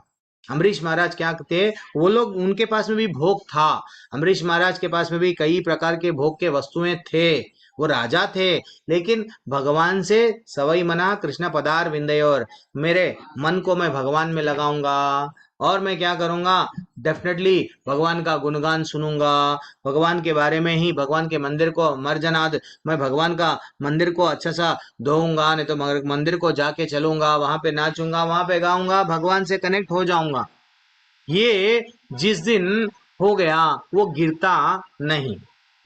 अम्बरीश महाराज क्या थे, वो लोग, उनके पास में भी भोग था, अम्बरीश महाराज के पास में भी कई प्रकार के भोग के वस्तुएं थे, वो राजा थे, लेकिन भगवान से सवई मना कृष्ण पदार विंदयोर, मेरे मन को मैं भगवान में लगाऊंगा, और मैं क्या करूंगा, डेफिनेटली भगवान का गुणगान सुनूंगा, भगवान के बारे में ही, भगवान के मंदिर को मर्जनाद, मैं भगवान का मंदिर को अच्छा सा धोऊंगा, नहीं तो मंदिर को जाके चलूंगा, वहां पे नाचूंगा, वहां पे गाऊंगा, भगवान से कनेक्ट हो जाऊंगा। ये जिस दिन हो गया, वो गिरता नहीं।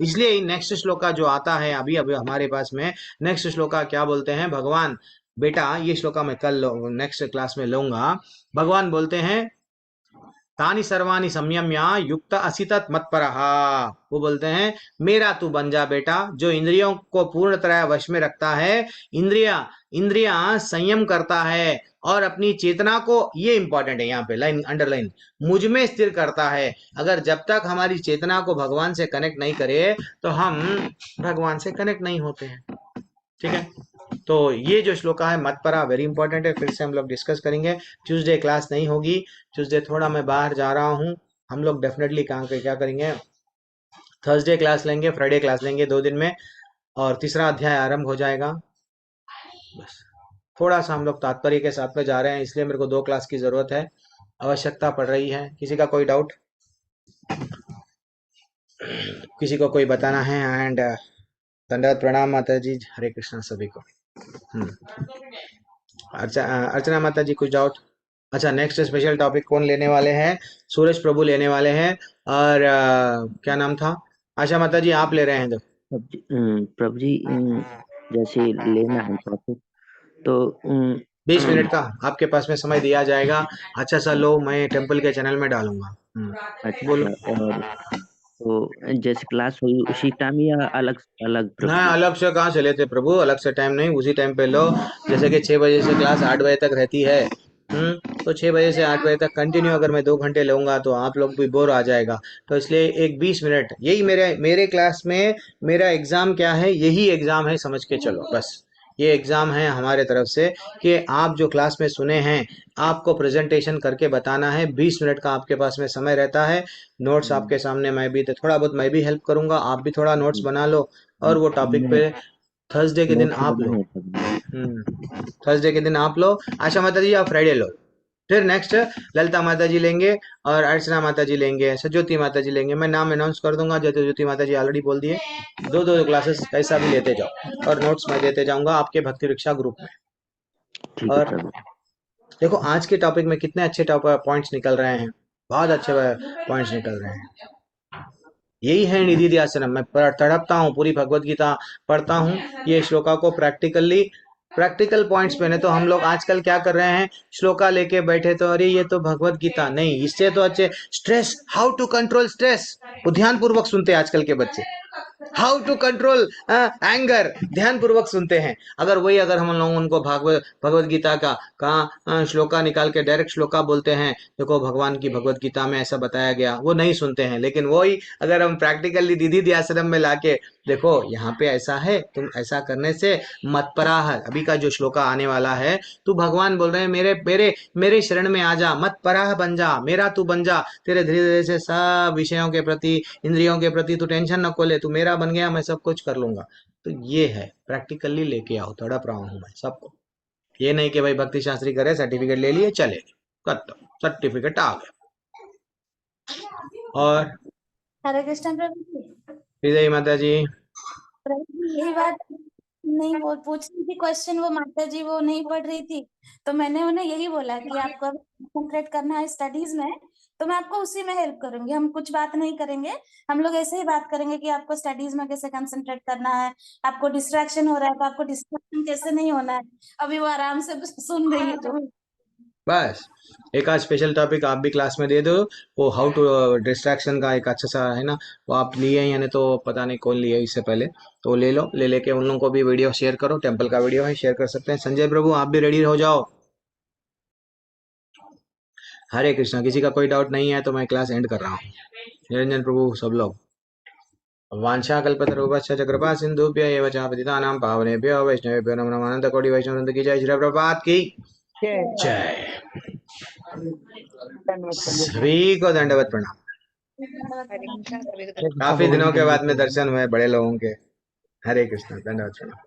इसलिए नेक्स्ट श्लोका जो आता है अभी अभी हमारे पास में, नेक्स्ट श्लोका क्या बोलते हैं भगवान, बेटा ये श्लोका मैं कल नेक्स्ट क्लास में लूंगा। भगवान बोलते हैं, तानि सर्वाणि संयम्य युक्त असितत मत्परहा, वो बोलते हैं मेरा तू बन जा बेटा, जो इंद्रियों को पूर्ण तरह वश में रखता है, इंद्रियां संयम करता है, और अपनी चेतना को, ये इंपॉर्टेंट है यहाँ पे लाइन अंडरलाइन, मुझ में स्थिर करता है। अगर जब तक हमारी चेतना को भगवान से कनेक्ट नहीं करे, तो हम भगवान से कनेक्ट नहीं होते हैं। ठीक है, तो ये जो श्लोका है मत्परा वेरी इंपॉर्टेंट है, फिर से हम लोग डिस्कस करेंगे। ट्यूसडे क्लास नहीं होगी, ट्यूसडे थोड़ा मैं बाहर जा रहा हूँ, हम लोग डेफिनेटली क्या करेंगे, थर्सडे क्लास लेंगे, फ्राइडे क्लास लेंगे, 2 दिन में, और तीसरा अध्याय आरंभ हो जाएगा। बस थोड़ा सा हम लोग तात्पर्य के साथ में जा रहे हैं, इसलिए मेरे को 2 क्लास की जरूरत है, आवश्यकता पड़ रही है। किसी का कोई डाउट, किसी को कोई बताना है? एंड दंडवत प्रणाम माता जी, हरे कृष्णा सभी को। अर्चना माता जी कुछ डाउट? अच्छा, नेक्स्ट स्पेशल टॉपिक कौन लेने वाले हैं? सूरज प्रभु लेने वाले हैं, और क्या नाम था, आशा माता जी आप ले रहे हैं? प्रभु जी जैसे लेना है टॉपिक, तो 20 मिनट का आपके पास में समय दिया जाएगा। अच्छा सा लो, मैं टेम्पल के चैनल में डालूंगा। अच्छा, बोलो। और तो जैसे क्लास हुई उसी टाइम या अलग अलग? ना, अलग से कहाँ से लेते प्रभु, अलग से टाइम नहीं, उसी टाइम पे लो। जैसे कि 6 बजे से क्लास 8 बजे तक रहती है, तो 6 बजे से 8 बजे तक कंटिन्यू अगर मैं 2 घंटे लूंगा तो आप लोग भी बोर आ जाएगा। तो इसलिए एक 20 मिनट, यही मेरे क्लास में मेरा एग्जाम क्या है, यही एग्जाम है, समझ के चलो। बस ये एग्जाम है हमारे तरफ से कि आप जो क्लास में सुने हैं, आपको प्रेजेंटेशन करके बताना है। 20 मिनट का आपके पास में समय रहता है। नोट्स आपके सामने, मैं भी थोड़ा बहुत मैं भी हेल्प करूंगा, आप भी थोड़ा नोट्स बना लो, और वो टॉपिक पे थर्सडे के दिन आप लो। थर्सडे के दिन आप लो। आशा माता जी आप फ्राइडे लो, फिर नेक्स्ट ललिता माता जी लेंगे और अर्चना माता जी लेंगे, सज्योति माता जी लेंगे। मैं नाम अनाउंस कर दूंगा, ज्योति माता जी ऑलरेडी बोल दिए। दो दो क्लासेस कैसा भी लेते जाओ और नोट्स मैं देते जाऊंगा आपके भक्ति रिक्शा ग्रुप में। ठीक है और प्रभु। देखो आज के टॉपिक में कितने अच्छे पॉइंट्स निकल रहे हैं, बहुत अच्छे पॉइंट्स निकल रहे हैं। यही है निधि ध्यासनम। मैं तड़पता हूँ, पूरी भगवत गीता पढ़ता हूँ, ये श्लोका को प्रैक्टिकल पॉइंट्स पे। नहीं तो हम लोग आजकल क्या कर रहे हैं, श्लोका लेके बैठे तो अरे ये तो भगवत गीता नहीं, इससे तो अच्छे stress, how to control stress, वो ध्यान पूर्वक सुनते हैं आजकल के बच्चे। हाउ टू कंट्रोल एंगर, ध्यान पूर्वक सुनते हैं। अगर हम लोग उनको भगवत गीता का कहा श्लोका निकाल के डायरेक्ट श्लोका बोलते हैं, देखो भगवान की भगवत गीता में ऐसा बताया गया, वो नहीं सुनते हैं। लेकिन वही अगर हम प्रैक्टिकली दीदी आश्रम में लाके, देखो यहाँ पे ऐसा है, तुम ऐसा करने से मत पराह, अभी का जो श्लोका आने वाला है, तू भगवान बोल रहे हैं मेरे मेरे मेरे शरण में आ जा, मत पराह बन जा, मेरा तू बन जा, तेरे धीरे धीरे से सब विषयों के प्रति, इंद्रियों के प्रति तू टेंशन न खोले, तू मेरा बन गया, मैं सब कुछ कर लूंगा। तो ये है प्रैक्टिकली लेके आओ, तड़प रहा हूं मैं सबको। ये नहीं कि भाई भक्ति शास्त्री करे, सर्टिफिकेट ले लिए चले, खत्म, सर्टिफिकेट आ गया। और हरे कृष्ण प्रभु जी। विजयी माता जी, प्रभु जी यही बात नहीं, वो पूछ रही थी क्वेश्चन, वो माता जी वो नहीं पढ़ रही थी, तो मैंने उन्हें यही बोला कि आपको अगर कंसंट्रेट करना है स्टडीज में तो मैं आपको उसी में हेल्प करूंगी, हम कुछ बात नहीं करेंगे, हम लोग ऐसे ही बात करेंगे कि आपको स्टडीज में कैसे कंसंट्रेट करना है, आपको डिस्ट्रैक्शन हो रहा है तो आपको डिस्ट्रैक्शन कैसे नहीं होना है। अभी वो आराम से सुन रही है जो बस एक आज स्पेशल टॉपिक आप भी क्लास में दे दो, वो हाउ टू डिस्ट्रैक्शन का एक अच्छा सा है ना, वो आप लिए हैं, यानी तो पता नहीं कौन लिए इससे पहले, तो ले लो, ले लेके उन लोगों को भी वीडियो शेयर करो, टेम्पल का वीडियो है, शेयर कर सकते हैं। संजय प्रभु आप भी रेडी हो जाओ। हरे कृष्णा, किसी का कोई डाउट नहीं है तो मैं क्लास एंड कर रहा हूँ। निरंजन प्रभु सब लोग, वांछा कल्पतरुभ्यश्च कृपा सिंधुभ्य एव च पतितानां पावनेभ्यो वैष्णवेभ्यो नमो नमः। अनंत कोटि वैष्णव वृंद की जय, श्री प्रभुपाद की जय। सभी को दंडवत प्रणाम। काफी दिनों के बाद में दर्शन हुए बड़े लोगों के। हरे कृष्ण, दंडवत प्रणाम।